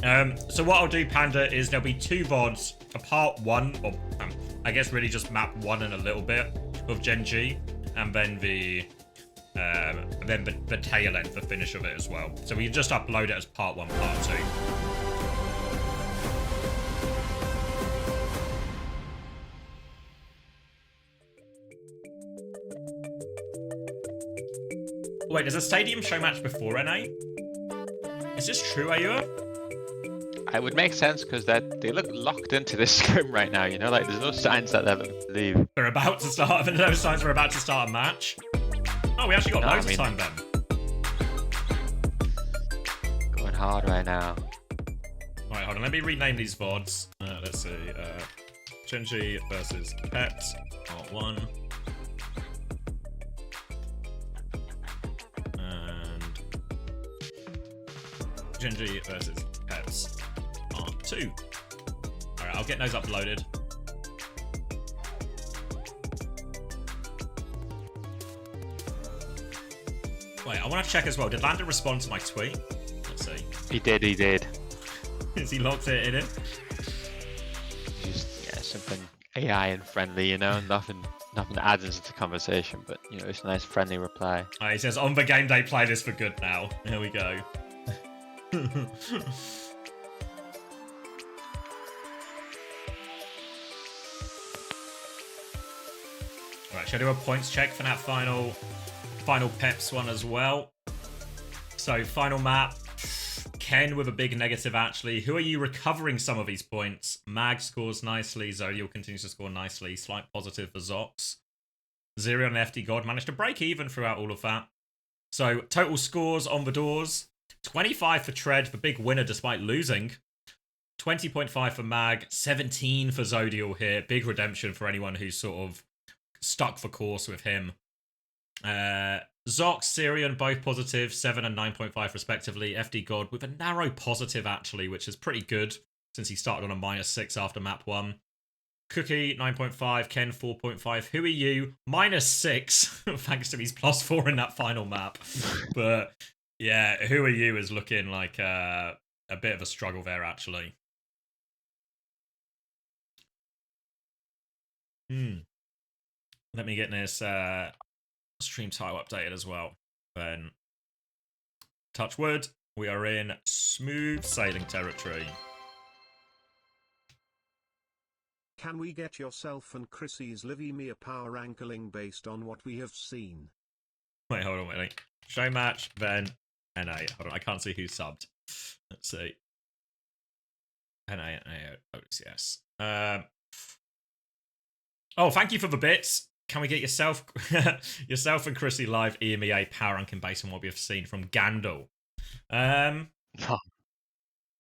So what I'll do, Panda, is there'll be 2 VODs, a part 1, or I guess really just map 1 and a little bit of Gen G, and then the tail end, the finish of it as well. So we just upload it as part 1, part 2. Wait, there's a stadium show match before NA? Is this true, Ayua? It would make sense because they look locked into this scrim right now, you know? Like, there's no signs that they're going to leave. They're about to start, no signs we're about to start a match. Oh, we actually got loads of time then. Going hard right now. Alright, hold on, let me rename these VODs. Let's see, Genji versus Pet, part 1. Genji versus Pets Part 2. Alright, I'll get those uploaded. Wait, I want to check as well. Did Landon respond to my tweet? Let's see. He did. Is he locked it in? Just, yeah, something AI and friendly, you know? Nothing adds into the conversation, but, you know, it's a nice friendly reply. He says, on the game day playlist for good now. Here we go. Alright, should I do a points check for that final Peps one as well? So, final map. Ken with a big negative, actually. Who are you recovering some of these points? Mag scores nicely. Zodial continues to score nicely. Slight positive for Zox. Zero and FD God managed to break even throughout all of that. So, total scores on the doors. 25 for Tread, the big winner despite losing. 20.5 for Mag. 17 for Zodial here. Big redemption for anyone who's sort of stuck the course with him. Zox, Syrian, both positive, 7 and 9.5 respectively. FD God with a narrow positive, actually, which is pretty good since he started on a -6 after map 1. Cookie, 9.5. Ken, 4.5. Who are you? -6, thanks to his +4 in that final map. But yeah, who are you is looking like a bit of a struggle there, actually. Let me get this stream title updated as well. Then, touch wood, we are in smooth sailing territory. Can we get yourself and Chrissy's Livimia power ankling based on what we have seen? Wait, hold on, wait. Show match, then NA. Hold on, I can't see who subbed. Let's see. NA, OWCS. Oh, thank you for the bits. Can we get yourself and Chrissy live EMEA power ranking based on what we have seen from Gandalf?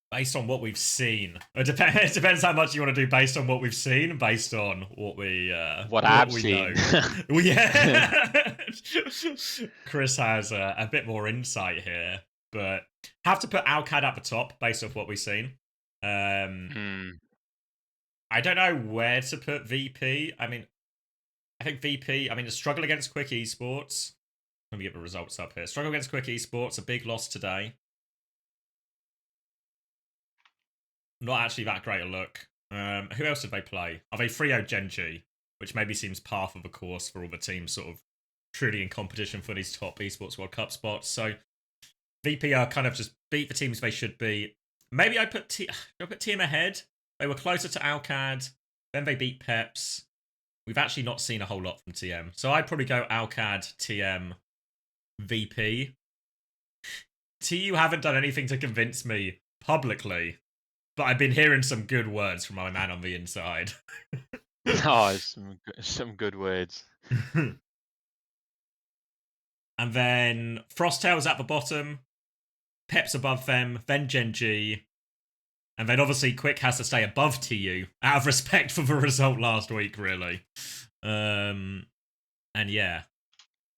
Based on what we've seen. It depends how much you want to do based on what we've seen, based on what I've seen. Well, yeah. Chris has a bit more insight here, but have to put Alcad at the top based off what we've seen. I don't know where to put VP. I mean, I think VP, the struggle against Quick Esports. Let me get the results up here. Struggle against Quick Esports, a big loss today. Not actually that great a look. Who else did they play? Are they 3-0 Genji, which maybe seems par for the course for all the teams sort of truly in competition for these top Esports World Cup spots. So VP are kind of just beat the teams they should be. Maybe I put TM ahead. They were closer to Alcad. Then they beat Peps. We've actually not seen a whole lot from TM. So I'd probably go Alcad, TM, VP. TU haven't done anything to convince me publicly, but I've been hearing some good words from my man on the inside. Oh, some good words. And then Frosttail's at the bottom, Peps above them, then Genji, and then obviously Quick has to stay above TU out of respect for the result last week, really. And yeah,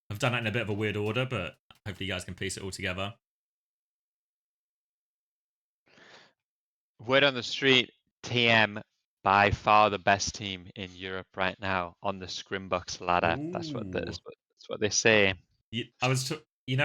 I've done that in a bit of a weird order, but hopefully you guys can piece it all together. Word on the street, TM by far the best team in Europe right now on the Scrimbucks ladder. That's what they say. After you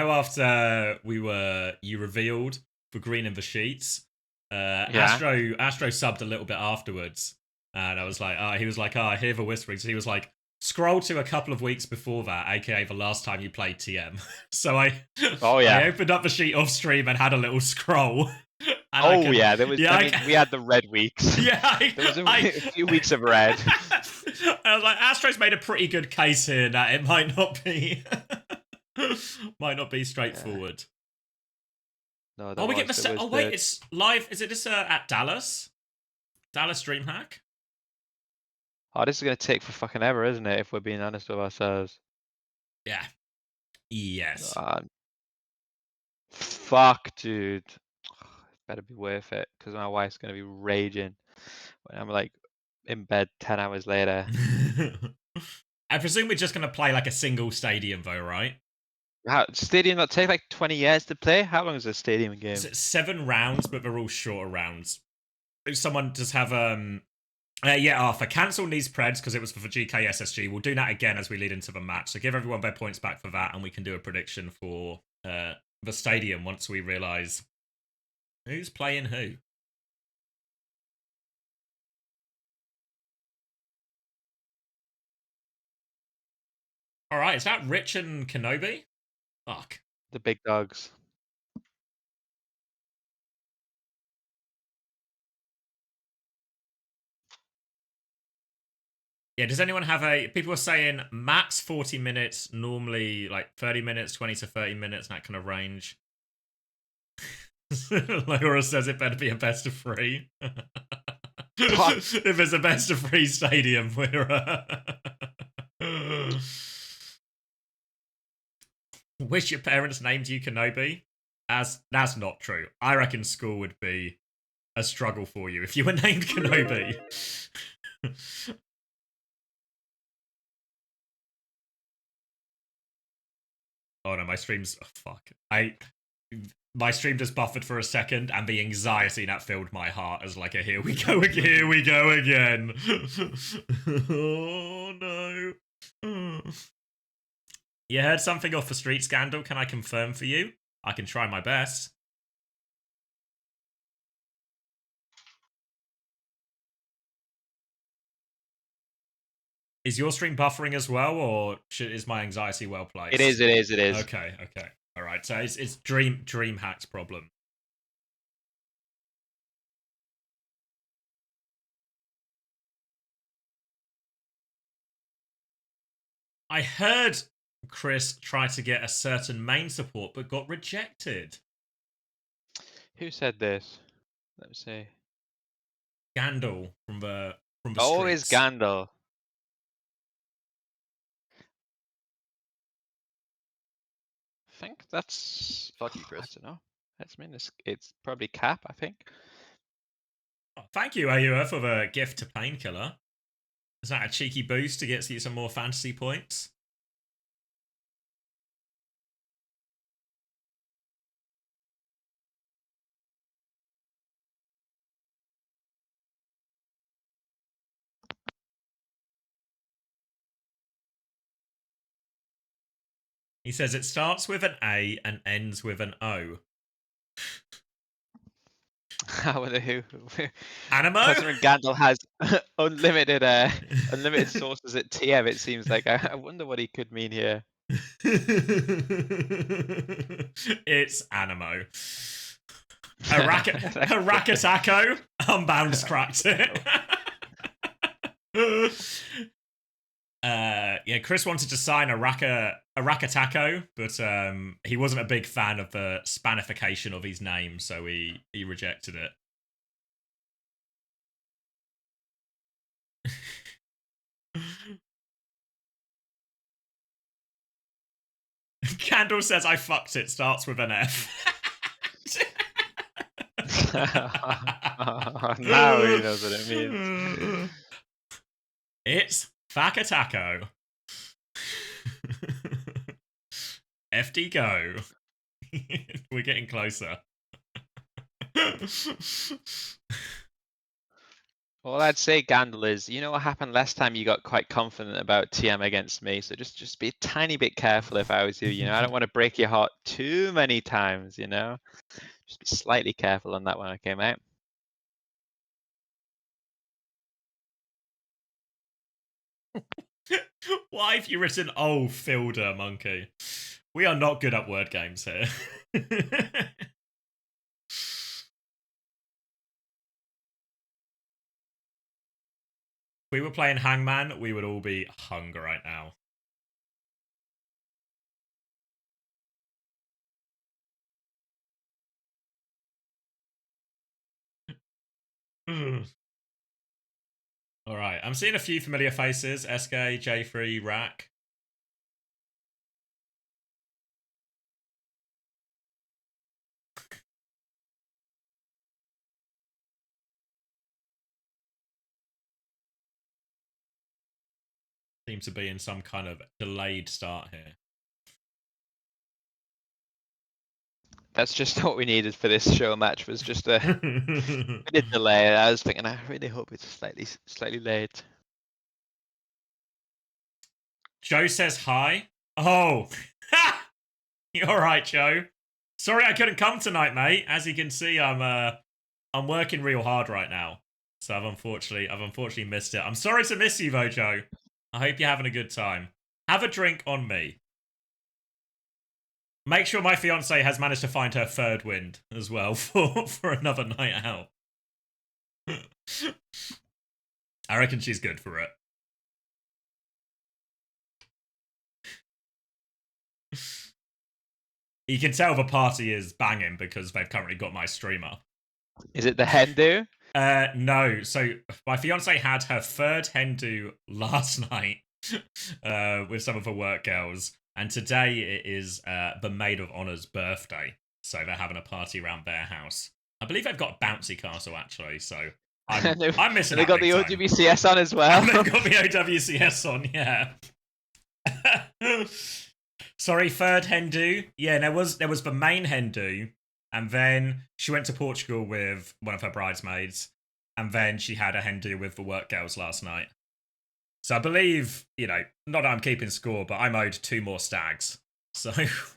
revealed the green in the sheets, Astro subbed a little bit afterwards, and I was like, he was like, I hear the whisperings. He was like, scroll to a couple of weeks before that, aka the last time you played TM. So I opened up the sheet off stream and had a little scroll. There was. Yeah, I mean, we had the red weeks. Yeah, there was a few weeks of red. I was like, Astro's made a pretty good case here that it might not be, straightforward. No, we get the. Wait, it's live. Is it this at Dallas? Dallas DreamHack? Oh, this is gonna take for fucking ever, isn't it? If we're being honest with ourselves. Yeah. Yes. Fuck, dude. It better be worth it, because my wife's gonna be raging when I'm like in bed 10 hours later. I presume we're just gonna play like a single stadium, though, right? Stadium that take like 20 years to play? How long is a stadium game? It's 7 rounds, but they're all shorter rounds. If someone does have Arthur, cancel these preds because it was for Geekay SSG. We'll do that again as we lead into the match. So give everyone their points back for that, and we can do a prediction for the stadium once we realise who's playing who. Alright, is that Rich and Kenobi? Fuck. The big dogs. Yeah, does anyone have people are saying max 40 minutes, normally like 30 minutes, 20 to 30 minutes, that kind of range. Laura says it better be a best of 3. If it's a best of 3 stadium, we're... Wish your parents named you Kenobi? That's not true. I reckon school would be a struggle for you if you were named Kenobi. Oh no, my stream's... Oh, fuck. My stream just buffered for a second, and the anxiety that filled my heart as like a here we go again. Oh no. You heard something off the street scandal? Can I confirm for you? I can try my best. Is your stream buffering as well, or is my anxiety well placed? It is. Okay. All right, so it's DreamHack's problem. I heard Chris try to get a certain main support, but got rejected. Who said this? Let me see. Gandalf from the Always streets. Gandalf. I think that's... Fuck you, Chris. I don't know. It's probably Cap, I think. Oh, thank you, AUR, for the gift to Painkiller. Is that a cheeky boost to get you some more fantasy points? He says it starts with an A and ends with an O. I wonder who. Animo? Considering Gandalf has unlimited sources at TM, it seems like. I wonder what he could mean here. It's Animo. Harakatako? Unbounce cracked it. Yeah, Chris wanted to sign Arakatako, but he wasn't a big fan of the Spanification of his name, so he rejected it. Candle says I fucked it, starts with an F. Now he knows what it means. It's Fakatako. FD go. We're getting closer. All I'd say, Gandalf, is you know what happened last time you got quite confident about TM against me, so just be a tiny bit careful if I was you, you know? I don't want to break your heart too many times, you know? Just be slightly careful on that one, okay, mate? Why have you written "oh Filder Monkey"? We are not good at word games here. If we were playing Hangman, we would all be hung right now. Alright, I'm seeing a few familiar faces. SK, J3, Rack. Seem to be in some kind of delayed start here. That's just what we needed for this show match. Was just a bit of delay. I was thinking, I really hope it's slightly late. Joe says hi. Oh, you're all right, Joe. Sorry I couldn't come tonight, mate. As you can see, I'm working real hard right now, so I've unfortunately missed it. I'm sorry to miss you, though, Joe. I hope you're having a good time. Have a drink on me. Make sure my fiance has managed to find her third wind as well for another night out. I reckon she's good for it. You can tell the party is banging because they've currently got my stream up. Is it the Hindu? No. So my fiance had her third Hindu last night with some of her work girls, and today it is the maid of honor's birthday. So they're having a party around their house. I believe they've got a bouncy castle actually. So I'm missing. They got the OWCS on as well. And they've got the OWCS on, yeah. Sorry, third Hindu. Yeah, there was the main Hindu, and then she went to Portugal with one of her bridesmaids, and then she had a Hindu with the work girls last night. So I believe, not that I'm keeping score, but I'm owed 2 more stags. So it's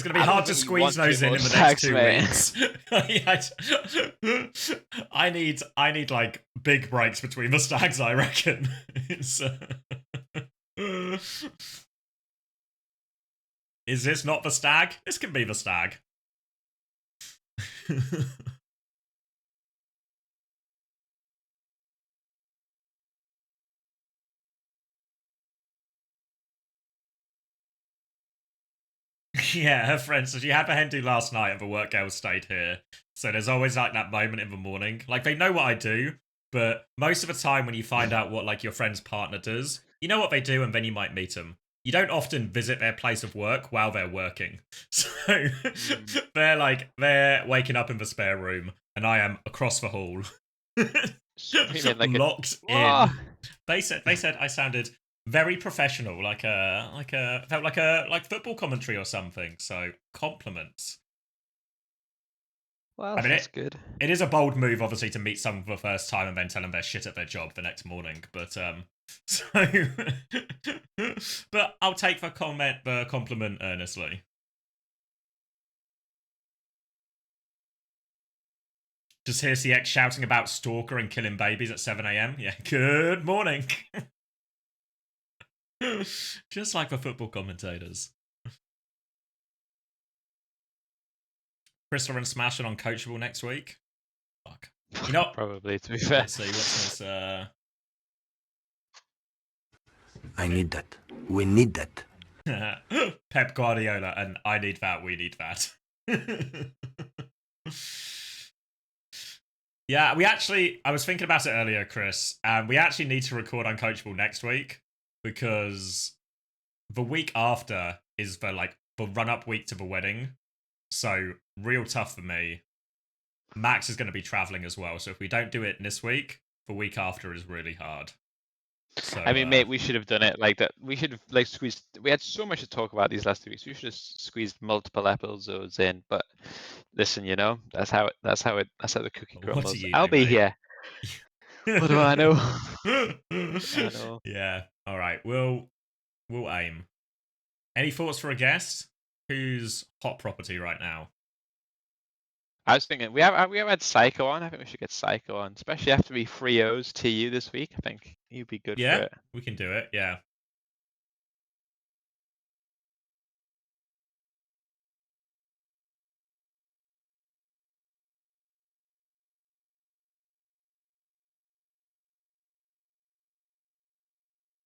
going to be hard to squeeze those in the next 2 weeks. I need like big breaks between the stags, I reckon. Is this not the stag? This can be the stag. Yeah, her friend. So she had the Hindu last night and the work girl stayed here. So there's always like that moment in the morning. Like they know what I do, but most of the time when you find out what like your friend's partner does, you know what they do and then you might meet them. You don't often visit their place of work while they're working. So they're waking up in the spare room and I am across the hall. Like locked in. They said I sounded very professional, felt like football commentary or something. So compliments. Well, I mean, that's good. It is a bold move, obviously, to meet someone for the first time and then tell them they're shit at their job the next morning. But but I'll take the compliment earnestly. Just hear CX shouting about stalker and killing babies at 7 a.m. Yeah, good morning. Just like the football commentators. Crystal and Smash are uncoachable next week. Fuck. You know, probably, to be fair. Let's see, what's this? I need that. We need that. Pep Guardiola and I need that, we need that. Yeah, I was thinking about it earlier, Chris, and we actually need to record Uncoachable next week because the week after is the run-up week to the wedding. So, real tough for me. Max is going to be traveling as well, so if we don't do it this week, the week after is really hard. So, I mean, mate, we should have done it like that. We should have squeezed. We had so much to talk about these last 2 weeks. We should have squeezed multiple episodes in. But listen, that's how the cookie crumbles. I'll be here. What do I know? I know. Yeah. All right. We'll aim. Any thoughts for a guest? Who's hot property right now? I was thinking we have had Psycho on. I think we should get Psycho on, especially after we 3-0s TU this week. I think he'd be good for it. We can do it. Yeah.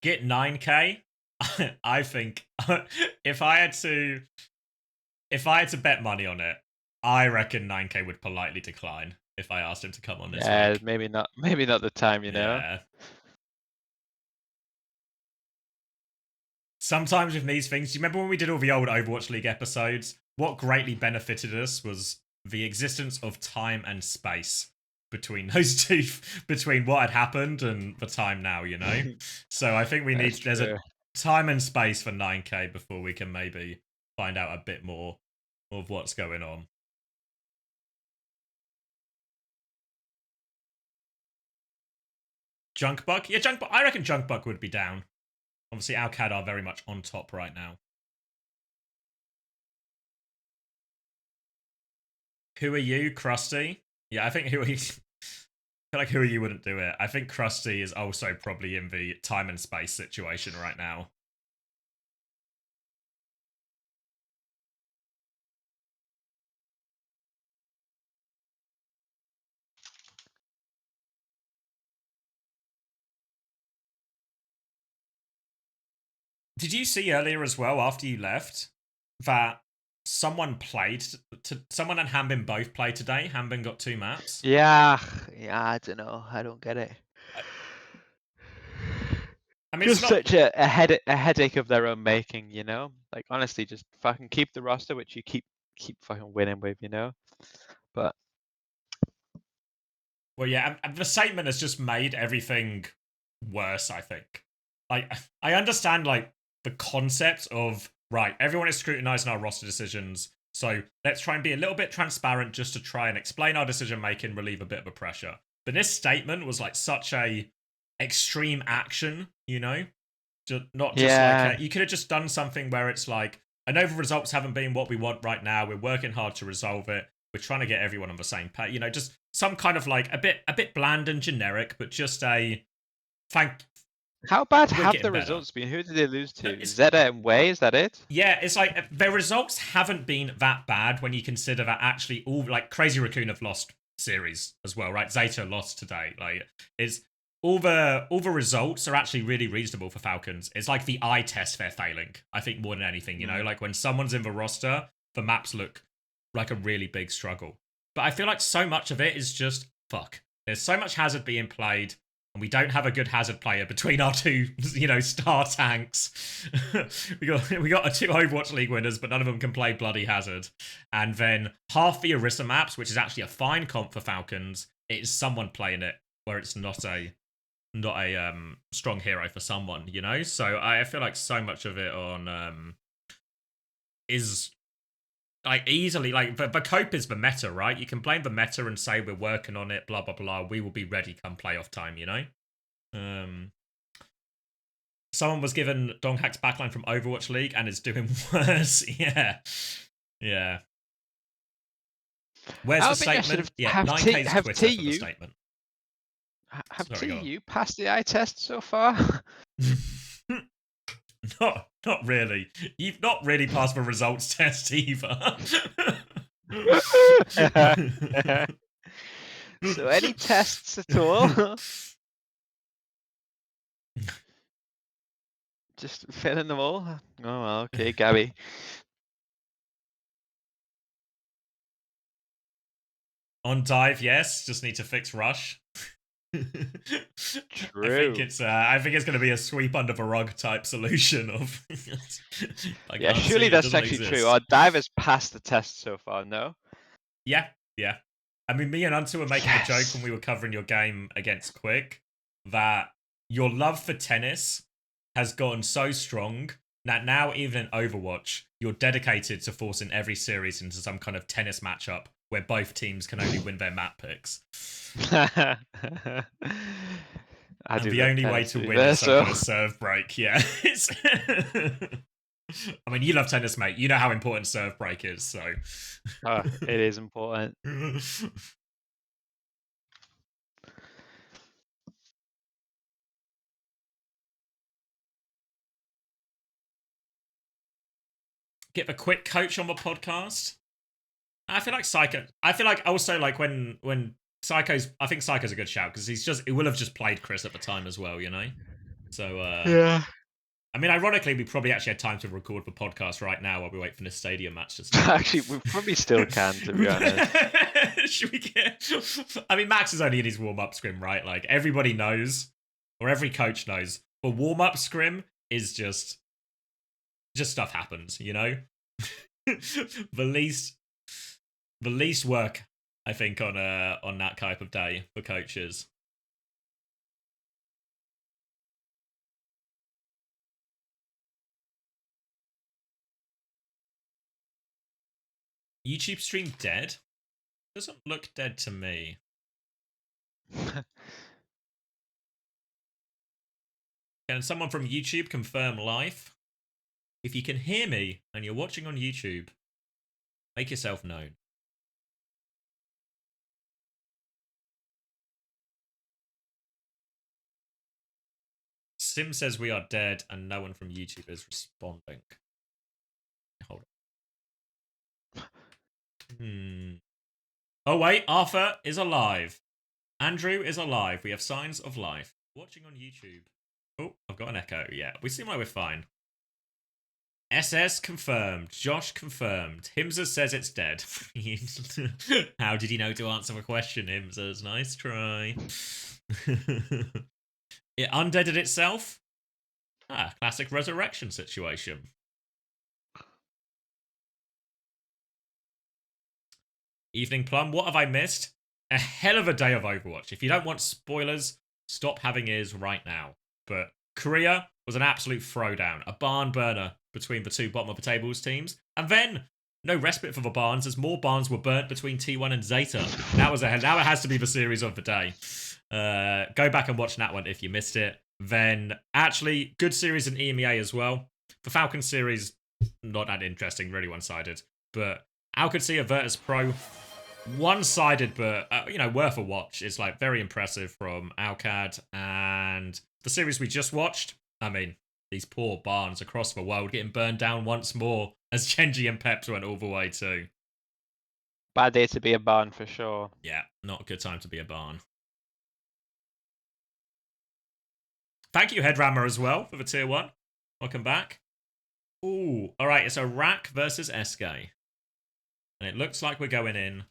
Get 9K. I think if I had to bet money on it, I reckon 9K would politely decline if I asked him to come on this week. Maybe not the time, you know. Yeah. Sometimes with these things, do you remember when we did all the old Overwatch League episodes? What greatly benefited us was the existence of time and space between those two, between what had happened and the time now, you know? So I think there's a time and space for 9K before we can maybe find out a bit more of what's going on. Junkbuck? Yeah, Junkbuck. I reckon Junkbuck would be down. Obviously, Alcad are very much on top right now. Who are you, Krusty? Yeah, I think who are you? I feel like who are you wouldn't do it. I think Krusty is also probably in the time and space situation right now. Did you see earlier as well, after you left, that someone and Hambin both played today? Hambin got 2 maps. Yeah, I don't know. I don't get it. I mean, just such a headache of their own making, you know. Like honestly, just fucking keep the roster, which you keep fucking winning with, you know. But well, yeah, and the statement has just made everything worse. I think. Like, I understand like the concept of right, everyone is scrutinizing our roster decisions, so let's try and be a little bit transparent just to try and explain our decision making, relieve a bit of a pressure. But this statement was like such a extreme action, you know? Not just like you could have just done something where it's like, I know the results haven't been what we want right now. We're working hard to resolve it. We're trying to get everyone on the same page. You know, just some kind of like a bit bland and generic, but just a thank. How bad have the results been? Who did they lose to? Zeta and Way, is that it? Yeah, it's like their results haven't been that bad when you consider that actually all like Crazy Raccoon have lost series as well, right? Zeta lost today. Like it's all the results are actually really reasonable for Falcons. It's like the eye test they're failing, I think, more than anything, you know? Like when someone's in the roster, the maps look like a really big struggle. But I feel like so much of it is just fuck. There's so much Hazard being played. And we don't have a good Hazard player between our 2, you know, star tanks. we got 2 Overwatch League winners, but none of them can play bloody Hazard. And then half the Orisa maps, which is actually a fine comp for Falcons, it is someone playing it where it's not a strong hero for someone, you know. So I feel like so much of it on is like easily like the cope is the meta, right? You can blame the meta and say we're working on it, blah blah blah. We will be ready come playoff time, you know. Someone was given Donghack's backline from Overwatch League and is doing worse. Yeah. Where's the statement? Yeah, 9K's Twitter for the statement. Have TU passed the eye test so far? Not really. You've not really passed the results test either. So any tests at all? Just failing them all? Oh, well, okay, Gabby. On dive, yes. Just need to fix rush. True. I think it's going to be a sweep under the rug type solution of. Yeah, surely that's actually true. Our dive has passed the test so far. No. Yeah. I mean, me and Untu were making a joke when we were covering your game against Quick that your love for tennis has gotten so strong that now even in Overwatch, you're dedicated to forcing every series into some kind of tennis matchup where both teams can only win their map picks. And the only way to win is some kind of serve break. Yeah, I mean, you love tennis, mate. You know how important serve break is, so. It is important. Get a quick coach on the podcast. I feel like Psycho. I feel like also like when Psycho's. I think Psycho's a good shout because he will have just played Chris at the time as well, you know. So yeah. I mean, ironically, we probably actually had time to record the podcast right now while we wait for this stadium match to start. Actually, we probably still can, to be honest. Should we get? I mean, Max is only in his warm-up scrim, right? Like everybody knows, or every coach knows. The warm-up scrim is just stuff happens, you know. the least work, I think, on that type of day for coaches. YouTube stream dead? Doesn't look dead to me. Can someone from YouTube confirm live? If you can hear me and you're watching on YouTube, make yourself known. Sim says we are dead and no one from YouTube is responding. Hold on. Oh wait, Arthur is alive. Andrew is alive. We have signs of life. Watching on YouTube. Oh, I've got an echo. Yeah, we seem like we're fine. SS confirmed. Josh confirmed. Himsa says it's dead. How did he know to answer the question, Himsa's? Nice try. It undeaded itself? Classic resurrection situation. Evening Plum, what have I missed? A hell of a day of Overwatch. If you don't want spoilers, stop having ears right now. But Korea was an absolute throwdown, a barn burner between the two bottom of the tables teams. And then, no respite for the barns, as more barns were burnt between T1 and Zeta. Now it has to be the series of the day. Go back and watch that one if you missed it. Then, actually, good series in EMEA as well. The Falcon series, not that interesting, really one-sided. But Alcatea Virtus Pro, one-sided, but worth a watch. It's like very impressive from Alcad. And the series we just watched, I mean, these poor barns across the world getting burned down once more as Genji and Peps went all the way too. Bad day to be a barn for sure. Yeah, not a good time to be a barn. Thank you, Headrammer, as well, for the tier 1. Welcome back. Ooh, all right, it's a Rack versus SK. And it looks like we're going in.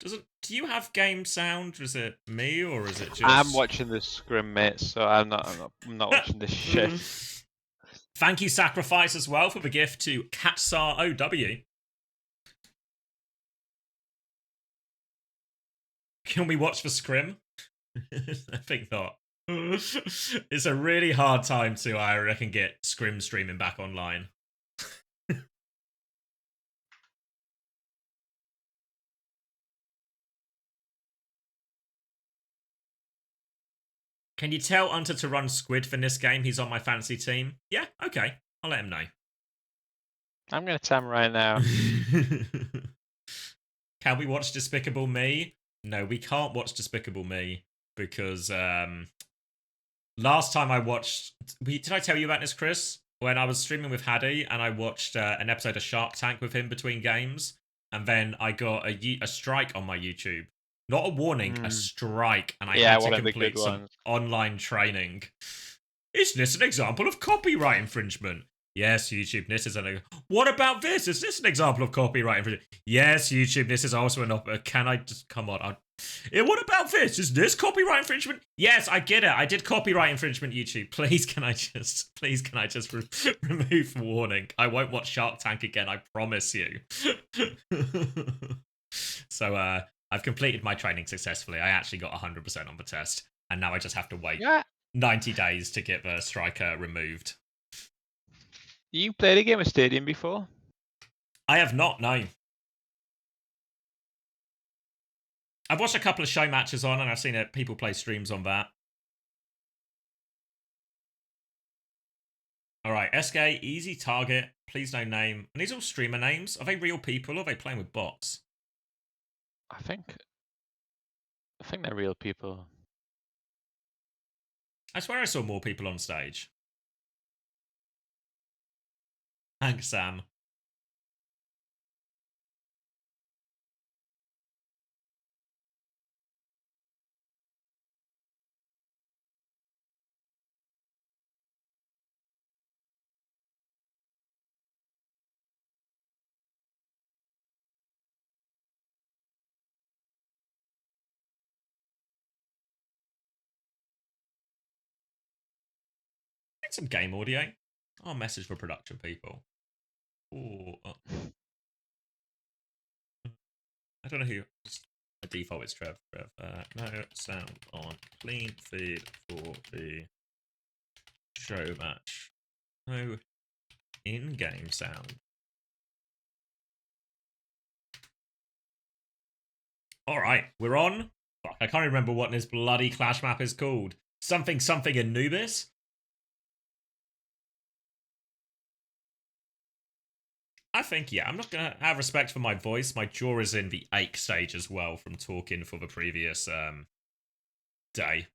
Do you have game sound? Is it me or is it just? I'm watching the scrim, mate, so I'm not watching this shit. Thank you, Sacrifice, as well, for the gift to Katsar OW. Can we watch the scrim? I think not. It's a really hard time to, I reckon, get scrim streaming back online. Can you tell Hunter to run Squid for this game? He's on my fantasy team. Yeah, okay. I'll let him know. I'm going to tell him right now. Can we watch Despicable Me? No, we can't watch Despicable Me because last time I watched... Did I tell you about this, Chris? When I was streaming with Haddy and I watched an episode of Shark Tank with him between games, and then I got a strike on my YouTube. Not a warning, a strike, and I had to complete some online training. Is this an example of copyright infringement? Yes, YouTube, this is an... What about this? Is this an example of copyright infringement? Yes, YouTube, this is also an... Can I just... Come on. What about this? Is this copyright infringement? Yes, I get it. I did copyright infringement, YouTube. Please, can I just remove the warning? I won't watch Shark Tank again, I promise you. So, I've completed my training successfully. I actually got 100% on the test. And now I just have to wait 90 days to get the striker removed. You played a game of Stadium before? I have not, no. I've watched a couple of show matches on, and I've seen people play streams on that. All right, SK, easy target. Please no name. And these are all streamer names. Are they real people or are they playing with bots? I think they're real people. I swear I saw more people on stage. Thanks, Sam. Get some game audio. I'll message for production people. Ooh, I don't know who. By default, it's Trev. No sound on clean feed for the show match. No in-game sound. All right, we're on. Fuck, I can't remember what this bloody Clash map is called. Something Anubis. I think, yeah, I'm not going to have respect for my voice. My jaw is in the ache stage as well from talking for the previous day.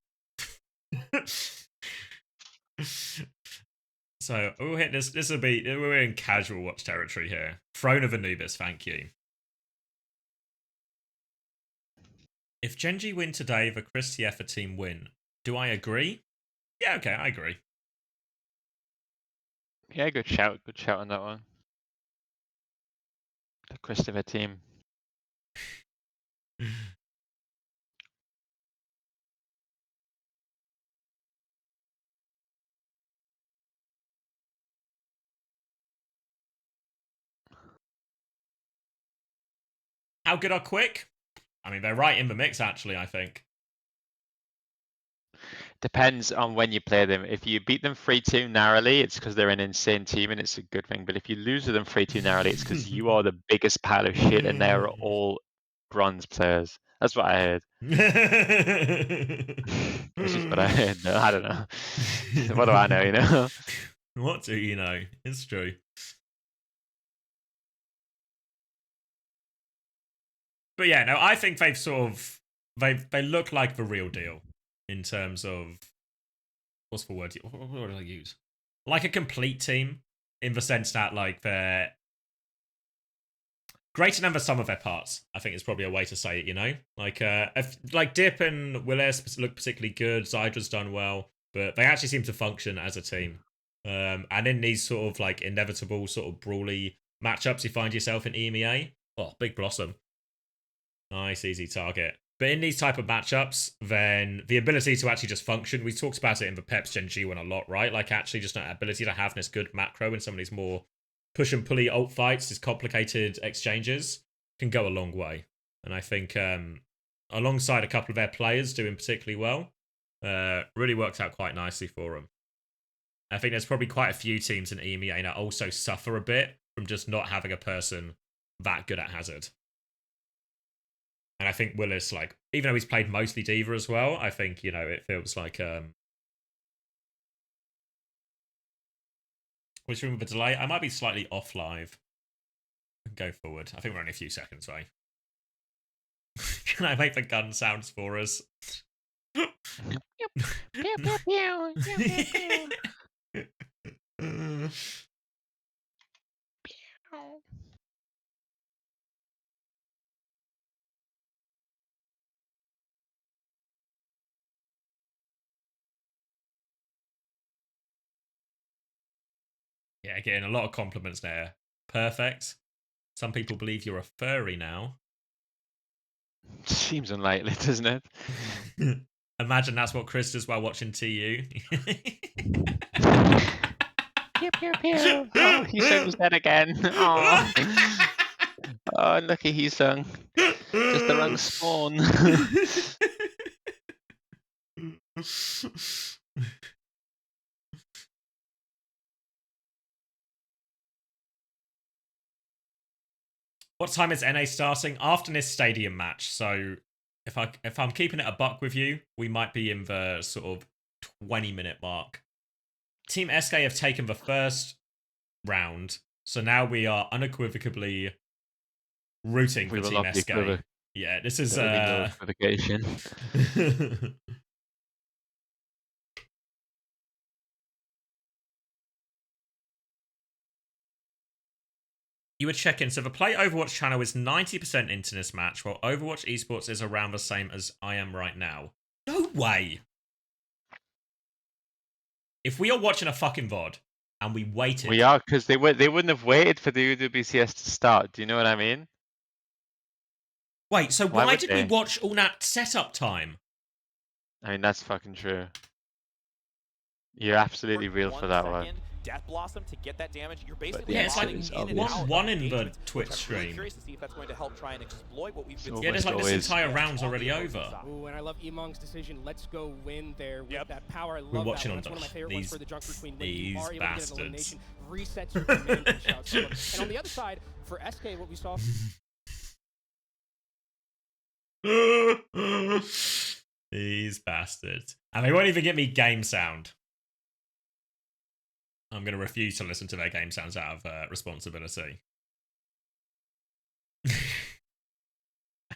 So we'll hit this. This will be, we're in casual watch territory here. Throne of Anubis, thank you. If Genji win today, the Chris Tiefer team win. Do I agree? Yeah, okay, I agree. Yeah, good shout on that one. The Christopher team. How good are Quick? I mean, they're right in the mix, actually, I think. Depends on when you play them. If you beat them 3-2 narrowly, it's because they're an insane team and it's a good thing. But if you lose to them 3-2 narrowly, it's because you are the biggest pile of shit and they're all bronze players. That's what I heard. It's just what I heard. No, I don't know. What do I know, you know? What do you know? It's true. But yeah, no, I think they've sort of they look like the real deal in terms of what's the word? What do I use? Like a complete team in the sense that like they're greater than the sum of their parts. I think is probably a way to say it. You know, like Dip and Willis look particularly good. Zydra's done well, but they actually seem to function as a team. And in these sort of like inevitable sort of brawly matchups, you find yourself in EMEA. Oh, Big Blossom. Nice, easy target. But in these type of matchups, then the ability to actually just function, we talked about it in the Peps Gen G1 a lot, right? Like actually just that ability to have this good macro in some of these more push and pulley ult fights, these complicated exchanges, can go a long way. And I think alongside a couple of their players doing particularly well, really worked out quite nicely for them. I think there's probably quite a few teams in EMEA that also suffer a bit from just not having a person that good at Hazard. And I think Willis, like, even though he's played mostly D.Va as well, I think, you know, it feels like which room with a delay? I might be slightly off live. Go forward. I think we're only a few seconds away. Can I make the gun sounds for us? Yeah, getting a lot of compliments there. Perfect. Some people believe you're a furry now. Seems unlikely, doesn't it? Imagine that's what Chris does while watching TU. Pew, pew, pew. Oh, he sings that again. Oh, oh, lucky he sung. Just the wrong spawn. What time is NA starting? After this stadium match. So if I'm keeping it a buck with you, we might be in the sort of 20-minute mark. Team SK have taken the first round. So now we are unequivocally rooting for Team SK. Yeah, this is equivocation. You would check in. So the Play Overwatch channel is 90% into this match, while Overwatch Esports is around the same as I am right now. No way! If we are watching a fucking VOD and we waited... We are, because they wouldn't have waited for the OWCS to start. Do you know what I mean? Wait, so why did we watch all that setup time? I mean, that's fucking true. You're absolutely real for that one. Death Blossom to get that damage. You're basically it's like one in the Twitch stream. Really curious to see if that's going to help try and exploit what we've been yeah, there's like this entire round's already over. Ooh, and I love Emong's decision. Let's go win there with that power. I love We're watching that. on That's one of my favorite these, ones for the junk between these you are able bastards. to get an elimination, resets your command and shouts. And on the other side, for SK, what we saw. These bastards. And they won't even get me game sound. I'm going to refuse to listen to their game sounds out of responsibility.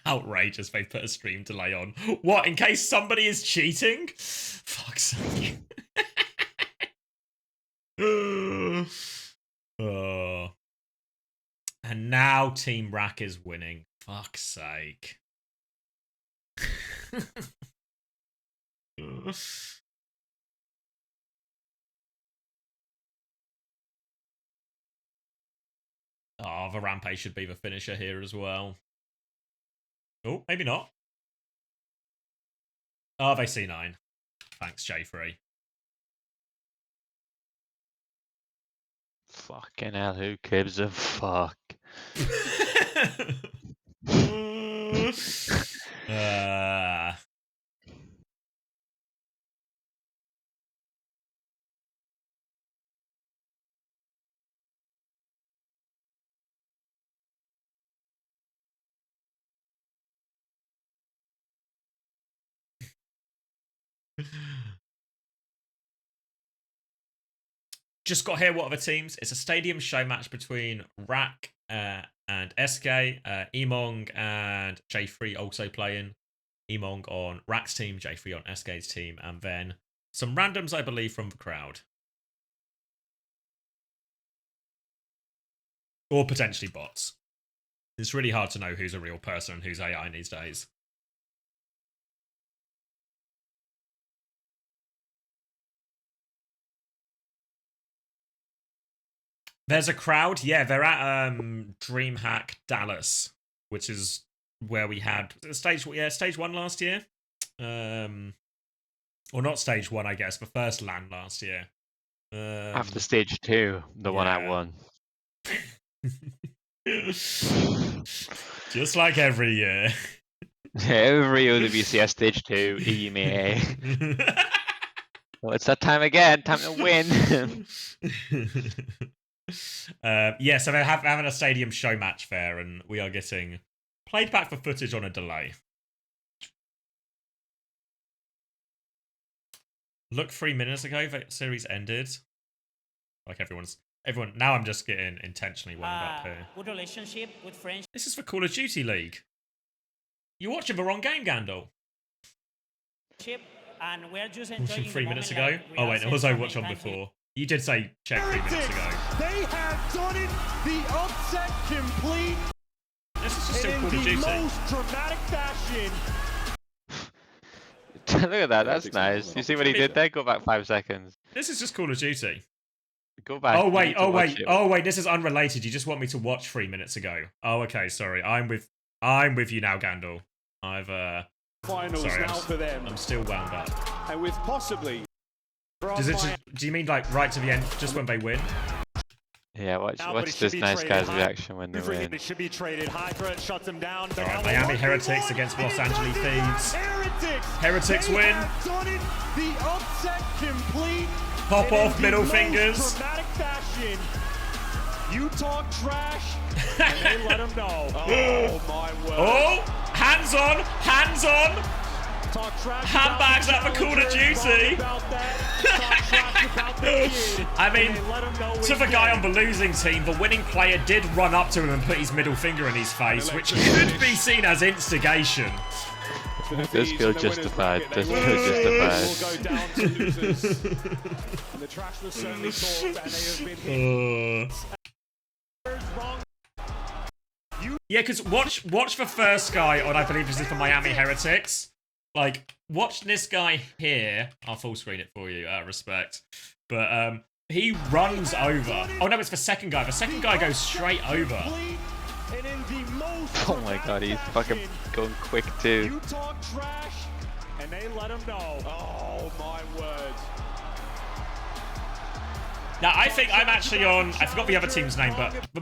Outrageous, they put a stream delay on. What, in case somebody is cheating? Fuck's sake. Oh. And now Team Rack is winning. Fuck's sake. Oh, the Rampage should be the finisher here as well. Oh, maybe not. Oh, they C9. Thanks, J3. Fucking hell, who gives a fuck? Just got here. What are the teams? It's a stadium show match between Rack and SK. Emong and J3 also playing. Emong on Rack's team, J3 on SK's team, and then some randoms, I believe, from the crowd. Or potentially bots. It's really hard to know who's a real person and who's AI these days. There's a crowd. Yeah, they're at DreamHack Dallas, which is where we had stage 1 last year. Or not stage 1, I guess, but first LAN last year. After stage 2, the one I won. Just like every year. Every OWCS stage 2, EMA. Well, it's that time again. Time to win. Yeah, so they're having a stadium show match there, and we are getting played back for footage on a delay. Look, 3 minutes ago, the series ended. Like everyone. Now I'm just getting intentionally wound up here. Good relationship with friends. This is for Call of Duty League. You're watching the wrong game, Gandalf. And we're just enjoying 3 minutes ago. Like Oh wait, it was Overwatch on before. You did say check 3 minutes ago. They have done it. The upset complete. This is just still Call of Duty. In the most dramatic fashion. Look at that. That's nice. You see what he did there? Go back 5 seconds. This is just Call of Duty. Go back. Oh wait. This is unrelated. You just want me to watch 3 minutes ago. Oh, okay. Sorry. I'm with you now, Gandalf. Finals sorry, now for them. I'm still wound up. And with possibly. Do you mean like right to the end, just when they win? Yeah, watch this nice guy's reaction when they win. It should be traded. Hydra shuts him down. Alright, Miami Heretics against Los Angeles Thieves. Heretics win. The upset complete. Pop off, middle fingers. Dramatic fashion. You talk trash, and they let him know. Oh my word. Oh, hands on. Talk trash. Handbags at the Call of Duty. Talk I mean, to the guy on the losing team, the winning player did run up to him and put his middle finger in his face, which could be seen as instigation. Does feel justified. Does feel justified. Yeah, because watch the first guy on, I believe this is for Miami Heretics. Like, watch this guy here. I'll full screen it for you, out of respect. But he runs over. Oh no, it's the second guy. The second guy goes straight over. Oh my god, he's fucking going quick too. You talk trash, and they let him know. Oh my word. Now, I think I'm actually on... I forgot the other team's name, but the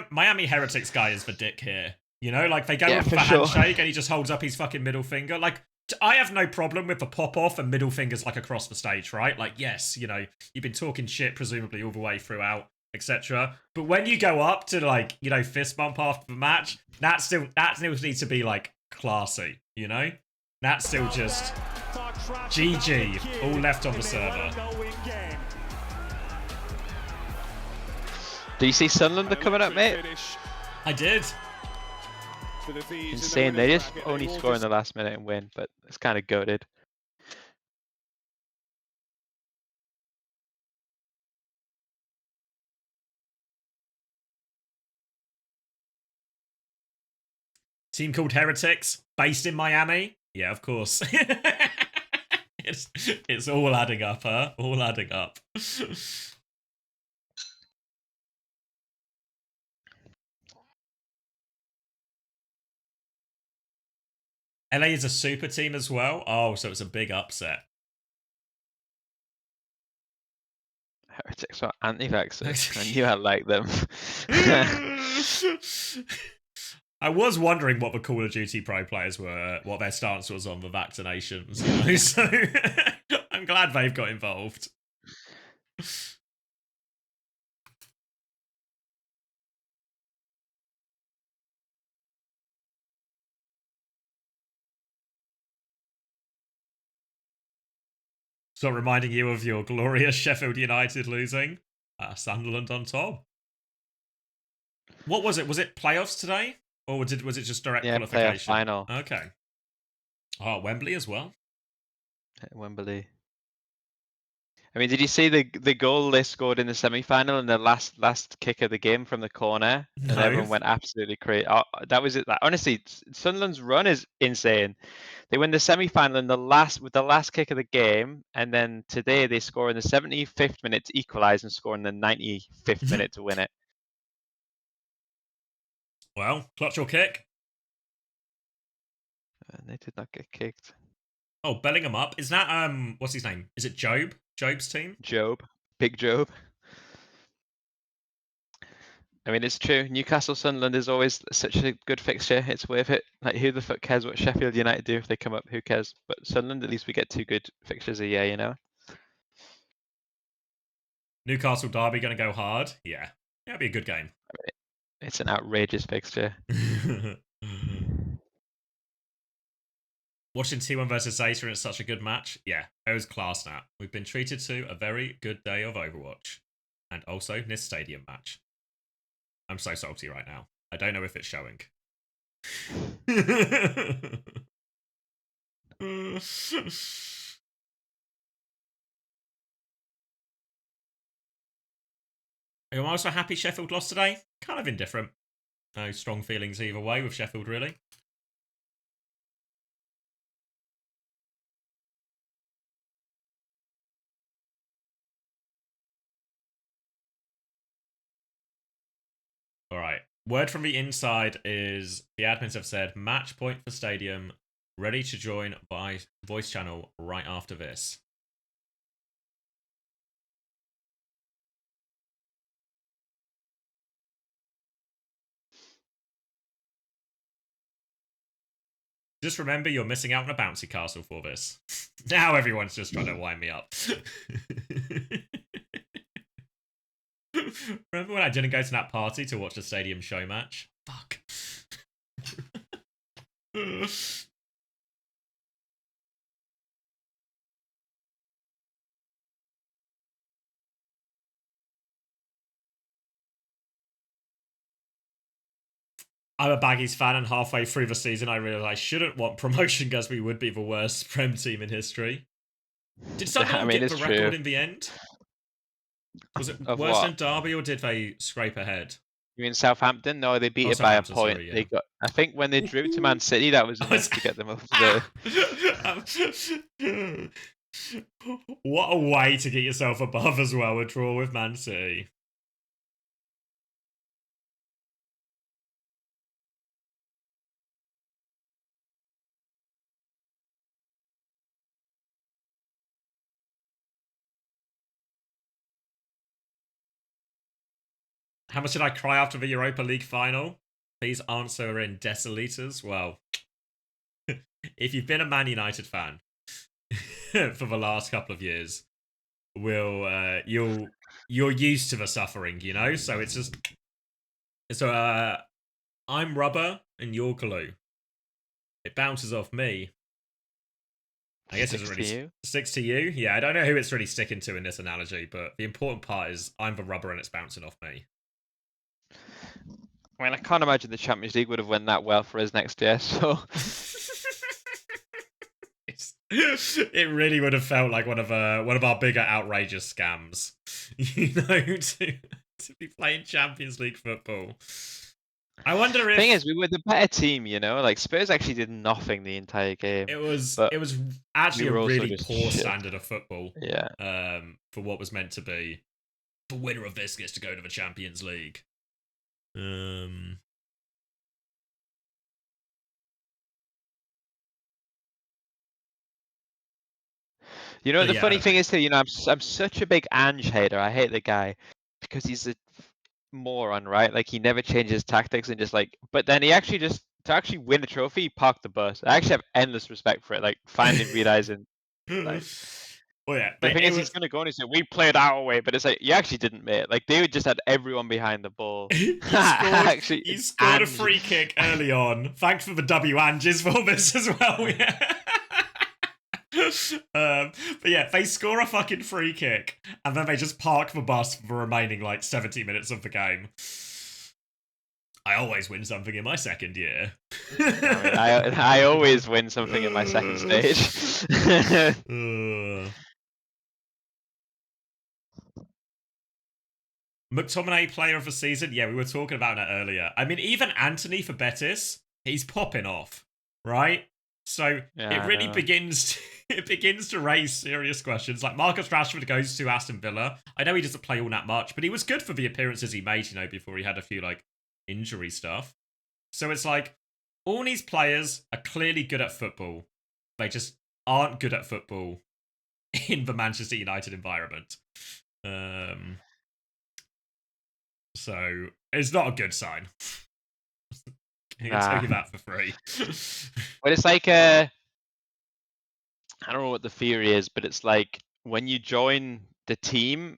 Miami Heretics guy is the dick here. You know, like, they go up for the handshake and he just holds up his fucking middle finger. Like, I have no problem with the pop-off and middle fingers, like, across the stage, right? Like, yes, you know, you've been talking shit, presumably, all the way throughout, etc. But when you go up to, like, you know, fist bump after the match, that still needs to be, like, classy, you know? That's still just GG, all left on the server. Do you see Sunderland are coming up, mate? I did. Insane. They just only score in the last minute and win, but it's kind of goated. Team called Heretics, based in Miami. Yeah, of course. It's all adding up, huh? All adding up. LA is a super team as well. Oh, so it's a big upset. Heretics are anti-vaxxers. I knew I liked them. I was wondering what the Call of Duty Pro players were, what their stance was on the vaccinations. You know? So I'm glad they've got involved. So reminding you of your glorious Sheffield United losing. Sunderland on top. What was it? Was it playoffs today? Or was it just direct qualification? Playoff final. Okay. Oh, Wembley as well? At Wembley. I mean, did you see the goal they scored in the semi-final and the last kick of the game from the corner? No. And everyone went absolutely crazy. Oh, that was it. Like, honestly, Sunderland's run is insane. They win the semi-final in with the last kick of the game, and then today they score in the 75th minute to equalise and score in the 95th minute to win it. Well, clutch or kick? And they did not get kicked. Oh, Bellingham up. Is that what's his name? Is it Job? Job's team? Big Job. I mean, it's true. Newcastle Sunderland is always such a good fixture. It's worth it. Like, who the fuck cares what Sheffield United do if they come up? Who cares? But Sunderland, at least we get 2 good fixtures a year, you know? Newcastle Derby going to go hard? Yeah. It'll be a good game. It's an outrageous fixture. Watching T1 versus Acer, it's such a good match. Yeah, it was class now. We've been treated to a very good day of Overwatch. And also this stadium match. I'm so salty right now. I don't know if it's showing. I'm also happy Sheffield lost today. Kind of indifferent. No strong feelings either way with Sheffield, really. Alright. Word from the inside is the admins have said match point for stadium, ready to join by voice channel right after this. Just remember, you're missing out on a bouncy castle for this. Now everyone's just trying to wind me up. Remember when I didn't go to that party to watch the stadium show match? Fuck. I'm a Baggies fan, and halfway through the season, I realised I shouldn't want promotion because we would be the worst Prem team in history. Did Sunderland get it's the true. record in the end? Was it Of worse what? than Derby, or did they scrape ahead? You mean Southampton? No, they beat Oh, it by a Southampton, point. sorry, yeah. They got. I think when they drew to Man City, that was enough to get them over the. What a way to get yourself above as well, a draw with Man City. How much did I cry after the Europa League final? Please answer in deciliters. Well, if you've been a Man United fan for the last couple of years, you're used to the suffering, you know. So it's just I'm rubber and you're glue. It bounces off me. I guess it really sticks to you. Yeah, I don't know who it's really sticking to in this analogy, but the important part is I'm the rubber and it's bouncing off me. I mean, I can't imagine the Champions League would have went that well for us next year. So it really would have felt like one of our bigger outrageous scams, you know, to be playing Champions League football. I wonder if thing is, we were the better team, you know. Like Spurs actually did nothing the entire game. It was actually a really poor standard of football. Yeah. For what was meant to be the winner of this gets to go to the Champions League. You know, the funny thing is, too, you know, I'm such a big Ange hater. I hate the guy because he's a moron, right? Like he never changes tactics and just like, but then he actually just to actually win a trophy, he parked the bus. I actually have endless respect for it. Like finally realizing, like, well, yeah, the thing is, he's gonna go and he said, "We played our way," but it's like you actually didn't, mate. Like they just had everyone behind the ball. You scored a free kick early on. Thanks for the W Anges for this as well. Yeah. But yeah, they score a fucking free kick and then they just park the bus for the remaining like 70 minutes of the game. I always win something in my second year. I always win something in my second stage. McTominay player of the season? Yeah, we were talking about that earlier. I mean, even Anthony for Betis, he's popping off, right? So it really begins to raise serious questions. Like Marcus Rashford goes to Aston Villa. I know he doesn't play all that much, but he was good for the appearances he made, you know, before he had a few like injury stuff. So it's like all these players are clearly good at football. They just aren't good at football in the Manchester United environment. So it's not a good sign. I can tell you that for free. But it's like I don't know what the theory is, but it's like when you join the team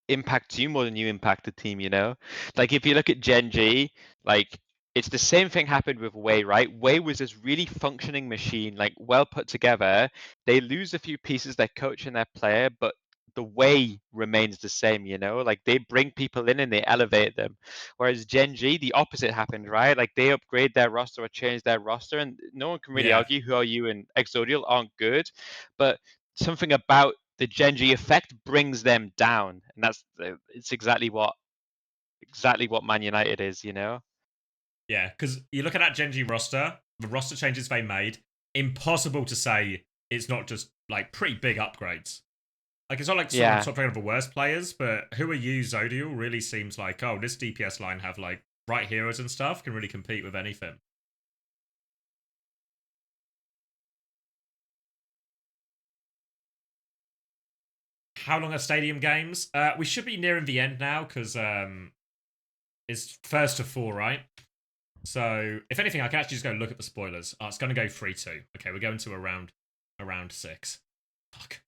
impacts you more than you impact the team, you know? Like if you look at Gen G, like it's the same thing happened with Way, right? Way was this really functioning machine, like well put together. They lose a few pieces, their coach and their player, but the way remains the same, you know? Like they bring people in and they elevate them. Whereas Gen G, the opposite happened, right? Like they upgrade their roster or change their roster, and no one can really argue who are you and Exodial aren't good, but something about the Gen G effect brings them down, and it's exactly what Man United is, you know. Yeah, because you look at that Gen G roster, the roster changes they made. Impossible to say it's not just like pretty big upgrades. Like it's not like some top of the worst players, but who are you, Zodial? Really seems like this DPS line have like right heroes and stuff, can really compete with anything. How long are stadium games? We should be nearing the end now because it's first to 4, right? So if anything, I can actually just go look at the spoilers. It's going to go 3-2. Okay, we're going to around 6. Fuck.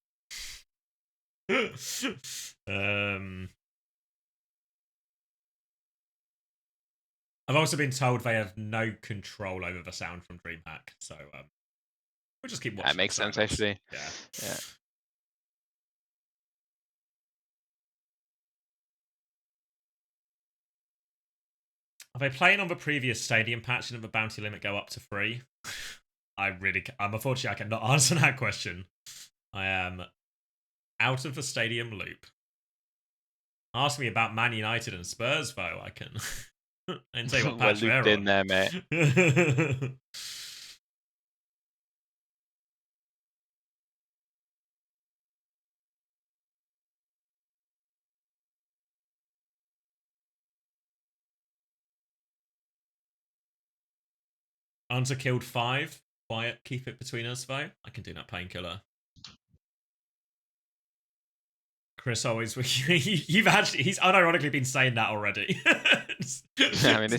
I've also been told they have no control over the sound from DreamHack, so we'll just keep watching. That makes sense, actually. Yeah. Are they playing on the previous stadium patch and did the bounty limit go up to 3? Unfortunately, I cannot answer that question. I am out of the stadium loop. Ask me about Man United and Spurs, though. I can and tell you what patch We're looped they're in on. there, mate. Hunter killed 5. Quiet, keep it between us, though. I can do that painkiller. Chris always, you've actually, he's unironically been saying that already. It's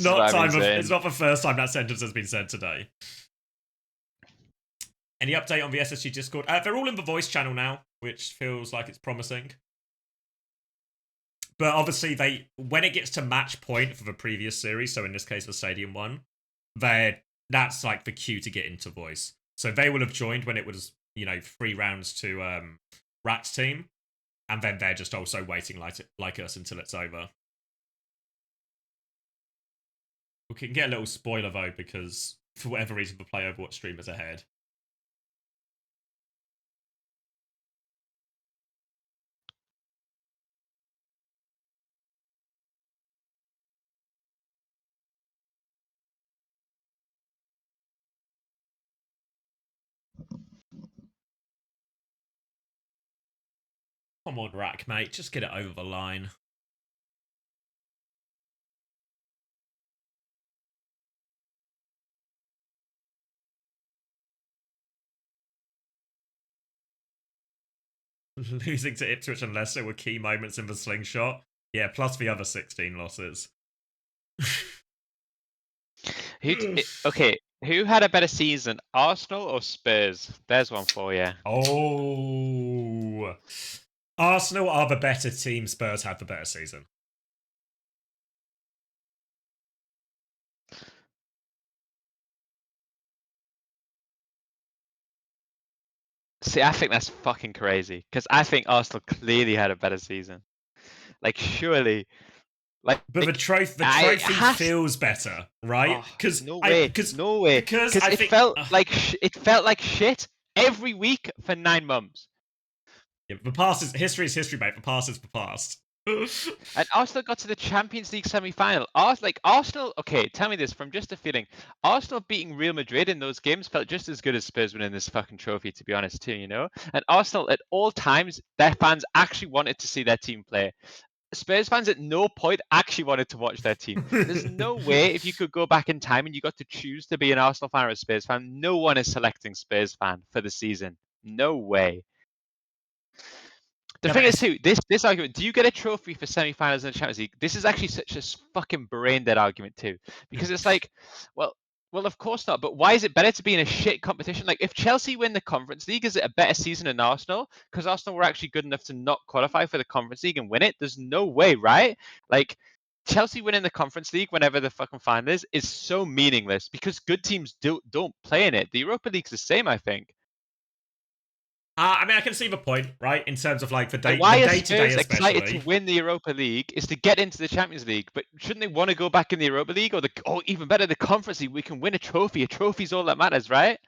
not the first time that sentence has been said today. Any update on the SSG Discord? They're all in the voice channel now, which feels like it's promising. But obviously, when it gets to match point for the previous series, so in this case the Stadium one, that's like the cue to get into voice. So they will have joined when it was, 3 rounds to Rat's team, and then they're just also waiting like us until it's over. We can get a little spoiler though, because for whatever reason the Play Overwatch streamer's ahead. Come on, Rack, mate. Just get it over the line. Losing to Ipswich and Leicester were key moments in the slingshot. Yeah, plus the other 16 losses. Okay, who had a better season, Arsenal or Spurs? There's one for you. Oh, Arsenal are the better team. Spurs have the better season. See, I think that's fucking crazy because I think Arsenal clearly had a better season. Like, surely, like. But the trophy feels better, right? Because no way. Because it felt like shit every week for 9 months. Yeah, the past is history, mate. The past is the past. And Arsenal got to the Champions League semi-final. Arsenal, okay, tell me this from just a feeling. Arsenal beating Real Madrid in those games felt just as good as Spurs winning this fucking trophy, to be honest, too, And Arsenal, at all times, their fans actually wanted to see their team play. Spurs fans at no point actually wanted to watch their team. There's no way if you could go back in time and you got to choose to be an Arsenal fan or a Spurs fan, no one is selecting Spurs fan for the season. No way. The thing is too, this argument, do you get a trophy for semi-finals in the Champions League? This is actually such a fucking brain-dead argument too. Because it's like, well, of course not. But why is it better to be in a shit competition? Like, if Chelsea win the Conference League, is it a better season than Arsenal? Because Arsenal were actually good enough to not qualify for the Conference League and win it? There's no way, right? Like, Chelsea winning the Conference League whenever the fucking final is so meaningless because good teams don't play in it. The Europa League's the same, I think. I mean, I can see the point, right? In terms of like the day, why the are day-to-day, Spurs especially. excited to win the Europa League is to get into the Champions League, but shouldn't they want to go back in the Europa League or even better, the Conference League? We can win a trophy. A trophy's all that matters, right?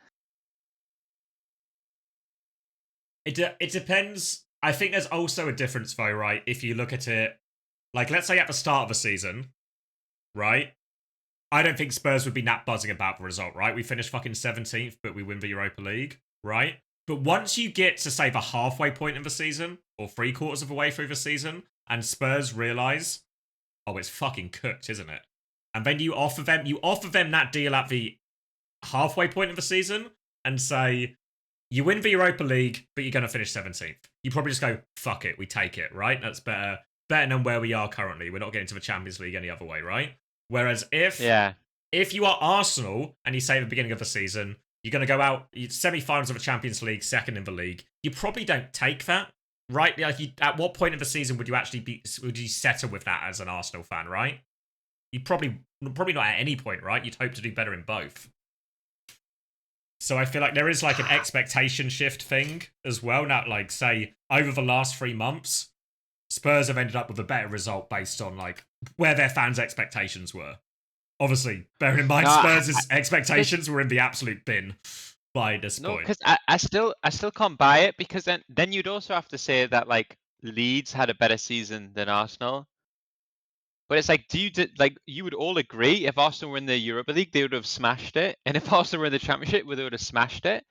It depends. I think there's also a difference, though, right? If you look at it, like, let's say at the start of the season, right? I don't think Spurs would be that buzzing about the result, right? We finished fucking 17th, but we win the Europa League, right? But once you get to, say, the halfway point of the season, or 3/4 of the way through the season, and Spurs realise, oh, it's fucking cooked, isn't it? And then you offer them that deal at the halfway point of the season, and say, you win the Europa League, but you're going to finish 17th. You probably just go, fuck it, we take it, right? That's better than where we are currently. We're not getting to the Champions League any other way, right? Whereas if you are Arsenal, and you say at the beginning of the season, you're going to go out semi-finals of the Champions League, second in the league. You probably don't take that, right? Like, at what point of the season would you settle with that as an Arsenal fan, right? You probably not at any point, right? You'd hope to do better in both. So I feel like there is like an expectation shift thing as well. Now, like, say over the last 3 months, Spurs have ended up with a better result based on like where their fans' expectations were. Obviously, bearing in mind No, Spurs' expectations were in the absolute bin by this No, point. because I still can't buy it, because then you'd also have to say that like Leeds had a better season than Arsenal. But it's like, like you would all agree if Arsenal were in the Europa League, they would have smashed it, and if Arsenal were in the Championship, they would have smashed it.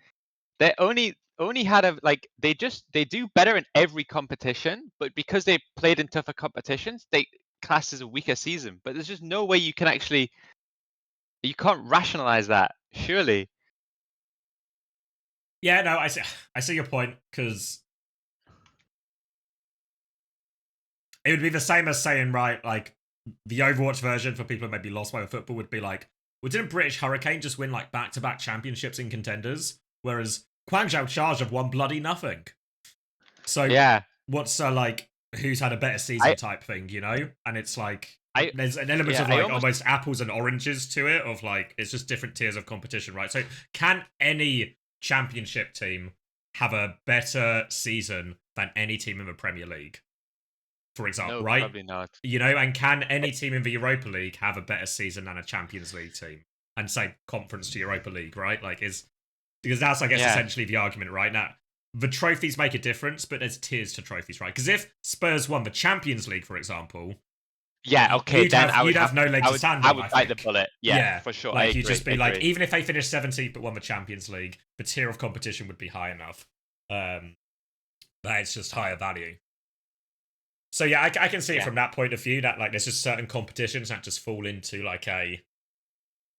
They only had a like they do better in every competition, but because they played in tougher competitions, they class as a weaker season. But there's just no way you can't rationalize that, surely. Yeah, no, I see your point, because it would be the same as saying, right, like, the Overwatch version for people who maybe lost by football would be like, well, didn't British Hurricane just win like back-to-back championships in contenders? Whereas Guangzhou Charge have won bloody nothing. So Yeah, what's like, who's had a better season type thing, you know? And it's like, there's an element of like almost apples and oranges to it, of like, it's just different tiers of competition, right? So can any championship team have a better season than any team in the Premier League, for example, no, right? probably not. You know, and can any team in the Europa League have a better season than a Champions League team? And say conference to Europa League, right? Like, because that's, I guess, essentially the argument right now. The trophies make a difference, but there's tiers to trophies, right? Because if Spurs won the Champions League, for example, yeah, okay, you'd then have, no leg to stand I on. would I bite the think. bullet. Yeah, for sure. Like, I you'd agree, just be like, even if they finished 17th but won the Champions League, the tier of competition would be high enough. That it's just higher value. So yeah, I can see it from that point of view, that like there's just certain competitions that just fall into like a,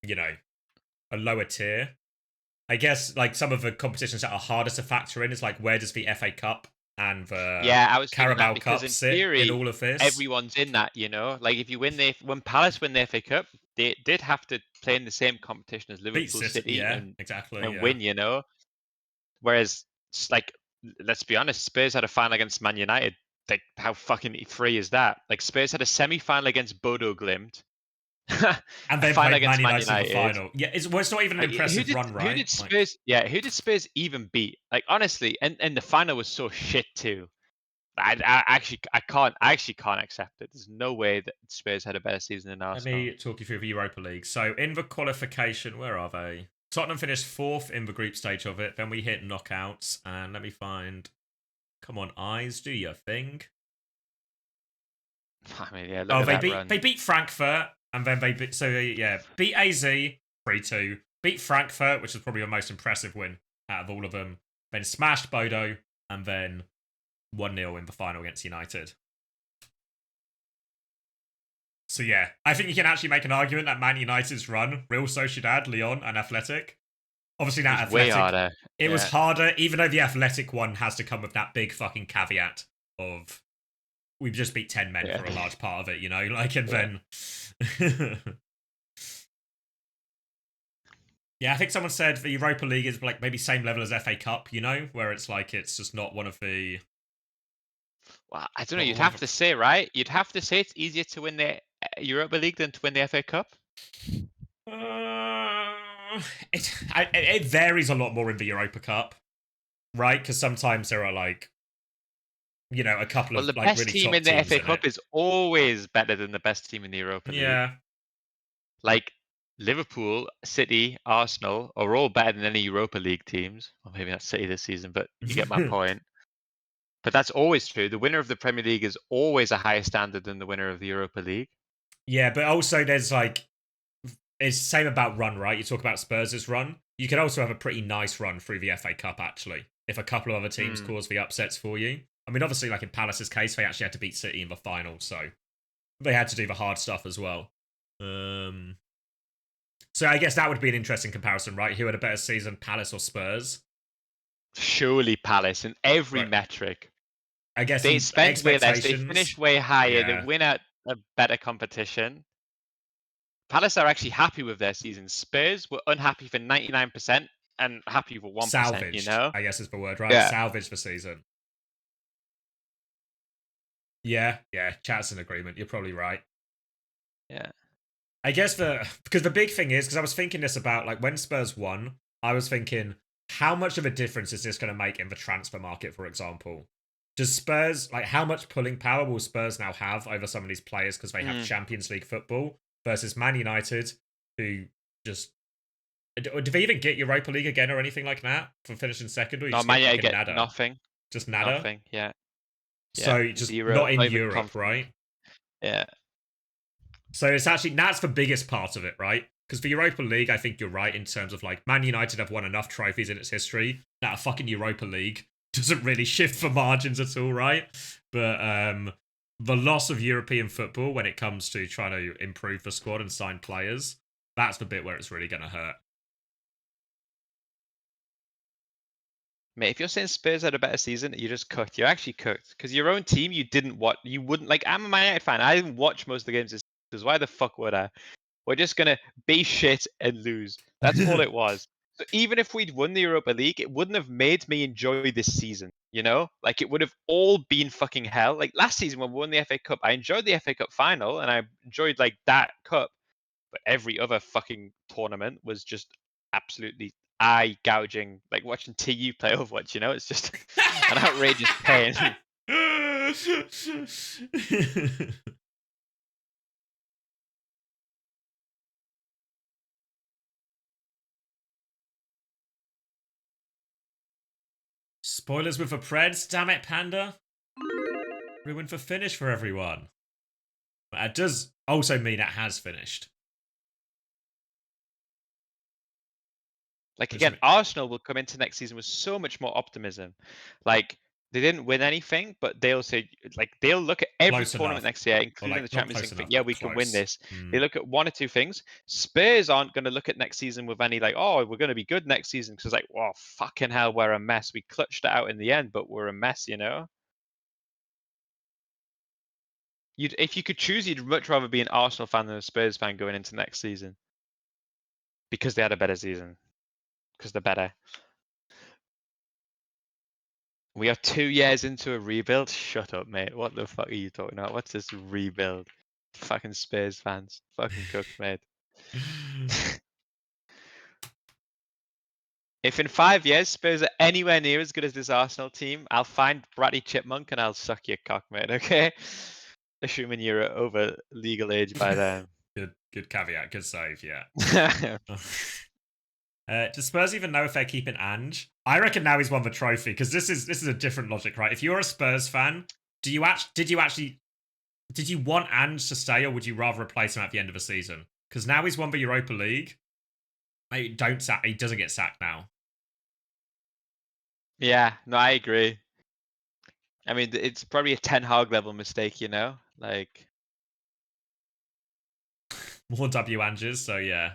you know, a lower tier. I guess like some of the competitions that are harder to factor in is like, where does the FA Cup and the I was Carabao because Cup in sit theory, in all of this? everyone's in that, you know. Like if you when Palace win the FA Cup, they did have to play in the same competition as Liverpool City and win, you know. Whereas, like, let's be honest, Spurs had a final against Man United. Like, how fucking free is that? Like, Spurs had a semi-final against Bodo Glimt. And then played Man United in the final. Yeah, it's not even an impressive run, right? Who did Spurs? Who did Spurs even beat? Like, honestly, and the final was so shit too. I actually can't accept it. There's no way that Spurs had a better season than Arsenal. Let me talk you through the Europa League. So in the qualification, where are they? Tottenham finished 4th in the group stage of it. Then we hit knockouts, and let me find. Come on, eyes, do your thing. I mean, yeah. Look at that run. They beat Frankfurt, and then they beat beat AZ 3-2. Beat Frankfurt, which is probably the most impressive win out of all of them. Then smashed Bodo, and then 1-0 in the final against United. So yeah, I think you can actually make an argument that Man United's run, Real Sociedad, Lyon, and Athletic. Obviously that Athletic, way harder. It was harder, even though the Athletic one has to come with that big fucking caveat of we've just beat 10 men for a large part of it, you know? Like, and then... Yeah, I think someone said the Europa League is like maybe same level as FA Cup, you know? Where it's like, it's just not one of the... Well, I don't know, you'd have to say, right? You'd have to say it's easier to win the Europa League than to win the FA Cup? It varies a lot more in the Europa Cup, right? Because sometimes there are like, you know, a couple of the like best really team top in the teams FA in Cup is always better than the best team in the Europa League. Yeah. Like Liverpool, City, Arsenal are all better than any Europa League teams. Well, maybe not City this season, but you get my point. But that's always true. The winner of the Premier League is always a higher standard than the winner of the Europa League. Yeah, but also there's like, it's the same about run, right? You talk about Spurs' run. You can also have a pretty nice run through the FA Cup, actually, if a couple of other teams cause the upsets for you. I mean, obviously, like in Palace's case, they actually had to beat City in the final, so they had to do the hard stuff as well. So I guess that would be an interesting comparison, right? Who had a better season, Palace or Spurs? Surely Palace in every metric. I guess they spent way less. They finished way higher. They win at a better competition. Palace are actually happy with their season. Spurs were unhappy for 99% and happy for 1%. Salvaged, you know, I guess is the word, right? Yeah. Salvaged the season. Yeah, chat's in agreement. You're probably right. Yeah. I guess because the big thing is, because I was thinking this about like when Spurs won, I was thinking, how much of a difference is this going to make in the transfer market, for example? Does Spurs, like, how much pulling power will Spurs now have over some of these players because they have Champions League football versus Man United, who just did they even get Europa League again or anything like that for finishing second, or you No, just Man get United fucking get nada? nothing. Just nada. Nothing. Yeah. So just 0. not in even Europe, conference. right? Yeah. So it's actually that's the biggest part of it, right? Because for Europa League, I think you're right in terms of like Man United have won enough trophies in its history that a fucking Europa League doesn't really shift for margins at all, right? But the loss of European football when it comes to trying to improve the squad and sign players, that's the bit where it's really going to hurt. Mate, if you're saying Spurs had a better season, you're just cooked. You're actually cooked. Because your own team, you didn't watch. You wouldn't like. I'm a Man United fan. I didn't watch most of the games this season. Because why the fuck would I? We're just gonna be shit and lose. That's all it was. So even if we'd won the Europa League, it wouldn't have made me enjoy this season. You know, like it would have all been fucking hell. Like last season when we won the FA Cup, I enjoyed the FA Cup final and I enjoyed like that cup. But every other fucking tournament was just absolutely eye gouging, like watching TU play Overwatch. You know, it's just an outrageous pain. Spoilers with the Preds, damn it, Panda. Ruin for finish for everyone. But it does also mean it has finished. Like again, Arsenal will come into next season with so much more optimism. Like they didn't win anything, but they'll say like they'll look at every Close tournament enough. next year, Or including like, the not Champions close League. And enough, think, yeah, but we can win close. this. They look at one or two things. Spurs aren't going to look at next season with any like, oh, we're going to be good next season because it's like, wow, fucking hell, we're a mess. We clutched it out in the end, but we're a mess, you know. If you could choose, you'd much rather be an Arsenal fan than a Spurs fan going into next season because they had a better season. Because they're better. We are 2 years into a rebuild. Shut up, mate. What the fuck are you talking about? What's this rebuild? Fucking Spurs fans. Fucking cooked, mate. If in 5 years Spurs are anywhere near as good as this Arsenal team, I'll find Bratty Chipmunk and I'll suck your cock, mate, okay? Assuming you're over legal age by then. Good caveat. Good save, yeah. Does Spurs even know if they're keeping Ange? I reckon now he's won the trophy because this is a different logic, right? If you're a Spurs fan, did you want Ange to stay, or would you rather replace him at the end of the season? Because now he's won the Europa League. Mate, he doesn't get sacked now. Yeah, no, I agree. I mean, it's probably a Ten Hag level mistake, you know? Like More W Anges, so yeah.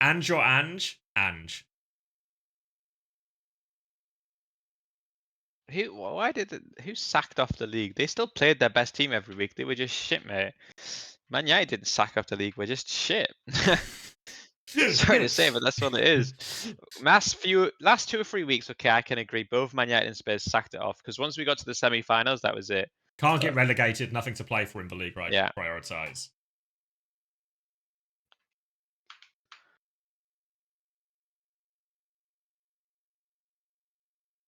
Ange or Ange? Ange. Who sacked off the league? They still played their best team every week. They were just shit, mate. Man United didn't sack off the league. We're just shit. Sorry to say, but that's what it is. Last 2 or 3 weeks, okay, I can agree. Both Man United and Spurs sacked it off because once we got to the semi-finals, that was it. Can't get relegated. Nothing to play for in the league, right? Yeah. Prioritize.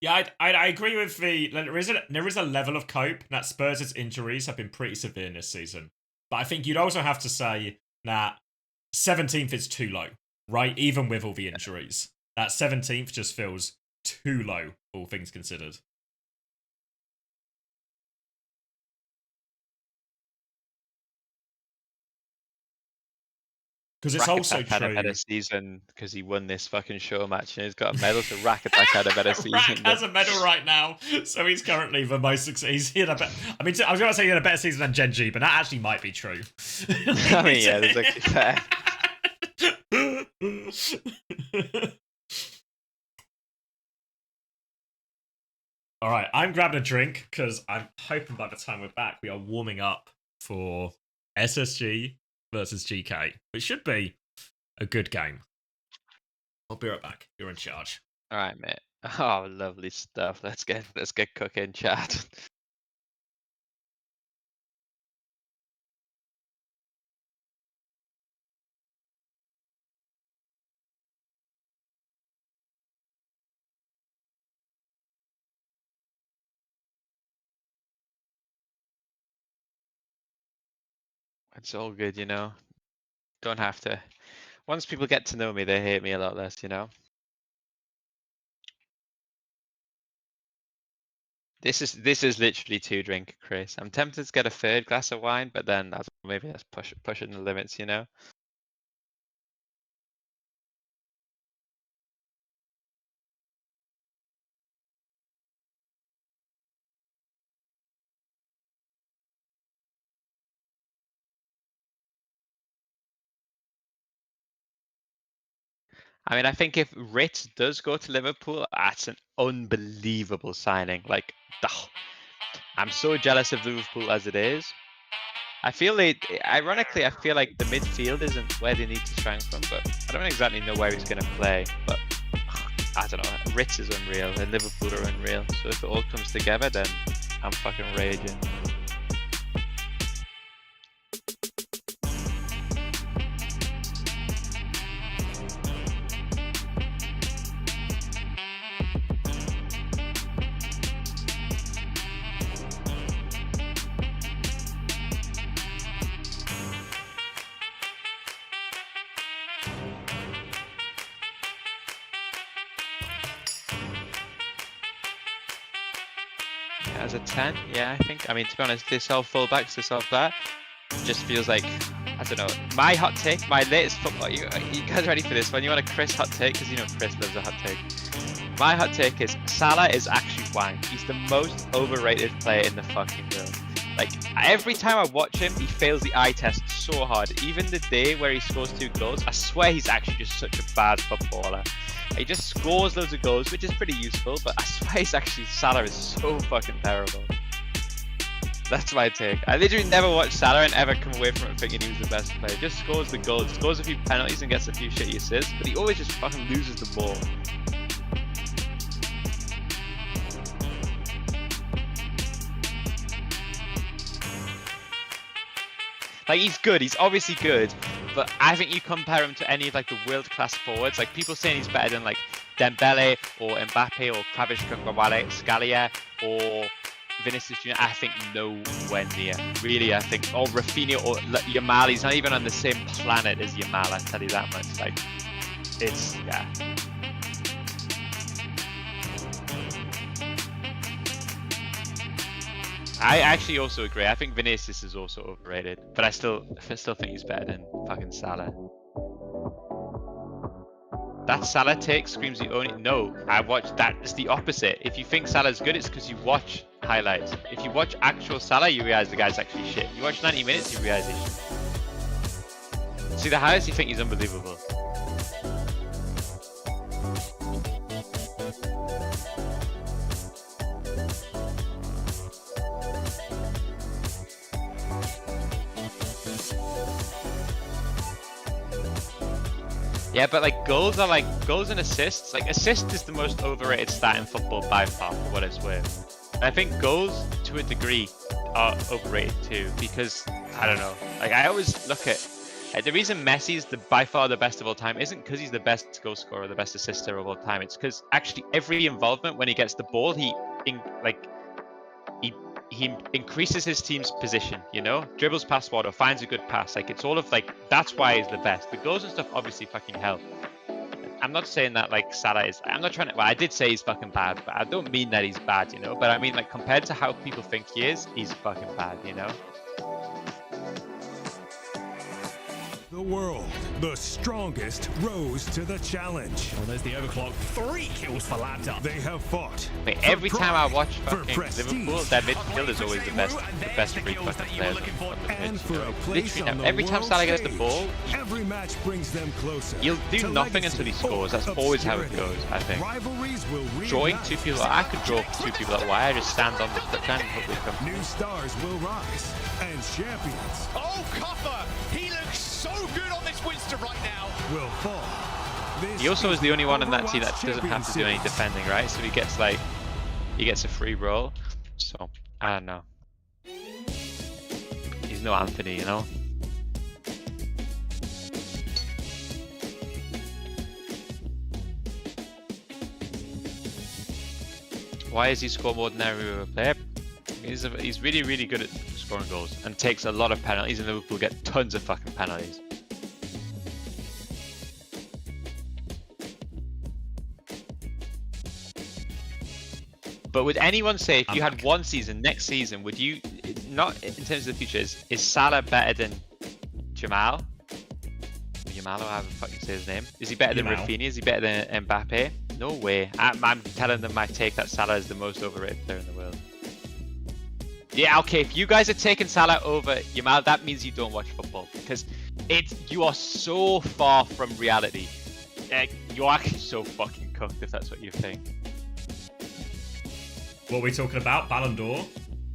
Yeah, I agree with there is a level of cope that Spurs' injuries have been pretty severe this season. But I think you'd also have to say that 17th is too low, right? Even with all the injuries. That 17th just feels too low, all things considered. Because it's also true. Had a better season because he won this fucking show match and he's got a medal. So Rack Attack had a better season. Rack has a medal right now, so he's currently the most successful. I mean, I was going to say he had a better season than Genji, but that actually might be true. I mean, yeah, that's actually fair. All right, I'm grabbing a drink because I'm hoping by the time we're back, we are warming up for SSG versus GK, which should be a good game. I'll be right back. You're in charge. All right, mate. Oh, lovely stuff. Let's get cooking, chat. It's all good, you know. Don't have to. Once people get to know me, they hate me a lot less, you know? This is literally 2 drink, Chris. I'm tempted to get a 3rd glass of wine, but then I don't know, maybe that's pushing the limits, you know? I mean, I think if Ritz does go to Liverpool, that's an unbelievable signing. Like, I'm so jealous of Liverpool as it is. I feel ironically, I feel like the midfield isn't where they need to strengthen, but I don't exactly know where he's going to play. But I don't know. Ritz is unreal, and Liverpool are unreal. So if it all comes together, then I'm fucking raging. As a 10, yeah, I think. I mean, to be honest, they sell fullbacks, they sell that. Just feels like, I don't know. My hot take, my latest football. You guys ready for this one? You want a Chris hot take? Because you know Chris loves a hot take. My hot take is Salah is actually wank. He's the most overrated player in the fucking world. Like, every time I watch him, he fails the eye test so hard. Even the day where he scores 2 goals, I swear he's actually just such a bad footballer. He just scores loads of goals, which is pretty useful, but I swear he's actually, Salah is so fucking terrible. That's my take. I literally never watched Salah and ever come away from it thinking he was the best player. Just scores the goals, scores a few penalties and gets a few shitty assists, but he always just fucking loses the ball. Like, he's good, he's obviously good, but I think you compare him to any of like the world-class forwards, like people saying he's better than like Dembele or Mbappe or Scalia or Vinicius Jr. I think nowhere near. Really, I think, or Rafinha or Yamal, he's not even on the same planet as Yamal, I tell you that much. Like, it's, yeah. I actually also agree. I think Vinicius is also overrated, but I still think he's better than fucking Salah. That Salah take screams the only. No, I watched that. It's the opposite. If you think Salah's good, it's because you watch highlights. If you watch actual Salah, you realize the guy's actually shit. You watch 90 minutes, you realize he's shit. See the highlights, you think he's unbelievable. Yeah, but like goals and assists. Like assist is the most overrated stat in football by far, for what it's worth. And I think goals to a degree are overrated too, because I don't know. Like I always look at the reason Messi's by far the best of all time isn't because he's the best goal scorer, the best assister of all time. It's because actually every involvement when he gets the ball, he increases his team's position, you know? Dribbles past water, finds a good pass. Like, it's all of, like, that's why he's the best. The goals and stuff obviously fucking help. I'm not saying that, like, Salah is... I'm not trying to... Well, I did say he's fucking bad, but I don't mean that he's bad, you know? But I mean, like, compared to how people think he is, he's fucking bad, you know? The world, the strongest, rose to the challenge. Well, there's the overclock. 3 kills for Lambda. They have fought. Wait, every time I watch fucking Liverpool, their midfield is always the best free fucking players. And for a place on the every time Salah gets the ball, every match brings them closer. He'll do nothing until he scores. That's always how it goes, I think. Rivalries will drawing 2 people, I could draw 2 people that way. I just stand on the touchline and hope they come. New stars will rise, and champions. Oh, Copper! He looks so good on this Winston right now. Will fall. He also is the only one in that team that doesn't have to do any defending, right? So he gets a free roll. So I don't know. He's no Anthony, you know. Why does he score more than every other player? He's really, really good at scoring goals and takes a lot of penalties, and Liverpool get tons of fucking penalties. But would anyone say if you had one season, next season, would you, not in terms of the future, is Salah better than Jamal? Yamal, or however the fuck you say his name. Is he better than Rafinha? Is he better than Mbappe? No way. I'm telling them my take that Salah is the most overrated player in the world. Yeah, okay, if you guys are taking Salah over Yamal, that means you don't watch football. Because you are so far from reality. You're actually so fucking cooked if that's what you think. What are we talking about? Ballon d'Or,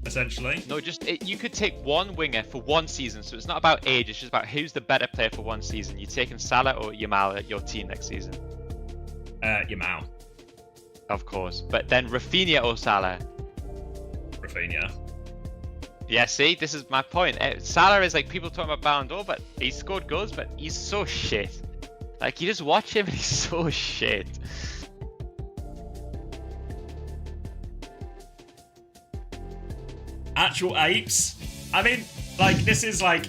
essentially? No, you could take one winger for one season, so it's not about age, it's just about who's the better player for one season. You're taking Salah or Yamal at your team next season? Yamal. Of course. But then Rafinha or Salah? Rafinha. Yeah, see, this is my point. Salah is like, people talking about Ballon d'Or, but he scored goals, but he's so shit. Like, you just watch him and he's so shit. Actual apes? I mean, like, this is like,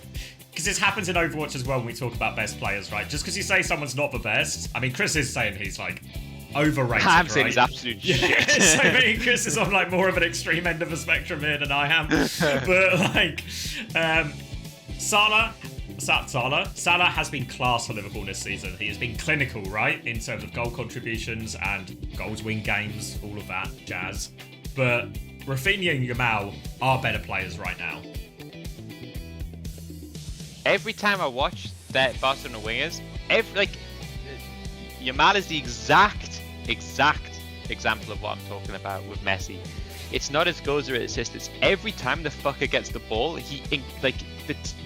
because this happens in Overwatch as well when we talk about best players, right? Just because you say someone's not the best, I mean, Chris is saying he's like overrated. I'm saying he's absolute shit. So I mean, Chris is on like more of an extreme end of the spectrum here than I am. But like, Salah has been class for Liverpool this season. He has been clinical, right, in terms of goal contributions and goals win games, all of that jazz. But Rafinha and Yamal are better players right now. Every time I watch that Barcelona wingers, Yamal is the exact example of what I'm talking about with Messi. It's not his goals or his assists. It's every time the fucker gets the ball,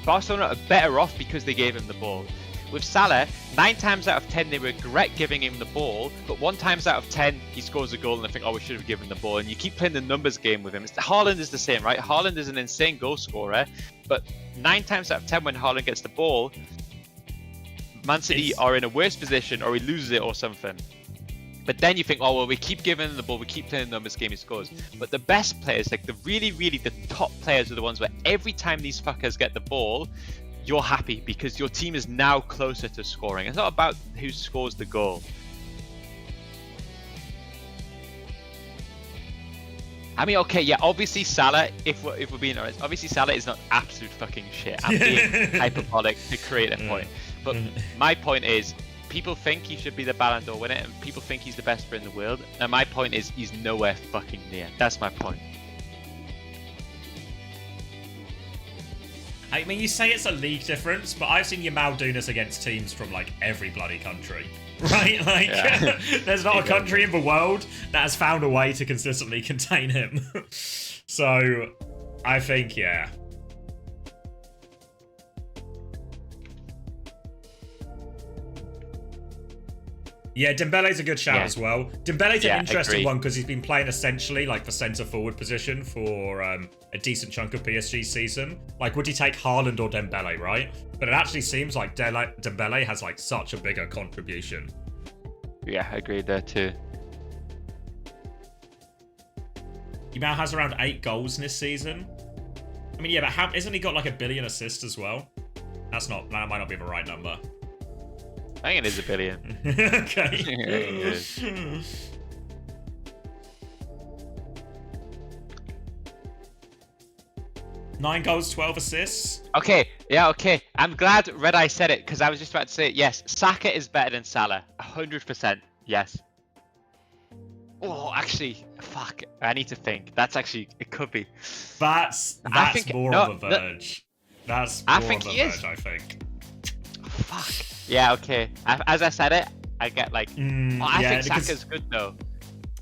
Barcelona are better off because they gave him the ball. With Salah, 9 times out of 10 they regret giving him the ball, but 1 times out of 10 he scores a goal and they think, oh, we should have given the ball. And you keep playing the numbers game with him. Haaland is the same, right? Haaland is an insane goal scorer, but 9 times out of 10 when Haaland gets the ball, Man City are in a worse position or he loses it or something. But then you think, oh, well, we keep giving him the ball, we keep playing the numbers game, he scores. But the best players, like the really, the top players are the ones where every time these fuckers get the ball, you're happy because your team is now closer to scoring. It's not about who scores the goal. I mean, okay, yeah, obviously Salah, if we're being honest, obviously Salah is not absolute fucking shit. I'm being hyperbolic to create a point. But my point is, people think he should be the Ballon d'Or winner, and people think he's the best player in the world. And my point is, he's nowhere fucking near. That's my point. I mean, you say it's a league difference, but I've seen Yamal do this against teams from like every bloody country, right? Like, yeah. There's not a country in the world that has found a way to consistently contain him. So, I think, yeah. Yeah, Dembele's a good shout as well. Dembele's an interesting one because he's been playing essentially like the centre forward position for a decent chunk of PSG season. Like, would he take Haaland or Dembele, right? But it actually seems like Dembele has like such a bigger contribution. Yeah, I agree there too. He now has around 8 goals in this season. I mean, yeah, but isn't he got like 1 billion assists as well? That might not be the right number. I think it is 1 billion. Okay. 9 goals, 12 assists. Okay, yeah, okay. I'm glad Red Eye said it because I was just about to say it. Yes, Saka is better than Salah. 100%. Yes. Oh, actually, fuck. I need to think. That's actually, it could be. That's more on the verge. That's more on the verge, I think. Fuck. Yeah, okay. As I said it, I get like... I think Saka's good though.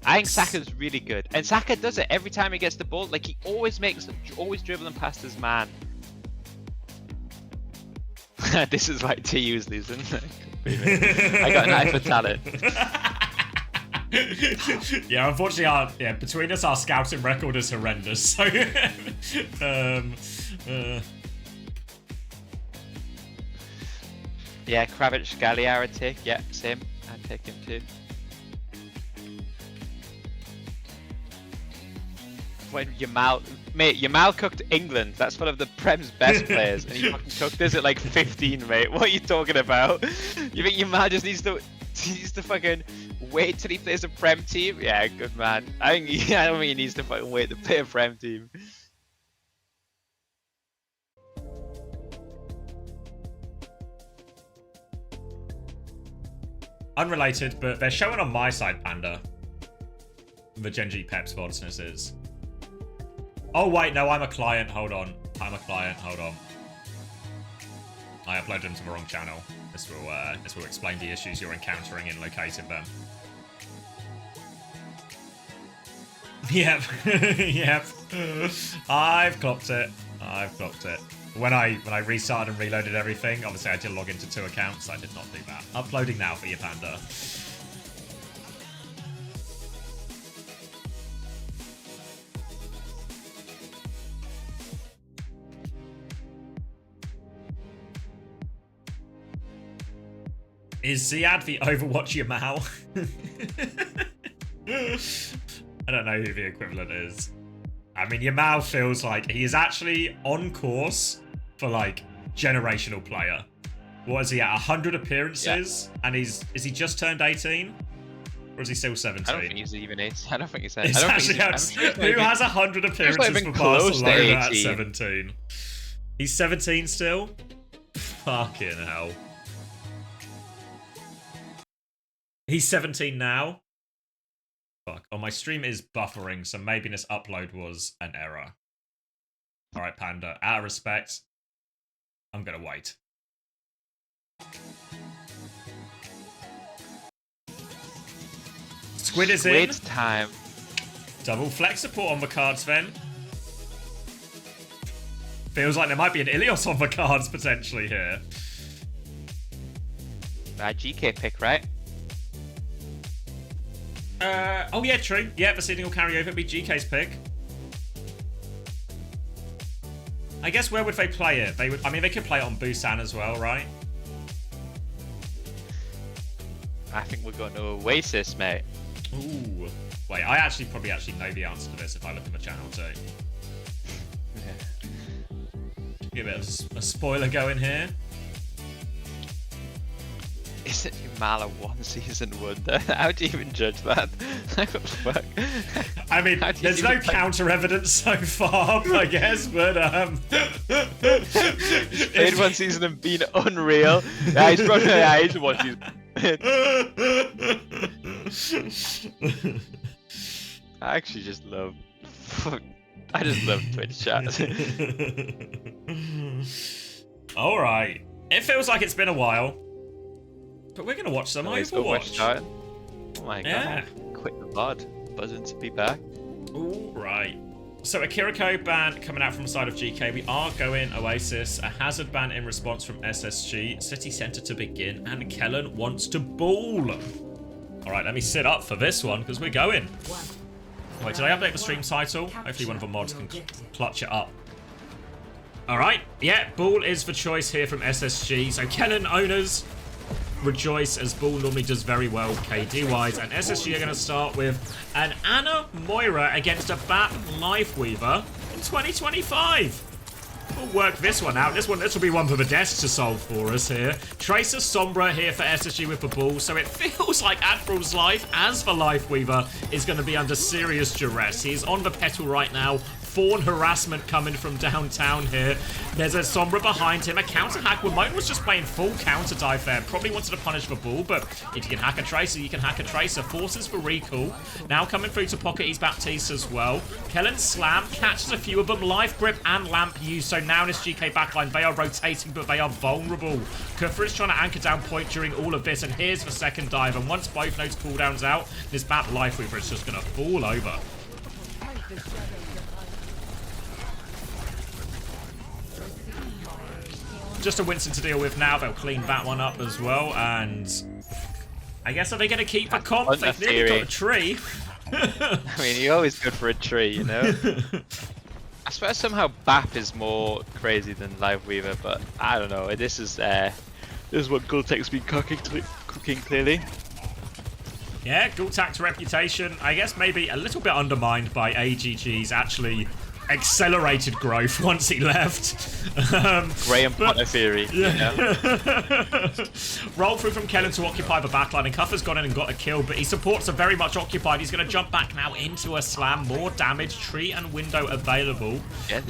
I think Saka's really good. And Saka does it every time he gets the ball. Like, he always dribbling past his man. This is like to use these, isn't it? I got an eye for talent. Yeah, unfortunately, between us, our scouting record is horrendous. So, yeah, Kravic, Galliard, I'd take. Yeah, same. I'd take him too. When Yamal cooked England. That's one of the Prem's best players, and he fucking cooked us at like 15, mate. What are you talking about? You think Yamal just needs to fucking wait till he plays a Prem team? Yeah, good man. I don't think he needs to fucking wait to play a Prem team. Unrelated, but they're showing on my side, Panda. The Genji Peps Vodsness is. Oh wait, no, I'm a client. Hold on. I'm a client. Hold on. I uploaded them to the wrong channel. This will explain the issues you're encountering in locating them. Yep. Yep. I've clocked it. I've clocked it. When I restarted and reloaded everything, obviously I did log into 2 accounts. I did not do that. Uploading now for you, Panda. Is Ziad the Overwatch Yamal? I don't know who the equivalent is. I mean, Yamal feels like he is actually on course for, like, generational player. What is he at? 100 appearances? Yeah. And is he just turned 18? Or is he still 17? I don't think he's even 18. I don't think he's 18. Who has 100 appearances for Barcelona at 17? He's 17 still? Fucking hell. He's 17 now? Fuck. Oh, my stream is buffering, so maybe this upload was an error. Alright, Panda. Out of respect, I'm gonna wait. Squid is in. Squid time. Double flex support on the cards, then. Feels like there might be an Ilios on the cards, potentially, here. GK pick, right? Oh yeah, true. Yeah, the seeding will carry over. It'll be GK's pick. I guess where would they play it? They would. I mean, they could play it on Busan as well, right? I think we're going to OWCS, mate. Ooh. Wait, I probably know the answer to this if I look at the channel too. Yeah. Get a bit of a spoiler going here. Isn't Yamal a one-season wonder? How do you even judge that? What the fuck? I mean, there's no counter evidence so far, I guess, but he's played one season and been unreal. Yeah, he's probably he's one season. I actually just love. I just love Twitch chat. All right, it feels like it's been a while. But we're going to watch some Overwatch. Oh my god. Quit the VOD. Buzzing to be back. Alright. So a Kiriko ban coming out from the side of GK. We are going OWCS. A Hazard ban in response from SSG. City Centre to begin. And Kellen wants to ball. Alright, let me sit up for this one because we're going. Wait, did I update the stream title? Hopefully one of the mods can clutch it up. Alright. Yeah, ball is the choice here from SSG. So Kellen owners rejoice as Bull normally does very well KD-wise, and SSG are going to start with an Ana Moira against a Bat Lifeweaver in 2025. We'll work this one out. This will be one for the desk to solve for us here. Tracer Sombra here for SSG with the Bull, so it feels like Admiral's life as the Lifeweaver is going to be under serious duress. He's on the Petal right now. Fawn harassment coming from downtown here. There's a Sombra behind him. A counter hack. Wamone was just playing full counter dive there. Probably wanted to punish the Bull, but if you can hack a Tracer, you can hack a Tracer. Forces for recall. Now coming through to pocket, he's Baptiste as well. Kellen slam, catches a few of them. Life grip and lamp used. So now in this GK backline, they are rotating, but they are vulnerable. Kufra is trying to anchor down point during all of this, and here's the second dive. And once both nodes cooldowns out, this Bat Lifeweaver is just going to fall over. Just a Winston to deal with now. They'll clean that one up as well. And I guess, are they going to keep the comp? They've nearly got a tree. I mean, you're always good for a tree, you know? I swear somehow BAP is more crazy than Lifeweaver, but I don't know. This is what Gultek's been cooking clearly. Yeah, Gultek's reputation, I guess maybe a little bit undermined by AGG's actually accelerated growth once he left. Graham Potter theory. Yeah. Roll through from Kellen to occupy the backline, and Cuffer's gone in and got a kill, but his supports are very much occupied. He's going to jump back now into a slam. More damage, tree and window available.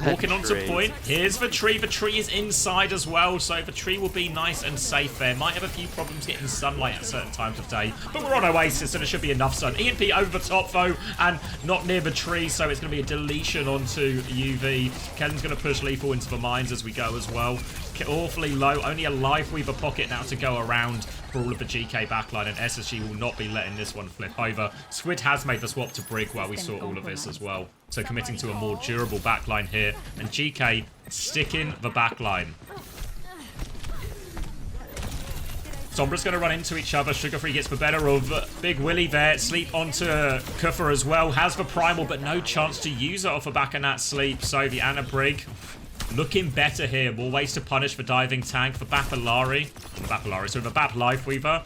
Walking onto point. Here's the tree. The tree is inside as well, so the tree will be nice and safe there. Might have a few problems getting sunlight at certain times of day, but we're on Oasis, and it should be enough sun. EMP over the top, though, and not near the tree, so it's going to be a deletion onto UV. Kellen's going to push Lethal into the mines as we go as well. Awfully low. Only a Life Weaver pocket now to go around for all of the GK backline, and SSG will not be letting this one flip over. Squid has made the swap to Brig while we saw all of this as well, so committing to a more durable backline here, and GK sticking the backline. Sombra's going to run into each other. Sugarfree gets the better of Big Willy there. Sleep onto Kuffer as well. Has the primal, but no chance to use it off the back of that sleep. So the Anna Brig looking better here. More ways to punish the diving tank for Bapalari. So the Bap Life Weaver.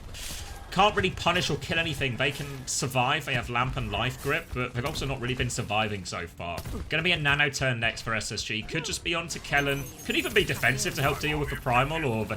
Can't really punish or kill anything. They can survive. They have Lamp and Life Grip, but they've also not really been surviving so far. Going to be a nano turn next for SSG. Could just be onto Kellen. Could even be defensive to help deal with the primal or the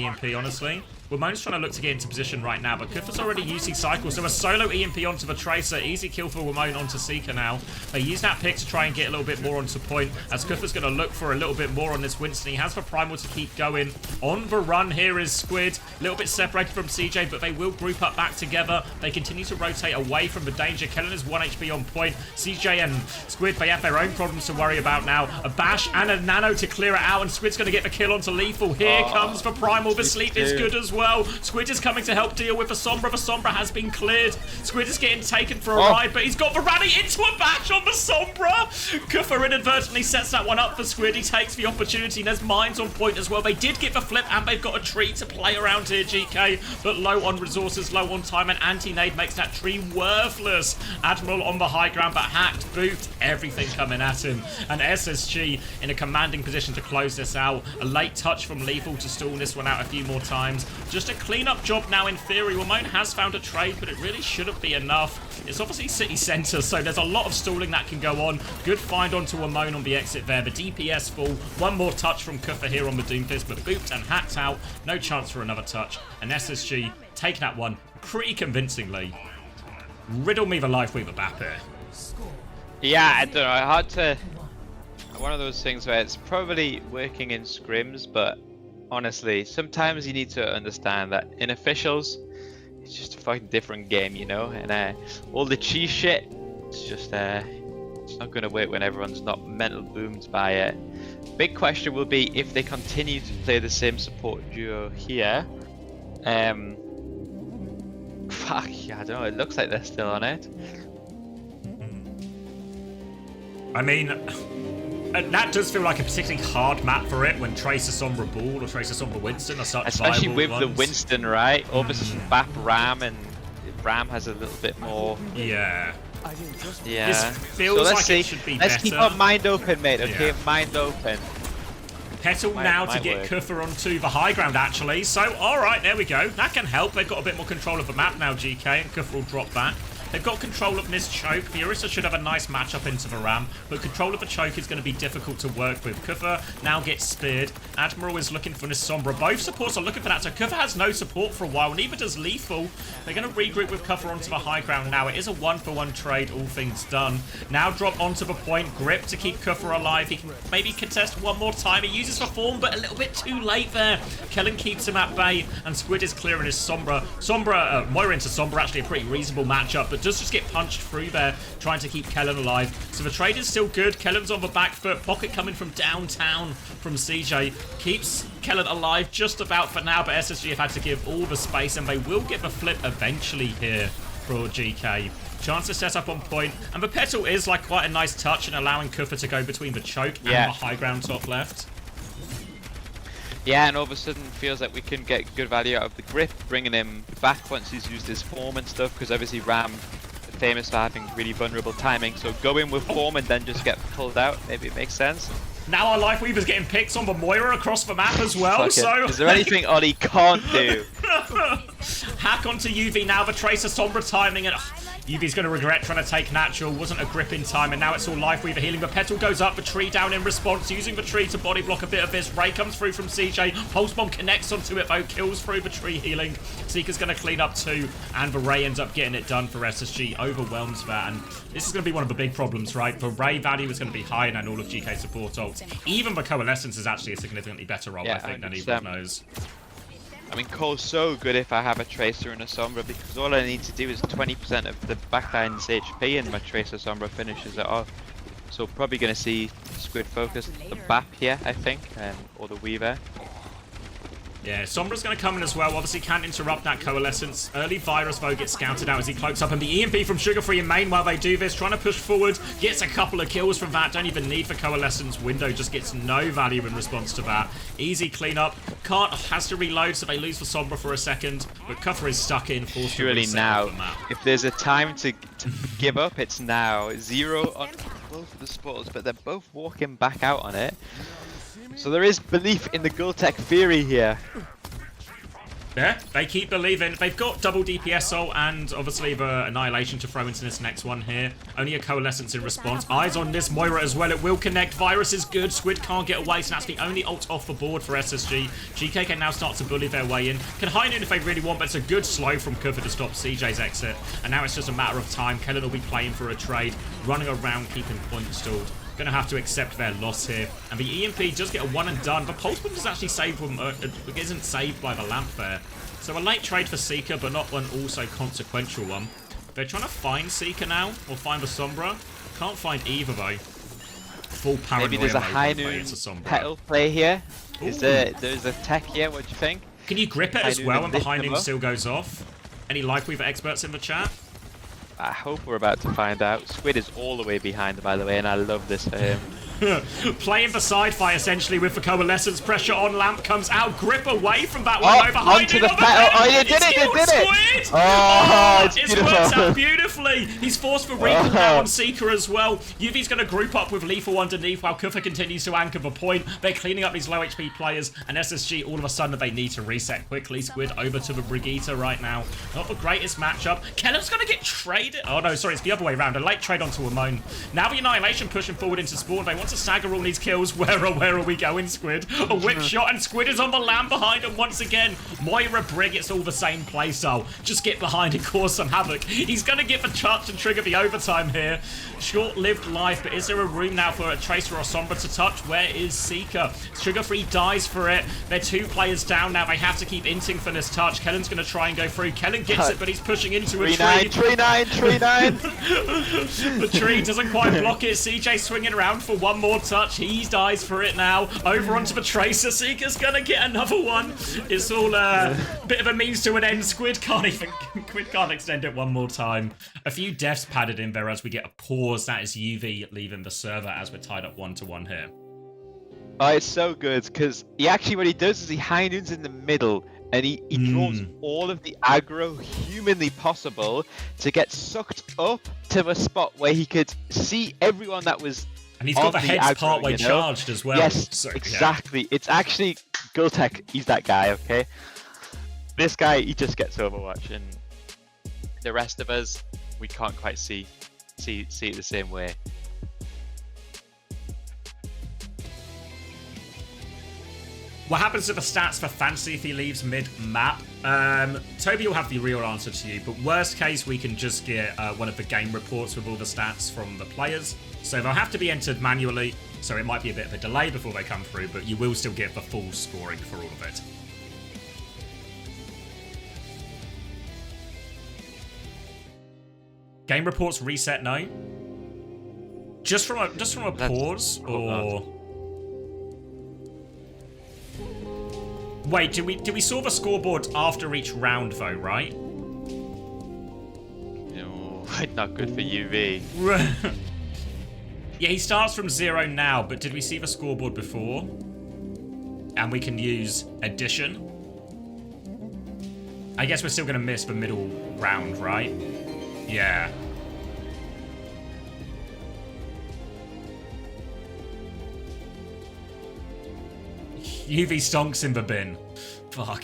EMP, honestly. Ramon's trying to look to get into position right now, but Kuffer's already using Cycle, so a solo EMP onto the Tracer. Easy kill for Ramon onto Seeker now. They use that pick to try and get a little bit more onto point, as Kuffer's going to look for a little bit more on this Winston. He has the primal to keep going. On the run here is Squid. A little bit separated from CJ, but they will group up back together. They continue to rotate away from the danger. Kellen is 1 HP on point. CJ and Squid, they have their own problems to worry about now. A bash and a nano to clear it out, and Squid's going to get the kill onto Lethal. Here comes the primal. The sleep is good as well. Squid is coming to help deal with the Sombra. The Sombra has been cleared. Squid is getting taken for a ride, but he's got the rally into a bash on the Sombra. Kuffer inadvertently sets that one up for Squid. He takes the opportunity, and there's mines on point as well. They did get the flip, and they've got a tree to play around here, GK, but low on resources, low on time, and anti-nade makes that tree worthless. Admiral on the high ground, but hacked, boofed, everything coming at him. And SSG in a commanding position to close this out. A late touch from Lethal to stall this one out a few more times. Just a clean-up job now in theory. Ramon has found a trade, but it really shouldn't be enough. It's obviously city centre, so there's a lot of stalling that can go on. Good find onto Ramon on the exit there. The DPS full. One more touch from Kuffer here on the Doomfist, but booped and hacked out. No chance for another touch. And SSG taking that one pretty convincingly. Riddle me the Life Weaver Bap here. Yeah, I don't know. Hard to... One of those things where it's probably working in scrims, but honestly, sometimes you need to understand that in officials, it's just a fucking different game, you know? And all the cheese shit, it's just it's not going to work when everyone's not mental boomed by it. Big question will be if they continue to play the same support duo here. Fuck, yeah, I don't know, it looks like they're still on it. I mean, that does feel like a particularly hard map for it when Tracer Sombra Ball or Tracer Sombra Winston are such especially with ones. the Winston, right? Obviously Bap Ram, and Ram has a little bit more. Yeah. Yeah. This feels so like it should be let's better. keep our mind open, mate. Okay, Yeah. Mind open. Petal now to get Kuffer onto the high ground, actually. So, alright, there we go. That can help. They've got a bit more control of the map now, GK, and Kuffer will drop back. They've got control of this choke. The Orisa should have a nice matchup into the Ram, but control of the choke is going to be difficult to work with. Kuffer now gets speared. Admiral is looking for this Sombra. Both supports are looking for that, so Kuffer has no support for a while, neither does Lethal. They're going to regroup with Kuffer onto the high ground now. It is a 1-for-1 trade, all things done. Now drop onto the point. Grip to keep Kuffer alive. He can maybe contest one more time. He uses the form, but a little bit too late there. Kellen keeps him at bay, and Squid is clearing his Sombra. Moira into Sombra, actually a pretty reasonable matchup, but does just get punched through there, trying to keep Kellen alive. So the trade is still good. Kellen's on the back foot. Pocket coming from downtown from CJ. Keeps Kellen alive just about for now, but SSG have had to give all the space, and they will get the flip eventually here for GK. Chance to set up on point, and the Petal is like quite a nice touch in allowing Kuffer to go between the choke and the high ground top left. Yeah, and all of a sudden feels like we can get good value out of the grip, bringing him back once he's used his form and stuff, because obviously Ram famous for having really vulnerable timing, so go in with form and then just get pulled out. Maybe it makes sense. Now our Life Weaver's getting picks on the Moira across the map as well, so... Is there anything Ollie can't do? Hack onto UV now, the Tracer Sombra timing, and Yuvi's going to regret trying to take natural. Wasn't a grip in time, and now it's all Life Weaver healing. The Petal goes up, the tree down in response, using the tree to body block a bit of this. Ray comes through from CJ. Pulse Bomb connects onto it, though. Kills through the tree healing. Seeker's going to clean up too, and the Ray ends up getting it done for SSG. Overwhelms that, and this is going to be one of the big problems, right? The Ray value is going to be higher than all of GK support ults. Even the Coalescence is actually a significantly better role, I think, than Evo knows. I mean, Cole's so good if I have a Tracer and a Sombra, because all I need to do is 20% of the backline's HP and my Tracer Sombra finishes it off. So probably going to see Squid focus the BAP here, I think, or the Weaver. Yeah, Sombra's going to come in as well. Obviously can't interrupt that Coalescence. Early Virus, though, gets scouted out as he cloaks up. And the EMP from Sugar-Free in main while they do this. Trying to push forward. Gets a couple of kills from that. Don't even need for Coalescence. Window just gets no value in response to that. Easy cleanup. Can't, has to reload, so they lose for Sombra for a second. But Kuffer is stuck in. Forced Surely to now. If there's a time to give up, it's now. 0 on both of the spots, but they're both walking back out on it. So there is belief in the Gultech theory here. Yeah, they keep believing. They've got double DPS ult and obviously the Annihilation to throw into this next one here. Only a Coalescence in response. Eyes on this Moira as well. It will connect. Virus is good. Squid can't get away, so that's the only ult off the board for SSG. GK can now start to bully their way in. Can hide in if they really want, but it's a good slow from Kuffer to stop CJ's exit. And now it's just a matter of time. Kellen will be playing for a trade, running around, keeping point stalled. Gonna have to accept their loss here. And the EMP does get a one and done. The Pulse Bomb is actually saved from, isn't saved by the lamp there. So a late trade for Seeker, but not an also consequential one. They're trying to find Seeker now, or find the Sombra. Can't find either though. Full paranoia. Maybe there's a high noon Petal play here. Is there's a tech here? What do you think? Can you grip it as well and behind him still goes off? Any Life Weaver experts in the chat? I hope we're about to find out. Squid is all the way behind, by the way, and I love this for him. Playing for side fight essentially with the Coalescence. Pressure on Lamp comes out. Grip away from that one. Onto the Petal. Oh, you did it! You did it! Oh, it's worked out beautifully. He's forced for recall now on Seeker as well. Yuvi's going to group up with Lethal underneath while Kuffer continues to anchor the point. They're cleaning up these low HP players, and SSG all of a sudden they need to reset quickly. Squid over to the Brigitte right now. Not the greatest matchup. Kellen's going to get traded. Oh no, sorry, it's the other way around. A late trade onto Amon. Now the Annihilation pushing forward into spawn. They want to stagger all these kills. Where are we going, Squid? A whip shot, and Squid is on the lamb behind him once again. Moira Brig, it's all the same playstyle. Just get behind and cause some havoc. He's going to get the touch and trigger the overtime here. Short-lived life, but is there a room now for a Tracer or Sombra to touch? Where is Seeker? Sugar-Free dies for it. They're 2 players down now. They have to keep inting for this touch. Kellen's going to try and go through. Kellen gets it, but he's pushing into a tree. Tree 9. The tree doesn't quite block it. CJ swinging around for one more touch. He dies for it now. Over onto the Tracer. Seeker's gonna get another one. It's all a bit of a means to an end. Squid can't extend it one more time. A few deaths padded in there as we get a pause. That is UV leaving the server as we're tied up 1-1 here. Oh, it's so good because what he does is he high noons in the middle. And he draws all of the aggro humanly possible to get sucked up to the spot where he could see everyone that was. And he's got the heads partway charged as well. Yes, so, exactly. Yeah. It's actually Gultech. He's that guy, okay? This guy, he just gets Overwatch, and the rest of us, we can't quite see it the same way. What happens to the stats for Fancy if he leaves mid-map? Toby will have the real answer to you, but worst case, we can just get one of the game reports with all the stats from the players. So they'll have to be entered manually, so it might be a bit of a delay before they come through, but you will still get the full scoring for all of it. Game reports reset now. Just from a pause, or... Wait, did we solve a scoreboard after each round though, right? No, not good for UV. Yeah, he starts from 0 now, but did we see the scoreboard before? And we can use addition. I guess we're still gonna miss the middle round, right? Yeah. UV stonks in the bin. Fuck.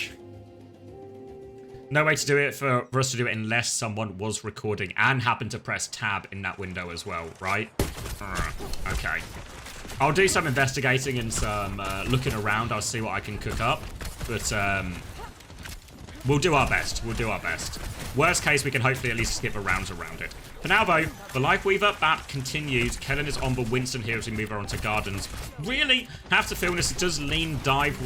No way to do it for us to do it unless someone was recording and happened to press tab in that window as well, right? Okay. I'll do some investigating and some looking around. I'll see what I can cook up. But we'll do our best. We'll do our best. Worst case, we can hopefully at least skip a round around it. For now, though, the Lifeweaver bat continues. Kellen is on the Winston here as we move her onto Gardens. Really have to feel this. It does lean dive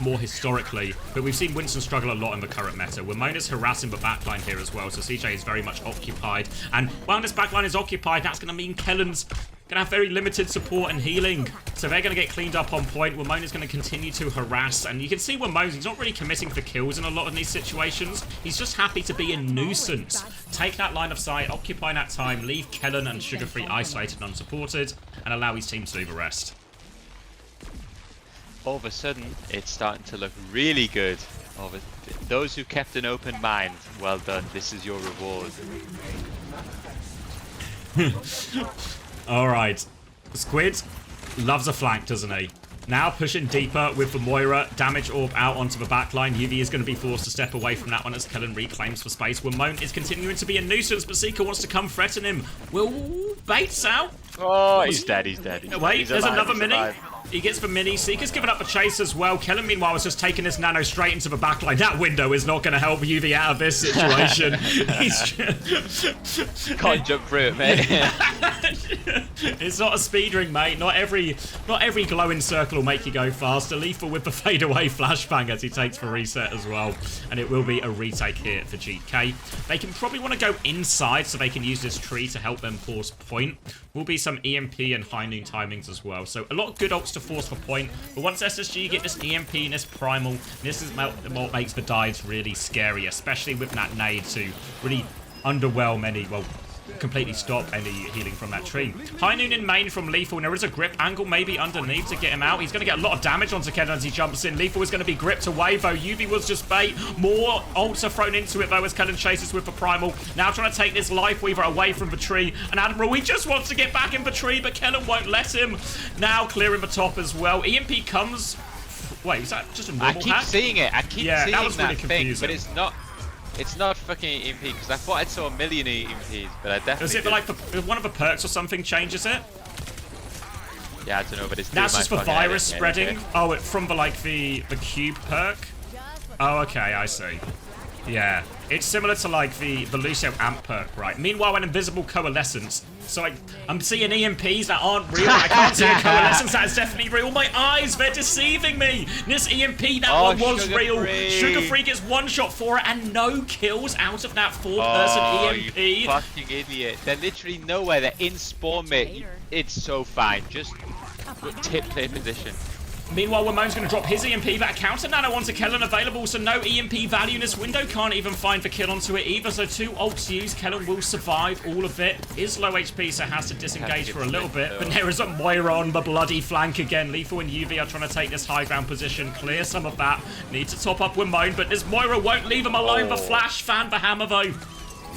more historically, but we've seen Winston struggle a lot in the current meta. Ramona's harassing the backline here as well, so CJ is very much occupied. And while this backline is occupied, that's going to mean Kellen's going to have very limited support and healing. So they're going to get cleaned up on point. Ramona's going to continue to harass. And you can see Ramona, he's not really committing for kills in a lot of these situations. He's just happy to be a nuisance. Take that line of sight, occupy that time, leave Kellen and Sugarfree isolated and unsupported, and allow his team to do the rest. All of a sudden, it's starting to look really good. Those who kept an open mind, well done. This is your reward. Alright. Squid loves a flank, doesn't he? Now pushing deeper with the Moira. Damage orb out onto the backline. UV is going to be forced to step away from that one as Kellen reclaims for space. Wimone is continuing to be a nuisance, but Seeker wants to come threaten him. Will Bates out? Oh, he's dead, he's dead. Wait, there's another mini. He gets the mini. Seeker's given up the chase as well. Kellen, meanwhile, is just taking this nano straight into the backline. That window is not going to help UV out of this situation. Can't jump through it, mate. It's not a speed ring, mate. Not every glowing circle will make you go faster. Lethal with the fadeaway flashbang as he takes the reset as well. And it will be a retake here for GK. They can probably want to go inside so they can use this tree to help them force point. Will be some EMP and high noon timings as well. So a lot of good ults to force for point. But once SSG get this EMP and this primal, this is what makes the dives really scary, especially with that nade to really underwhelm any, well, completely stop any healing from that tree. High noon in main from Lethal, and there is a grip angle maybe underneath to get him out. He's going to get a lot of damage onto Kellen as he jumps in. Lethal is going to be gripped away though. UV was just bait. More ults are thrown into it though as Kellen chases with the primal. Now trying to take this Lifeweaver away from the tree. And Admiral, he just wants to get back in the tree, but Kellen won't let him. Now clearing the top as well. EMP comes... Wait, was that just a normal hack? I keep seeing it. I keep seeing that was really thing, confusing. but it's not... It's not fucking EMP, because I thought I saw a million EMPs, but I definitely Is it like one of the perks or something changes it? Yeah, I don't know, but it's... That's just for virus spreading? Oh, it from the, like, the cube perk? Oh, okay, I see. Yeah. It's similar to, like, the Lucio amp perk, right? Meanwhile, an invisible coalescence. So I'm seeing EMPs that aren't real. I can't see a coalescence that is definitely real. My eyes, they're deceiving me. This EMP, that one was real. Sugarfree gets one shot for it and no kills out of that four-person EMP. You fucking idiot. They're literally nowhere. They're in spawn, mate. It's so fine. Just tip play position. Meanwhile, Ramon's going to drop his EMP. That counter nano onto Kellen available, so no EMP value in this window. Can't even find the kill onto it either, so two ults used. Kellen will survive all of it. Is low HP, so has to disengage for a little bit. But there is a Moira on the bloody flank again. Lethal and UV are trying to take this high ground position, clear some of that. Need to top up Ramon, but this Moira won't leave him alone. The flash fan the hammer, though.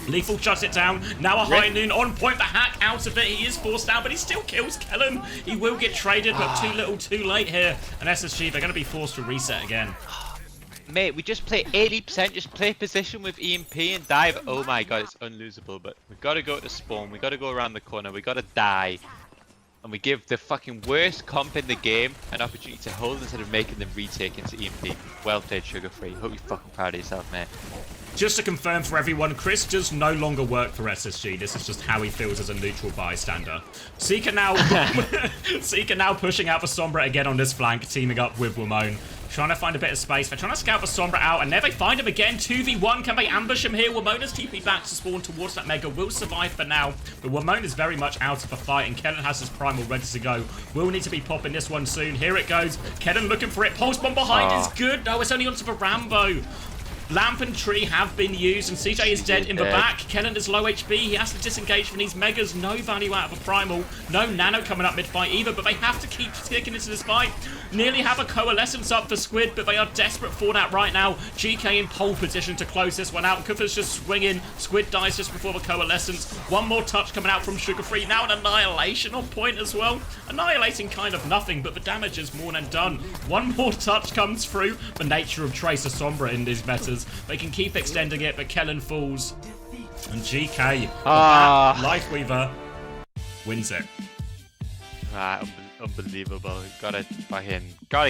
Lethal shuts it down. Now a high noon on point. The hack out of it. He is forced down, but he still kills Kellen. He will get traded, but too little, too late here. And SSG, they're going to be forced to reset again. Mate, we just play 80%, just play position with EMP and dive. Oh my god, it's unlosable, but we've got to go to spawn. We've got to go around the corner. We've got to die. And we give the fucking worst comp in the game an opportunity to hold instead of making them retake into EMP. Well played, Sugarfree. Hope you're fucking proud of yourself, mate. Just to confirm for everyone, Chris does no longer work for SSG. This is just how he feels as a neutral bystander. Seeker now pushing out for Sombra again on this flank, teaming up with Ramon. Trying to find a bit of space. They're trying to scout for Sombra out, and there they find him again. 2v1. Can they ambush him here? Ramona's TP back to spawn towards that Mega. Will survive for now, but Ramon is very much out of the fight, and Kellen has his primal ready to go. Will need to be popping this one soon. Here it goes. Kellen looking for it. Pulse bomb behind is good. No, it's only onto the Rambo. Lamp and tree have been used, and CJ is dead in the back. Kellen is low HP. He has to disengage from these megas. No value out of a primal. No nano coming up mid-fight either, but they have to keep sticking into this fight. Nearly have a coalescence up for Squid, but they are desperate for that right now. GK in pole position to close this one out. Kufa's just swinging. Squid dies just before the coalescence. One more touch coming out from Sugarfree. Now an annihilation on point as well. Annihilating kind of nothing, but the damage is more than done. One more touch comes through. The nature of Tracer Sombra in these metas. numbers. They can keep extending it, but Kellen falls. And GK, Lifeweaver, wins it. Unbelievable. Gotta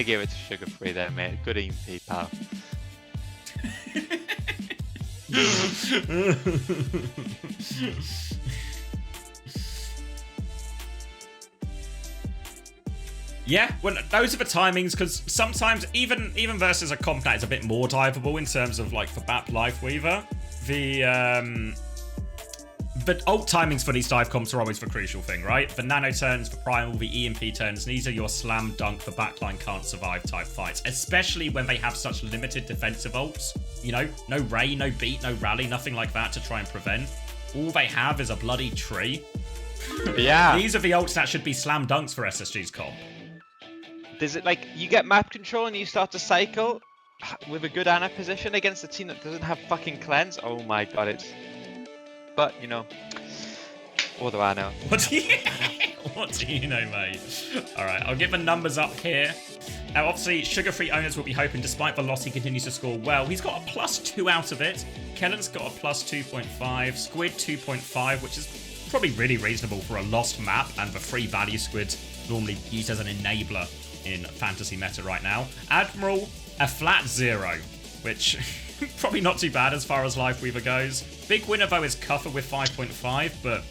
give it to Sugar Free there, mate. Good EMP, pal. Yeah, well, those are the timings, because sometimes even versus a comp that is a bit more diveable in terms of like for BAP Lifeweaver, the ult timings for these dive comps are always the crucial thing, right? The nano turns, the primal, the EMP turns, these are your slam dunk, the backline can't survive type fights, especially when they have such limited defensive ults. You know, no Ray, no beat, no rally, nothing like that to try and prevent. All they have is a bloody tree. Yeah. These are the ults that should be slam dunks for SSG's comp. Does it like you get map control and you start to cycle with a good Ana position against a team that doesn't have fucking cleanse? Oh my god, it's. But you know, what do I know? What do you know, mate? All right, I'll get the numbers up here. Now, obviously, Sugar-Free owners will be hoping, despite Velocity continues to score well, he's got a +2 out of it. Kellen's got a +2.5, Squid 2.5, which is probably really reasonable for a lost map and the free value Squid normally used as an enabler in fantasy meta right now. Admiral, a flat 0, which probably not too bad as far as Lifeweaver goes. Big winner though is Cuffer with 5.5, but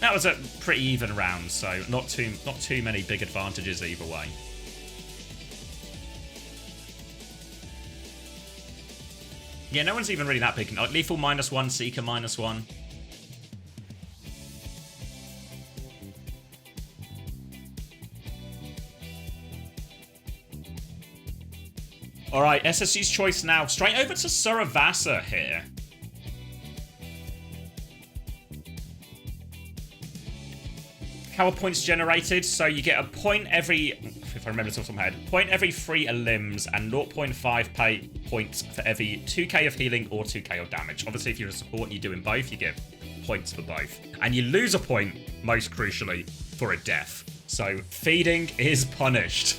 that was a pretty even round, so not too many big advantages either way. Yeah, no one's even really that big. Lethal -1, Seeker -1. Alright, SSG's choice now. Straight over to Suravasa here. How are points generated? So you get a point every, if I remember this off the top of my head, point every 3 limbs and 0.5 points for every 2k of healing or 2k of damage. Obviously, if you're a support and you're doing both, you get points for both. And you lose a point, most crucially, for a death. So feeding is punished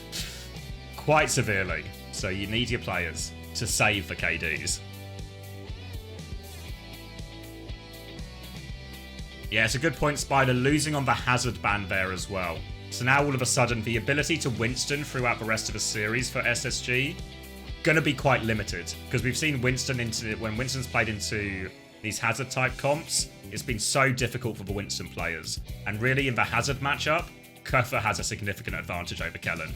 quite severely. So you need your players to save the KDs. Yeah, it's a good point, Spider, losing on the hazard ban there as well. So now all of a sudden, the ability to Winston throughout the rest of the series for SSG gonna be quite limited. Because we've seen Winston when Winston's played into these hazard type comps, it's been so difficult for the Winston players. And really in the hazard matchup, Kurtha has a significant advantage over Kellen.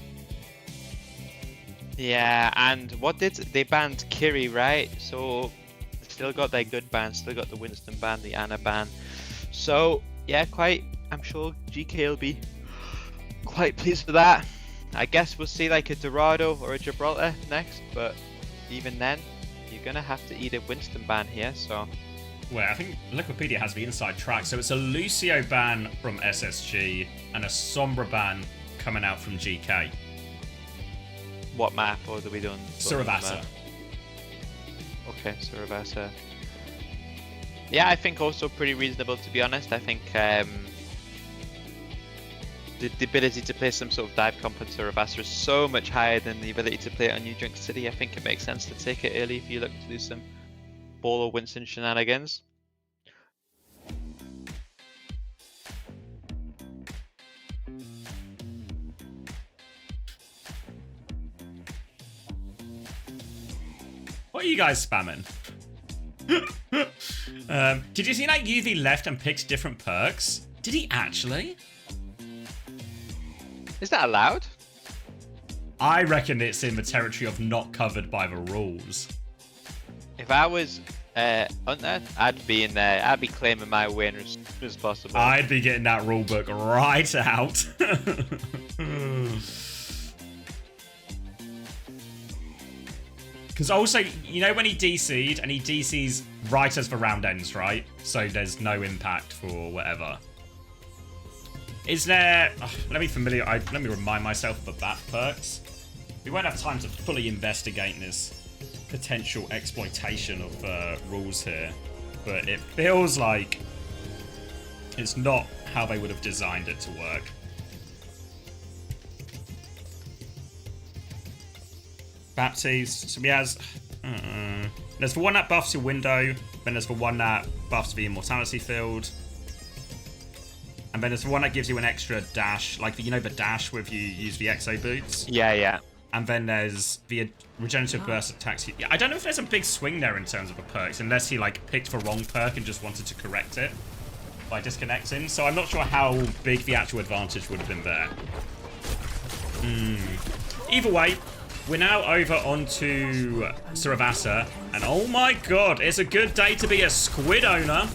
Yeah, and what did they banned Kiri, right? So still got their good ban, still got the Winston ban, the Ana ban. So yeah, I'm sure GK will be quite pleased with that. I guess we'll see like a Dorado or a Gibraltar next, but even then, you're gonna have to eat a Winston ban here. So well, I think Liquipedia has the inside track, so it's a Lucio ban from SSG and a Sombra ban coming out from GK. What map, or are we doing? Suravasa. Okay, Suravasa. Yeah, I think also pretty reasonable, to be honest. I think the ability to play some sort of dive comp on Suravasa is so much higher than the ability to play it on New Drink City. I think it makes sense to take it early if you look to do some ball or Winston shenanigans. What are you guys spamming? Did you see that UV left and picked different perks? Did he actually? Is that allowed? I reckon it's in the territory of not covered by the rules. If I was Hunter, I'd be in there. I'd be claiming my win as soon as possible. I'd be getting that rule book right out. Because also, you know when he DC'd, and he DC's right as the round ends, right? So there's no impact for whatever. Is there... let me remind myself of the BAT perks. We won't have time to fully investigate this potential exploitation of rules here. But it feels like it's not how they would have designed it to work. Baptiste. So he has... there's the one that buffs your window. Then there's the one that buffs the immortality field. And then there's the one that gives you an extra dash. Like, you know the dash with you use the exo boots? Yeah, yeah. And then there's the regenerative burst attacks. I don't know if there's a big swing there in terms of the perks, unless he like picked the wrong perk and just wanted to correct it by disconnecting. So I'm not sure how big the actual advantage would have been there. Either way, we're now over onto Saravasa, and oh my god, it's a good day to be a squid owner.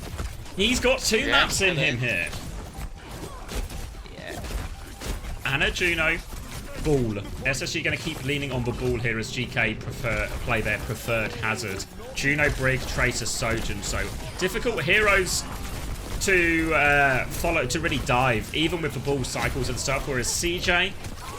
He's got 2 maps in him here. Yeah. Anna, Juno, Ball. SSG going to keep leaning on the ball here as GK play their preferred hazard. Juno, Brig, Tracer, Sojin. So difficult heroes to follow, to really dive, even with the ball cycles and stuff, whereas CJ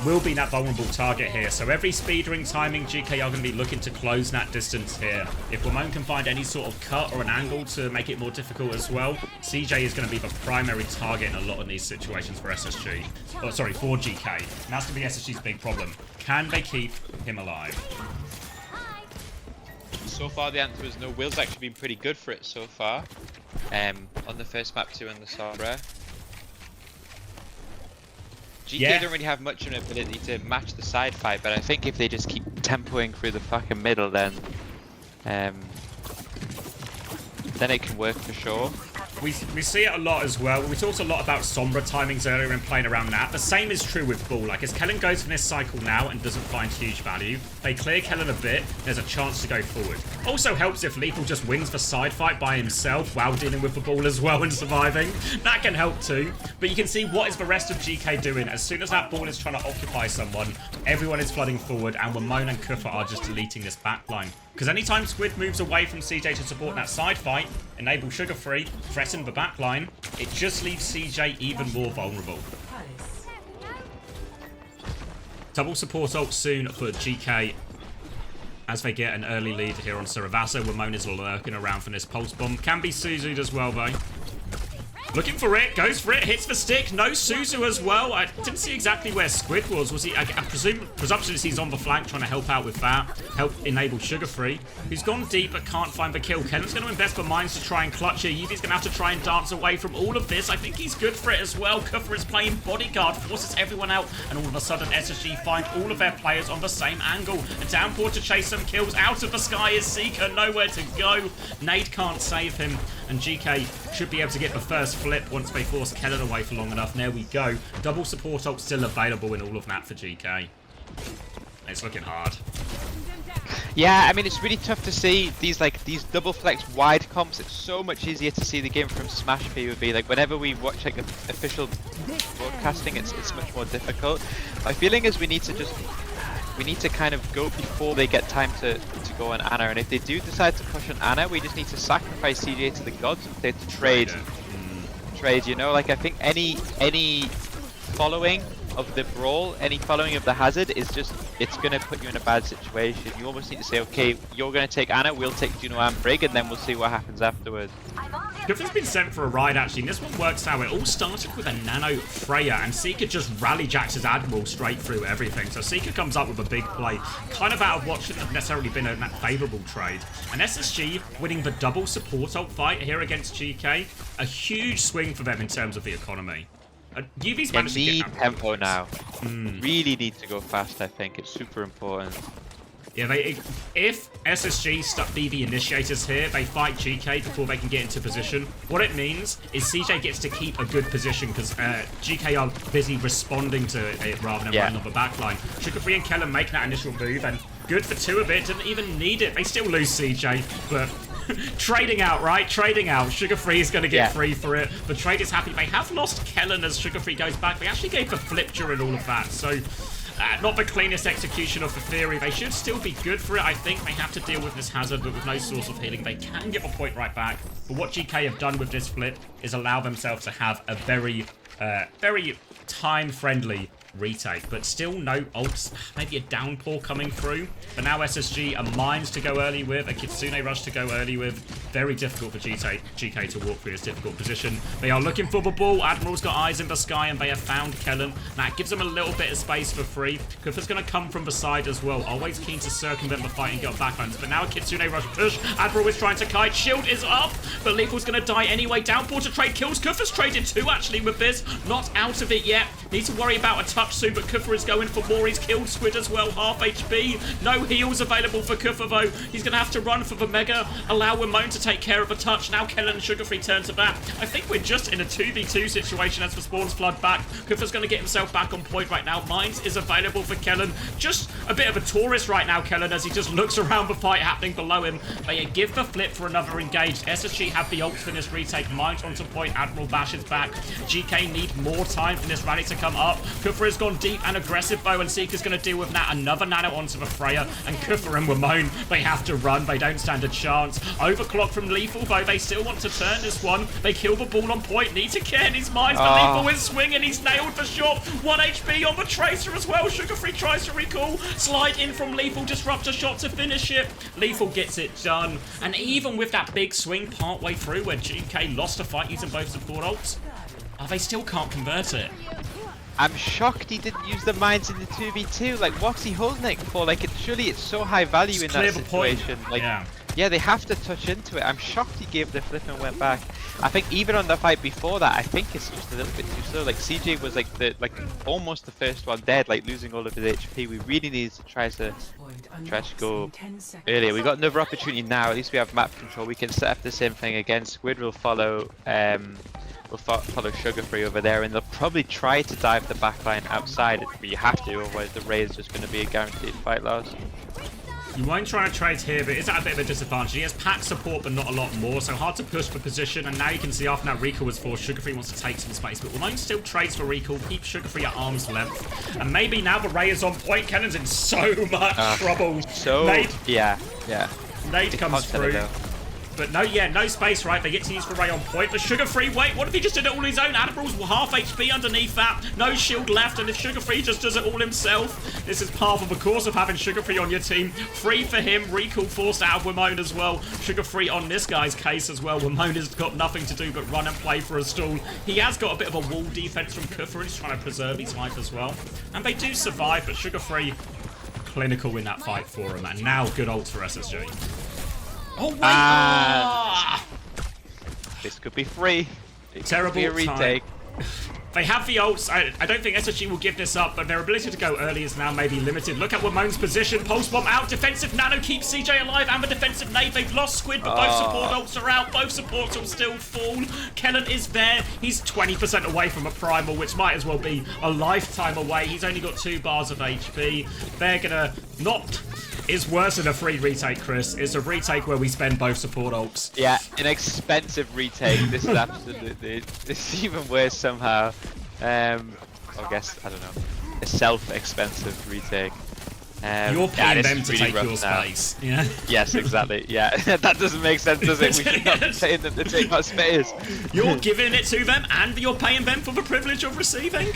will be that vulnerable target here. So every speedering timing, GK are going to be looking to close that distance here. If Ramon can find any sort of cut or an angle to make it more difficult as well, CJ is going to be the primary target in a lot of these situations for SSG. Oh, sorry, for GK. And that's going to be SSG's big problem. Can they keep him alive? So far the answer is no. Will's actually been pretty good for it so far. On the first map 2 and the Sombra. GK don't really have much of an ability to match the side fight, but I think if they just keep tempoing through the fucking middle, then it can work for sure. We see it a lot as well. We talked a lot about Sombra timings earlier and playing around that. The same is true with Bull. Like, as Kellen goes for this cycle now and doesn't find huge value, they clear Kellen a bit, there's a chance to go forward. Also helps if Lethal just wins the side fight by himself while dealing with the ball as well and surviving. That can help too. But you can see what is the rest of GK doing. As soon as that ball is trying to occupy someone, everyone is flooding forward, and Ramon and Kufa are just deleting this backline. Because anytime Squid moves away from CJ to support that side fight, enable Sugar Free, threaten the backline, it just leaves CJ even more vulnerable. Double support ult soon for GK as they get an early lead here on Saravasa. Ramon is lurking around for this pulse bomb. Can be Suzu'd as well though. Looking for it, goes for it, hits the stick. No Suzu as well. I didn't see exactly where Squid was. Was he? I presume, presumption is he's on the flank trying to help out with that. Help enable Sugar Free. He's gone deep but can't find the kill. Kellen's going to invest the mines to try and clutch here. Yuvi's going to have to try and dance away from all of this. I think he's good for it as well. Kufa is playing bodyguard, forces everyone out, and all of a sudden SSG find all of their players on the same angle. A downpour to chase some kills. Out of the sky is Seeker, nowhere to go. Nade can't save him, and GK should be able to get the first flip once they force Kellen away for long enough. There we go. Double support ult still available in all of that for GK. It's looking hard. Yeah, I mean, it's really tough to see these double flex wide comps. It's so much easier to see the game from Smash PvP. Like, whenever we watch like official broadcasting, it's much more difficult. My feeling is we need to kind of go before they get time to go on Ana, and if they do decide to push on Ana, we just need to sacrifice CJ to the gods if they have to trade. Trade, you know, like I think any following of the brawl, any following of the hazard is just, it's going to put you in a bad situation. You almost need to say, okay, you're going to take Ana, we'll take Juno and Brig, and then we'll see what happens afterwards. Kufa's been sent for a ride actually, and this one works out. It all started with a nano Freya, and Seeker just rally jacks his Admiral straight through everything. So Seeker comes up with a big play, kind of out of what shouldn't have necessarily been that favourable trade. And SSG winning the double support ult fight here against GK, a huge swing for them in terms of the economy. UV's managed to get tempo now. Really need to go fast, I think. It's super important. Yeah, if SSG be the initiators here, they fight GK before they can get into position. What it means is CJ gets to keep a good position because GK are busy responding to it rather than running on the backline. Sugar Free and Kellen making that initial move, and good for 2 of it. Didn't even need it. They still lose CJ, but trading out, right? Trading out. Sugar Free is going to get free for it. The trade is happy. They have lost Kellen as Sugar Free goes back. They actually gave the flip during all of that, so not the cleanest execution of the theory. They should still be good for it. I think they have to deal with this hazard, but with no source of healing, they can get the point right back. But what GK have done with this flip is allow themselves to have a very time-friendly retake, but still no ults. Maybe a downpour coming through. But now SSG, a mines to go early with, a Kitsune rush to go early with. very difficult for GK to walk through this difficult position. They are looking for the ball. Admiral's got eyes in the sky, and they have found Kellen. That gives them a little bit of space for free. Kuffer's going to come from the side as well. Always keen to circumvent the fight and get backlines. But now a Kitsune rush push. Admiral is trying to kite. Shield is up, but Lethal's going to die anyway. Downpour to trade kills. Kuffer's traded 2 actually with this. Not out of it yet. Need to worry about a touch soon, but Kuffer is going for more. He's killed Squid as well. Half HP. No heals available for Kuffer though. He's going to have to run for the Mega. Allow Wimone to take care of a touch. Now Kellen and Sugarfree turn to that. I think we're just in a 2v2 situation as the spawns flood back. Kuffer's going to get himself back on point right now. Mines is available for Kellen. Just a bit of a tourist right now, Kellen, as he just looks around the fight happening below him. They give the flip for another engage. SSG have the ult for this retake. Mines onto point. Admiral bashes back. GK need more time for this rally to come up. Kuffer has gone deep and aggressive though, and Seeker's going to deal with that. Another nano onto the Freya, and Kuffer and Wimone, they have to run. They don't stand a chance. Overclock from Lethal though. They still want to turn this one. They kill the ball on point. Need to care his Mines, but Lethal is swinging. He's nailed the shot. 1 HP on the Tracer as well. Sugarfree tries to recall. Slide in from Lethal. Disruptor shot to finish it. Lethal gets it done. And even with that big swing partway through where GK lost a fight using both support ults, they still can't convert it. I'm shocked he didn't use the mines in the 2v2. Like, what's he holding it for? Like, surely it's so high value in that situation. Like, yeah, they have to touch into it. I'm shocked he gave the flip and went back. I think even on the fight before that, I think it's just a little bit too slow. Like, CJ was like almost the first one dead, like losing all of his HP. We really need to try to go earlier. We got another opportunity now. At least we have map control. We can set up the same thing again. Squid will follow. We'll follow Sugarfree over there, and they'll probably try to dive the backline outside, but you have to, otherwise the raid is just going to be a guaranteed fight loss. You won't try to trade here, but it's at a bit of a disadvantage. He has pack support, but not a lot more, so hard to push for position. And now you can see after that recall was forced, Sugarfree wants to take some space, but Wimone still trades for recall, keep Sugarfree at arm's length. And maybe now the Ray is on point. Kennan's in so much trouble. Nade, yeah. Nade comes through. But no space, right? They get to use the Ray on point. But Sugarfree, wait, what if he just did it all his own? Admiral's half HP underneath that. No shield left, and if Sugarfree just does it all himself, this is part of the course of having Sugarfree on your team. Free for him, recall forced out of Wimone as well. Sugarfree on this guy's case as well. Wimone has got nothing to do but run and play for a stall. He has got a bit of a wall defense from Kuffer, and he's trying to preserve his life as well. And they do survive, but Sugarfree clinical in that fight for him. And now good ult for SSG. Oh, wait! This could be free. Terrible be a retake. They have the ults. I don't think SSG will give this up, but their ability to go early is now maybe limited. Look at Wimone's position. Pulse bomb out. Defensive nano keeps CJ alive, and the defensive nade. They've lost Squid, but both support ults are out. Both supports will still fall. Kellen is there. He's 20% away from a primal, which might as well be a lifetime away. He's only got 2 bars of HP. They're gonna not... It's worse than a free retake, Chris. It's a retake where we spend both support ults. Yeah, an expensive retake. This is absolutely... This is even worse somehow. I guess, I don't know. A self-expensive retake. You're paying them to really take your space. Yeah. Yes, exactly. Yeah, that doesn't make sense, does it? We should not be paying them to take our space. You're giving it to them, and you're paying them for the privilege of receiving.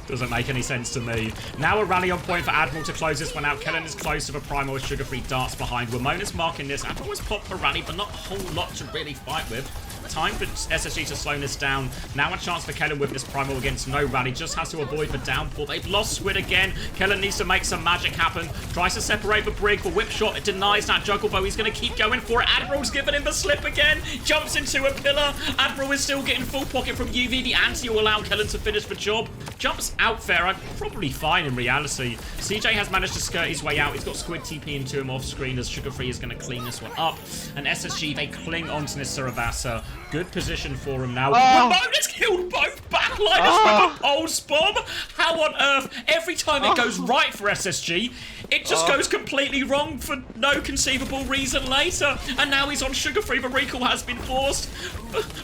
Doesn't make any sense to me. Now a rally on point for Admiral to close this one out. Kellen is close to the primal with Sugarfree darts behind. Wimone is marking this. Admiral has popped the rally, but not a whole lot to really fight with. Time for SSG to slow this down. Now a chance for Kellen with this primal against no rally. Just has to avoid the downpour. They've lost Squid again. Kellen needs to make some magic happen. Tries to separate the brig. The whip shot, it denies that juggle, though. He's going to keep going for it. Admiral's giving him the slip again. Jumps into a pillar. Admiral is still getting full pocket from UV. The anti will allow Kellen to finish the job. Jumps out there. Probably fine in reality. CJ has managed to skirt his way out. He's got Squid TP into him off screen as Sugarfree is going to clean this one up. And SSG, they cling onto this Saravasa. Good position for him now. Wimone has killed both backliners with a pulse bomb. How on earth? Every time it goes right for SSG, it just goes completely wrong for no conceivable reason later. And now he's on Sugarfree. The recall has been forced.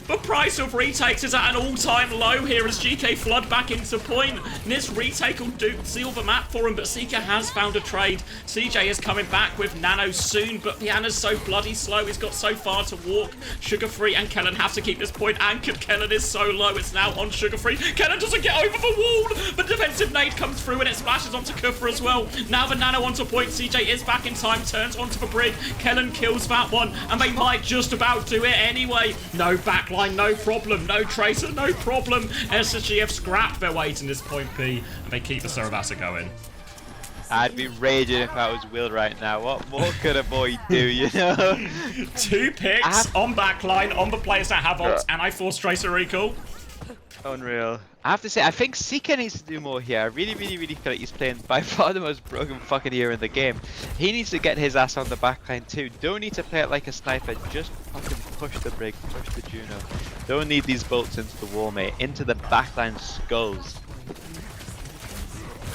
The price of retakes is at an all-time low here as GK flood back into point. This retake will seal the map for him, but Seeker has found a trade. CJ is coming back with Nano soon, but Piana's so bloody slow. He's got so far to walk. Sugarfree and Kellen have to keep this point anchored. Kellen is so low. low. It's now on Sugar Free. Kellen doesn't get over the wall. The defensive nade comes through and it splashes onto Kufra as well. Now the nano onto point. CJ is back in time, turns onto the brig. Kellen kills that one, and they might just about do it anyway. No backline, no problem. No Tracer, no problem. SSG have scrapped their way to this point B, and they keep the Saravasa going. I'd be raging if I was Will right now. What more could a boy do, you know? 2 picks on backline, on the players that have ults, and I force Tracer recall. Unreal. I have to say, I think Seeker needs to do more here. I really feel like he's playing by far the most broken fucking hero in the game. He needs to get his ass on the backline too. Don't need to play it like a sniper. Just fucking push the brig, push the Juno. Don't need these bolts into the wall, mate. Into the backline skulls.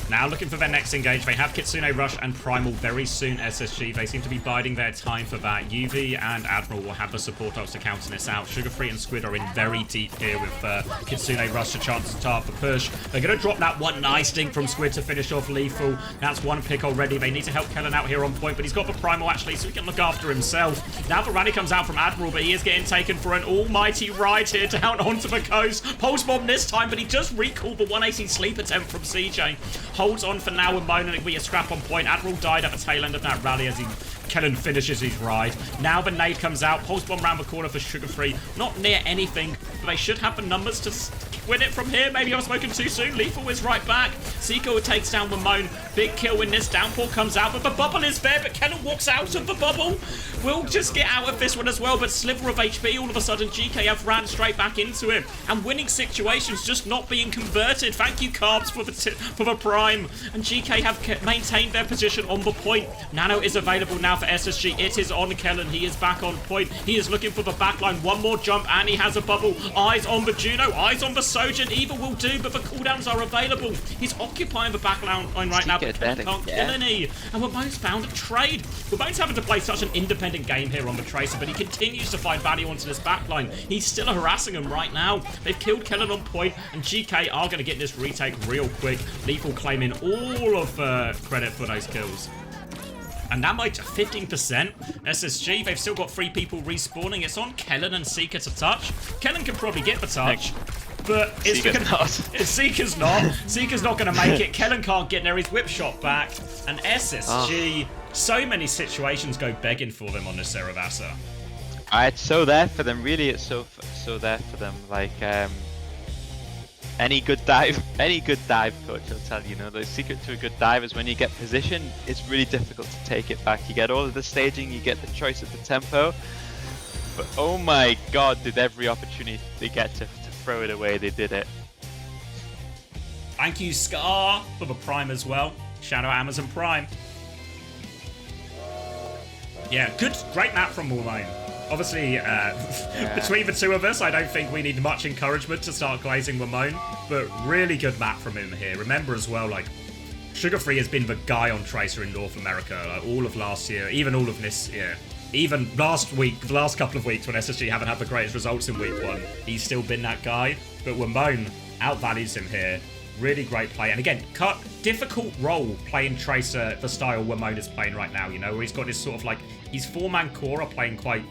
Now looking for their next engage. They have Kitsune Rush and Primal very soon, SSG. They seem to be biding their time for that. UV and Admiral will have the support ults to counter this out. Sugar Free and Squid are in very deep here with Kitsune Rush to chance to start the push. They're going to drop that one nice dink from Squid to finish off Lethal. That's 1 pick already. They need to help Kellen out here on point, but he's got the Primal actually, so he can look after himself. Now the rally comes out from Admiral, but he is getting taken for an almighty ride here down onto the coast. Pulse Bomb this time, but he just recalled the 180 sleep attempt from CJ. Holds on for now with Moan, and it'll be a scrap on point. Admiral died at the tail end of that rally as Kellen finishes his ride. Now the nade comes out. Pulse Bomb round the corner for Sugar Free. Not near anything, but they should have the numbers to win it from here. Maybe I've spoken too soon. Lethal is right back. Seiko takes down Ramon. Big kill when this downpour comes out, but the bubble is there, but Kellen walks out of the bubble. We'll just get out of this one as well, but sliver of HP, all of a sudden GKF ran straight back into him. And winning situations just not being converted. Thank you, Carbs, for the prime. And GK have maintained their position on the point. Nano is available now for SSG. It is on Kellen. He is back on point. He is looking for the backline. One more jump, and he has a bubble. Eyes on the Juno. Eyes on the Sojourn. Either will do, but the cooldowns are available. He's occupying the backline right now, but Kellen can't kill any. And Ramon's found a trade. Ramon's having to play such an independent game here on the Tracer, but he continues to find value onto this backline. He's still harassing him right now. They've killed Kellen on point, and GK are going to get this retake real quick. Lethal claiming all of credit for those kills. And that might 15%. SSG, they've still got 3 people respawning. It's on Kellen and Seeker to touch. Kellen can probably get the touch, but Seeker's not. Seeker's not going to make it. Kellen can't get there. He's whip shot back. And SSG, so many situations go begging for them on this Saravasa. It's so there for them. Really, it's so there for them. Like, any good dive coach will tell you, the secret to a good dive is when you get position, it's really difficult to take it back. You get all of the staging, you get the choice of the tempo, but oh my god, did every opportunity they get to throw it away, they did it. Thank you, Scar, for the Prime as well. Shout out Amazon Prime. Yeah, great map from Warlane. Obviously, between the two of us, I don't think we need much encouragement to start glazing Ramon, but really good map from him here. Remember as well, like, Sugar Free has been the guy on Tracer in North America, like, all of last year, even all of this year. Even last week, the last couple of weeks when SSG haven't had the greatest results in week 1, he's still been that guy. But Ramon outvalues him here. Really great play. And again, difficult role playing Tracer the style Ramon is playing right now, where he's got this sort of like, he's 4-man core playing quite,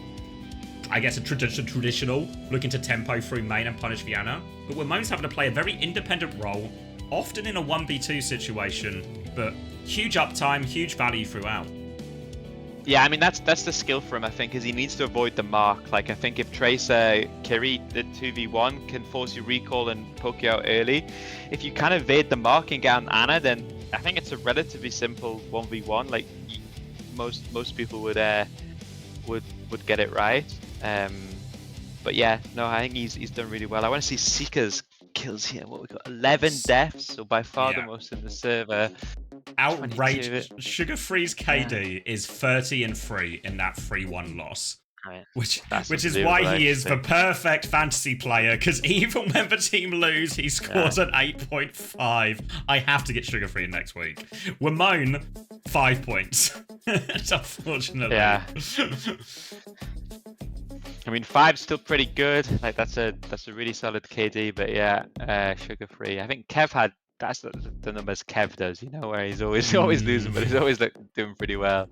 I guess, a traditional, looking to tempo through main and punish Viana. But Ramon's having to play a very independent role, often in a 1v2 situation, but huge uptime, huge value throughout. Yeah, I mean, that's the skill for him, I think, is he needs to avoid the mark. Like, I think if Tracer, Kiri, the 2v1 can force you recall and poke you out early, if you can evade the mark and get on Ana, then I think it's a relatively simple 1v1. Like, most people would get it right. But yeah, no, I think he's done really well. I want to see Seeker's kills here. What we got? 11 deaths, so by far the most in the server. Outrageous. Sugar Free's KD is 30-3 in that 3-1 loss. Right. Which is why he is the perfect fantasy player, because even when the team lose, he scores an 8.5. I have to get Sugar Free next week. Ramon, 5 points. Unfortunately. Yeah. I mean, 5's still pretty good. Like, that's a really solid KD, but yeah, Sugar Free. I think Kev had, that's the numbers Kev does, where he's always losing, but he's always doing pretty well.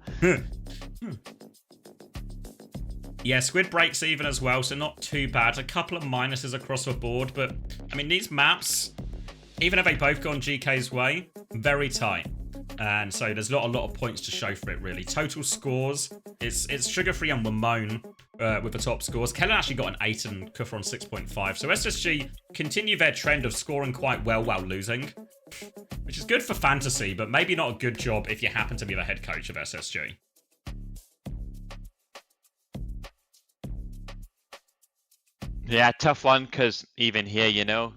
Yeah, Squid breaks even as well, so not too bad. A couple of minuses across the board, but I mean, these maps, even if they both gone GK's way, very tight. And so there's not a lot of points to show for it, really. Total scores, it's Sugar-Free and Ramon with the top scores. Kellen actually got an 8 and Kufra on 6.5. So SSG continue their trend of scoring quite well while losing, which is good for fantasy, but maybe not a good job if you happen to be the head coach of SSG. Yeah, tough one, because even here, you know,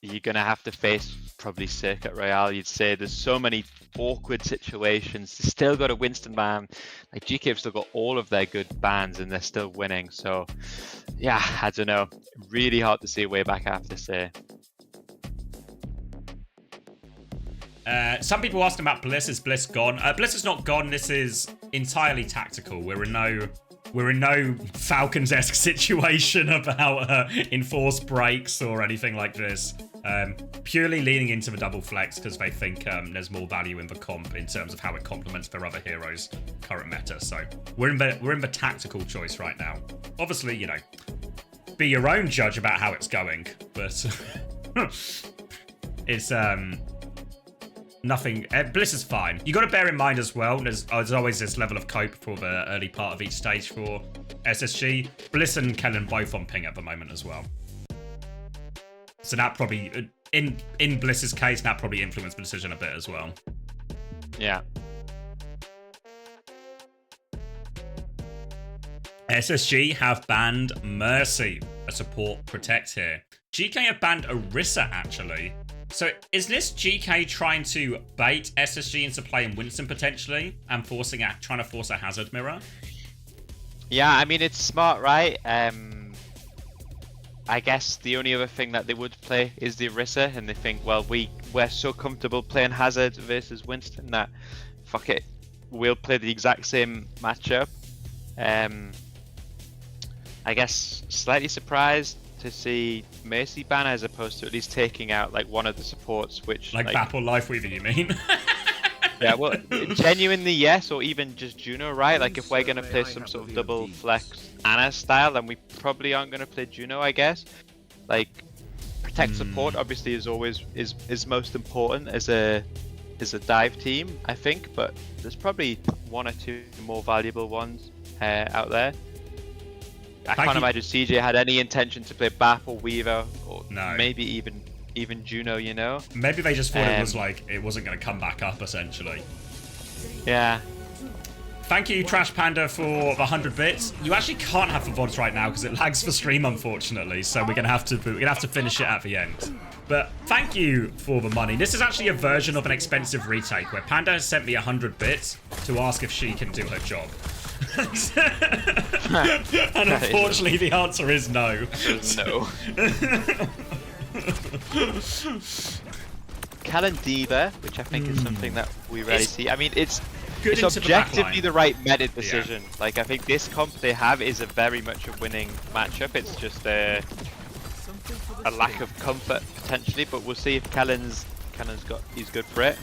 you're going to have to face probably Circuit Royale, you'd say. There's so many awkward situations. They still got a Winston ban. Like, GK have still got all of their good bans, and they're still winning. So, yeah, I don't know. Really hard to see a way back, I have to say. Some people asked about Bliss. Is Bliss gone? Bliss is not gone. This is entirely tactical. We're in no Falcons-esque situation about enforced breaks or anything like this. Purely leaning into the double flex because they think there's more value in the comp in terms of how it complements their other heroes' current meta. So we're in the tactical choice right now. Obviously, you know, be your own judge about how it's going, but it's nothing. Bliss is fine. You got to bear in mind as well, there's always this level of cope for the early part of each stage for SSG. Bliss and Kellen both on ping at the moment as well. So that probably, in Bliss's case, that probably influenced the decision a bit as well. Yeah. SSG have banned Mercy, a support protect here. GK have banned Orisa, actually. So is this GK trying to bait SSG into playing Winston potentially and trying to force a hazard mirror? Yeah, I mean, it's smart, right? I guess the only other thing that they would play is the Orisa, and they think, well, we're so comfortable playing Hazard versus Winston that, fuck it, we'll play the exact same matchup. I guess slightly surprised to see Mercy ban as opposed to at least taking out like one of the supports, which like Bap or Lifeweaver, you mean? Yeah, well, genuinely yes, or even just Juno, right? Like if we're gonna play some sort of double flex Ana style, then we probably aren't gonna play Juno, I guess. Like protect support obviously is always is most important as a dive team, I think, but there's probably one or two more valuable ones out there. I can't imagine CJ had any intention to play Bap or Weaver, or maybe even Juno, you know? Maybe they just thought it was like, it wasn't going to come back up, essentially. Yeah. Thank you, Trash Panda, for the 100 bits. You actually can't have the VODs right now because it lags for stream, unfortunately, so we're gonna have to finish it at the end. But thank you for the money. This is actually a version of an expensive retake where Panda has sent me 100 bits to ask if she can do her job. And unfortunately, the answer is no. No. Kellen Diva, which I think is something that we rarely see. I mean, it's objectively the right meta decision. Yeah. Like, I think this comp they have is a very much a winning matchup. It's just a lack of comfort potentially, but we'll see if he's good for it.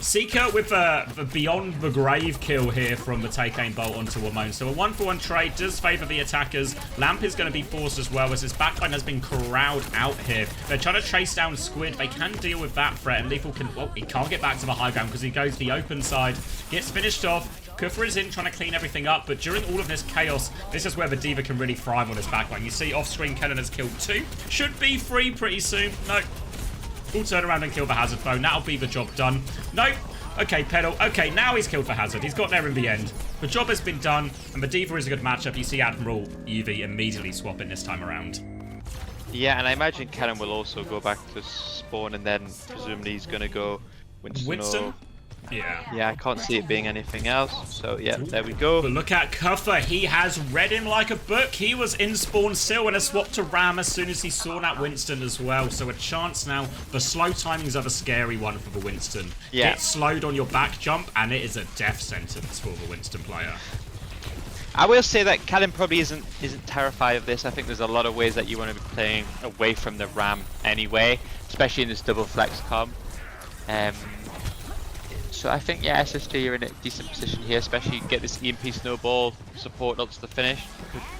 Seeker with the Beyond the Grave kill here from the take aim bolt onto Ramon. So a 1-for-1 trade does favour the attackers. Lamp is going to be forced as well as his backline has been corralled out here. They're trying to chase down Squid. They can deal with that threat, and Lethal can... Well, he can't get back to the high ground because he goes the open side. Gets finished off. Kufra is in trying to clean everything up, but during all of this chaos, this is where the Diva can really thrive on his backline. You see off-screen Kellen has killed 2. Should be 3 pretty soon. No. We'll turn around and kill the Hazard though. That'll be the job done. Nope. Okay, Pedal. Okay, now he's killed for Hazard. He's got there in the end. The job has been done, and the Diva is a good matchup. You see Admiral UV immediately swapping this time around. Yeah, and I imagine Kellen will also go back to spawn, and then presumably he's going to go Winston? Yeah, I can't see it being anything else. So, yeah, there we go. But look at Kuffer. He has read him like a book. He was in spawn still and has swapped to Ram as soon as he saw that Winston as well. So a chance now. The slow timings are the scary one for the Winston. Yeah. Get slowed on your back jump, and it is a death sentence for the Winston player. I will say that Callum probably isn't terrified of this. I think there's a lot of ways that you want to be playing away from the Ram anyway, especially in this double flex comp. So I think, yeah, SSG are in a decent position here, especially get this EMP snowball support up to the finish.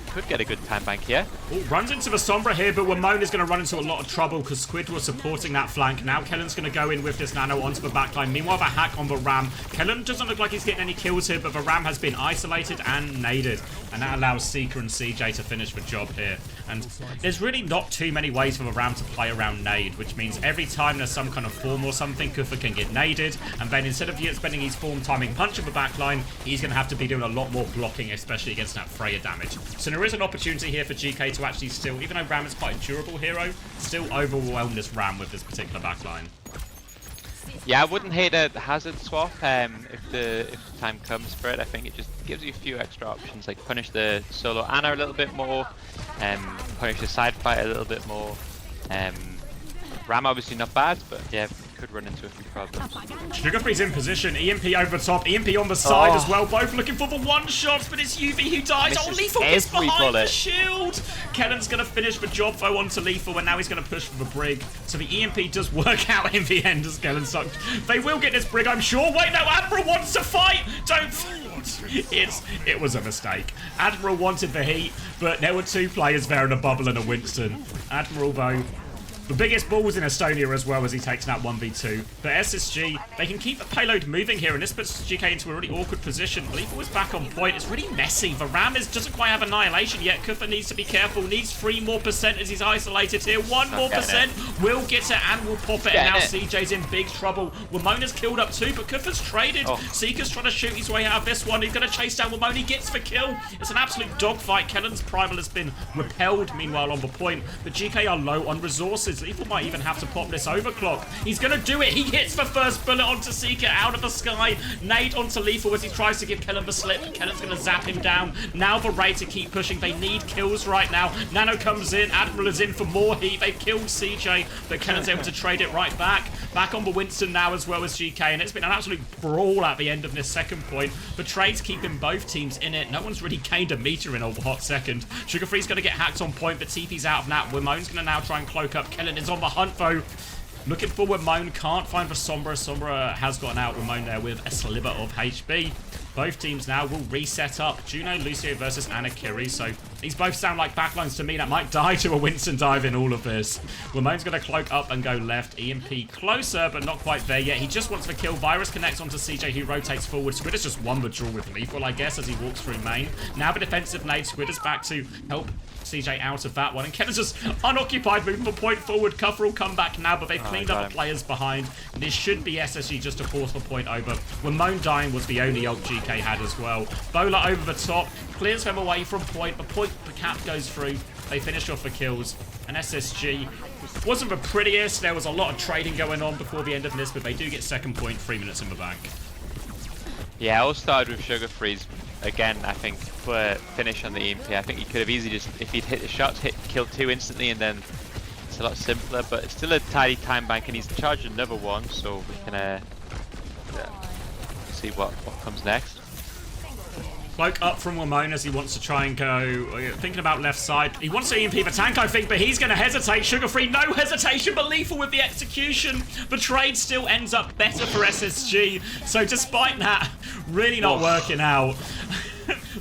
Could get a good time bank here. Ooh, runs into the Sombra here, but Wamon is going to run into a lot of trouble because Squid was supporting that flank. Now Kellen's going to go in with this Nano onto the backline. Meanwhile, the hack on the Ram. Kellen doesn't look like he's getting any kills here, but the Ram has been isolated and naded. And that allows Seeker and CJ to finish the job here. And there's really not too many ways for the Ram to play around nade, which means every time there's some kind of form or something, Kufa can get naded. And then instead of spending his form timing punch in the backline, he's going to have to be doing a lot more blocking, especially against that Freya damage. So there is an opportunity here for GK to actually still, even though Ram is quite a durable hero, still overwhelm this Ram with this particular backline. Yeah, I wouldn't hate a hazard swap if the time comes for it. I think it just gives you a few extra options, like punish the solo Ana a little bit more, punish the side fight a little bit more. Ram obviously not bad, but yeah, could run into a few problems. Sugarfree's in position, EMP over the top, EMP on the side as well, both looking for the one-shots, but it's UV who dies. Oh, Lethal gets behind the shield! Kellen's going to finish the job though onto Lethal, and now he's going to push for the Brig. So the EMP does work out in the end as Kellen sucked. They will get this Brig, I'm sure. Wait, no, Admiral wants to fight! Don't... It was a mistake. Admiral wanted the heat, but there were two players there in a Bubble and a Winston. Admiral, though, the biggest balls in Estonia as well as he takes that 1v2. But SSG, they can keep the payload moving here, and this puts GK into a really awkward position. Lethal is back on point. It's really messy. The Ram doesn't quite have Annihilation yet. Kufa needs to be careful. Needs 3 more % as he's isolated here. 1 more % will get it and will pop it. And now CJ's in big trouble. Wamona's killed up too, but Kufa's traded. Seeker's trying to shoot his way out of this one. He's going to chase down Wamona. He gets the kill. It's an absolute dogfight. Kellen's Primal has been repelled, meanwhile, on the point. But GK are low on resources. Lethal might even have to pop this overclock. He's going to do it. He hits the first bullet onto Seeker out of the sky. Nade onto Lethal as he tries to give Kellen the slip. Kellen's going to zap him down. Now the Raid to keep pushing. They need kills right now. Nano comes in. Admiral is in for more heat. They've killed CJ, but Kellen's able to trade it right back. Back on the Winston now as well as GK, and it's been an absolute brawl at the end of this second point. The trades keeping both teams in it. No one's really gained a meter in a hot second. Sugarfree's going to get hacked on point, but TP's out of that. Wamone's going to now try and cloak up. Kellen is on the hunt though. Looking for Wamone, can't find the Sombra. Sombra has gotten out. Wamone there with a sliver of HP. Both teams now will reset up. Juno, Lucio versus Anakiri. So these both sound like backlines to me that might die to a Winston dive in all of this. Wamone's going to cloak up and go left. EMP closer, but not quite there yet. He just wants the kill. Virus connects onto CJ, who rotates forward. Squid has just won the draw with Lethal, I guess, as he walks through main. Now the defensive nade. Squid is back to help CJ out of that one. And Kellen's just unoccupied, moving the point forward. Cuffer will come back now, but they've cleaned up the players behind. This should be SSG just to force the point over. Wamone dying was the only ult GK had as well. Bola over the top, clears them away from point. The cap goes through. They finish off the kills. And SSG wasn't the prettiest. There was a lot of trading going on before the end of this, but they do get second point, 3 minutes in the bank. Yeah, I'll start with Sugarfree's. Again, I think for finish on the EMP, I think he could have easily just, if he'd hit the shots, killed 2 instantly, and then it's a lot simpler, but it's still a tidy time bank, and he's charged another one, so we can see what comes next. Cloak up from Wamone as he wants to try and go, thinking about left side. He wants to EMP the tank, I think, but he's going to hesitate. Sugarfree, no hesitation, but Lethal with the execution. The trade still ends up better for SSG. So despite that, really not working out.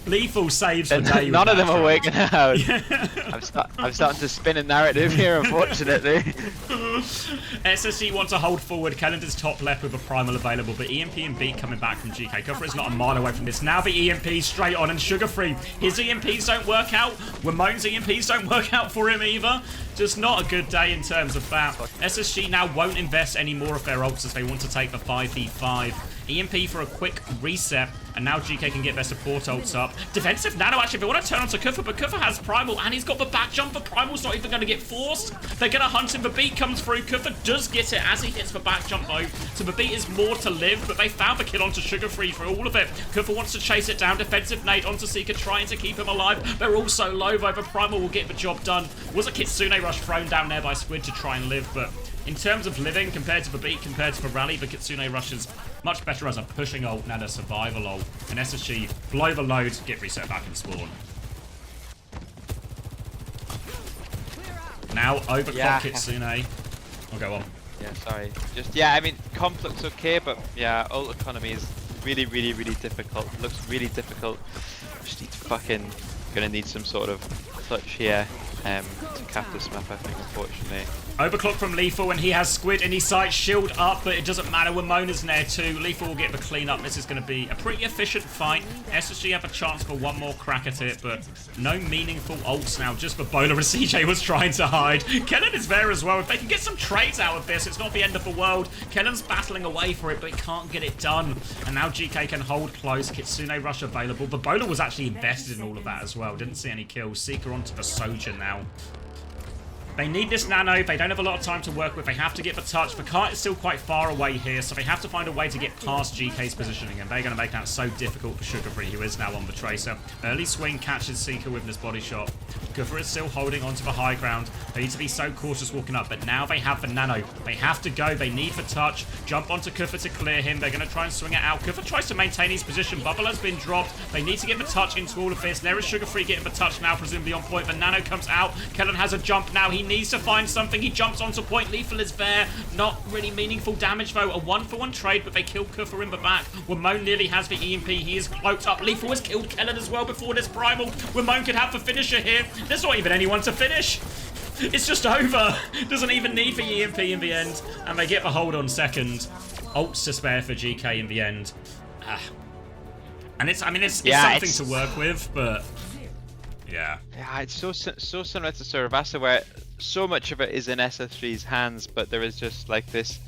Lethal saves the day. None of them are working out. I'm starting to spin a narrative here, unfortunately. SSG want to hold forward. Calendar's top left with a primal available, but EMP and B coming back from GK. Kufra is not a mile away from this. Now the EMP straight on, and Sugarfree, his EMPs don't work out. Wamone's EMPs don't work out for him either. Just not a good day in terms of that. SSG now won't invest any more of their ults as they want to take the 5v5. EMP for a quick reset, and now GK can get their support ults up. Defensive Nano, actually, they want to turn onto Kufa, but Kufa has Primal, and he's got the back jump. The Primal's not even going to get forced. They're going to hunt him. The beat comes through. Kufa does get it as he hits the back jump, though. So the beat is more to live, but they found the kill onto Sugarfree for all of it. Kufa wants to chase it down. Defensive nade onto Seeker, trying to keep him alive. They're all so low, though. The Primal will get the job done. Was a Kitsune rush thrown down there by Squid to try and live, but in terms of living, compared to the beat, compared to the rally, the Kitsune rush is much better as a pushing ult than a survival ult. And SSG blow the load, get reset back and spawn. Now overclock Kitsune. I'll go on. Yeah, sorry. Just, yeah, I mean, comp looks okay, but yeah, ult economy is really, really, really difficult. Looks really difficult. Just need to fucking, gonna need some sort of clutch here to cap this map, I think, unfortunately. Overclock from Lethal, and he has Squid in his sight, shield up, but it doesn't matter. Ramona's there too. Lethal will get the cleanup. This is going to be a pretty efficient fight. SSG have a chance for one more crack at it, but no meaningful ults now. Just for Bowler, as CJ was trying to hide. Kellen is there as well. If they can get some trades out of this, it's not the end of the world. Kellen's battling away for it, but he can't get it done. And now GK can hold close. Kitsune Rush available. The Bowler was actually invested in all of that as well. Didn't see any kills. Seeker onto the Soja now. They need this nano. They don't have a lot of time to work with. They have to get the touch. The cart is still quite far away here, so they have to find a way to get past GK's positioning, and they're going to make that so difficult for Sugarfree, who is now on the Tracer. Early swing catches Seeker with this body shot. Kufra is still holding onto the high ground. They need to be so cautious walking up, but now they have the nano. They have to go. They need the touch. Jump onto Kufra to clear him. They're going to try and swing it out. Kufra tries to maintain his position. Bubble has been dropped. They need to get the touch into all of this. There is Sugarfree getting the touch now, presumably on point. The nano comes out. Kellen has a jump now. He needs to find something. He jumps onto point. Lethal is there. Not really meaningful damage though. A 1-for-1 trade, but they kill Kufra in the back. Ramon nearly has the EMP. He is cloaked up. Lethal has killed Kellen as well before this primal. Ramon could have the finisher here. There's not even anyone to finish. It's just over. Doesn't even need the EMP in the end. And they get the hold on second. Ults to spare for GK in the end. And it's something to work with, but yeah. Yeah, it's so similar to Surabasa, where so much of it is in SS3's hands, but there is just like this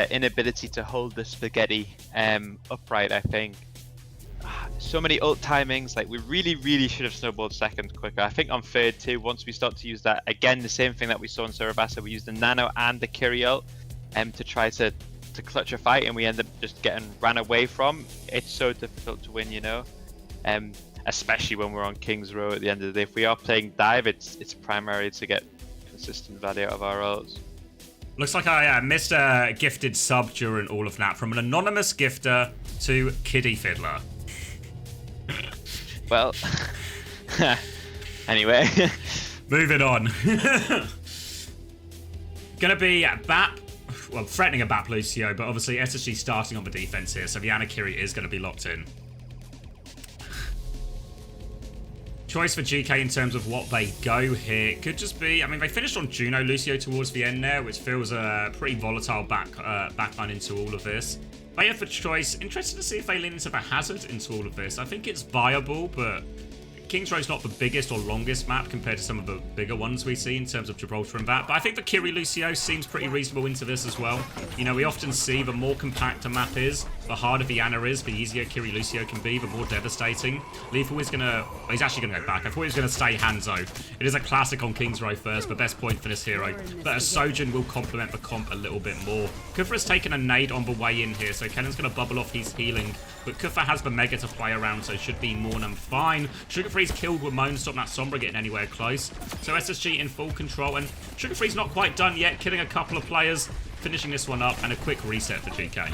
inability to hold the spaghetti upright, I think. So many ult timings, like we really should have snowballed second quicker. I think on third too, once we start to use that, again, the same thing that we saw in Surabasa, we used the nano and the Kiri ult to try to clutch a fight, and we end up just getting ran away from. It's so difficult to win, you know. Especially when we're on King's Row at the end of the day. If we are playing dive, it's primarily to get consistent value out of our ults. Looks like I missed a gifted sub during all of that, from an anonymous gifter to Kiddie Fiddler. Well, anyway. Moving on. Gonna be BAP, well, threatening a BAP Lucio, but obviously SSG starting on the defense here, so the Anakiri is gonna be locked in. Choice for GK in terms of what they go here could just be, I mean, they finished on Juno Lucio towards the end there, which feels a pretty volatile backline into all of this. They have the choice. Interested to see if they lean into the hazard into all of this. I think it's viable, but King's Row's not the biggest or longest map compared to some of the bigger ones we see in terms of Gibraltar and that. But I think the Kiri Lucio seems pretty reasonable into this as well. You know, we often see the more compact a map is, the harder the Ana is, the easier Kiri Lucio can be, the more devastating. Lethal is gonna, well, he's actually gonna go back. I thought he was gonna stay Hanzo. It is a classic on King's Row first, but best point for this hero. But a Sojin will complement the comp a little bit more. Kufra's taken a nade on the way in here, so Kennan's gonna bubble off his healing. But Kufra has the Mega to play around, so should be more than fine. Sugarfree's killed Ramon, stop that Sombra getting anywhere close. So SSG in full control, and Sugarfree's not quite done yet, killing a couple of players, finishing this one up, and a quick reset for GK.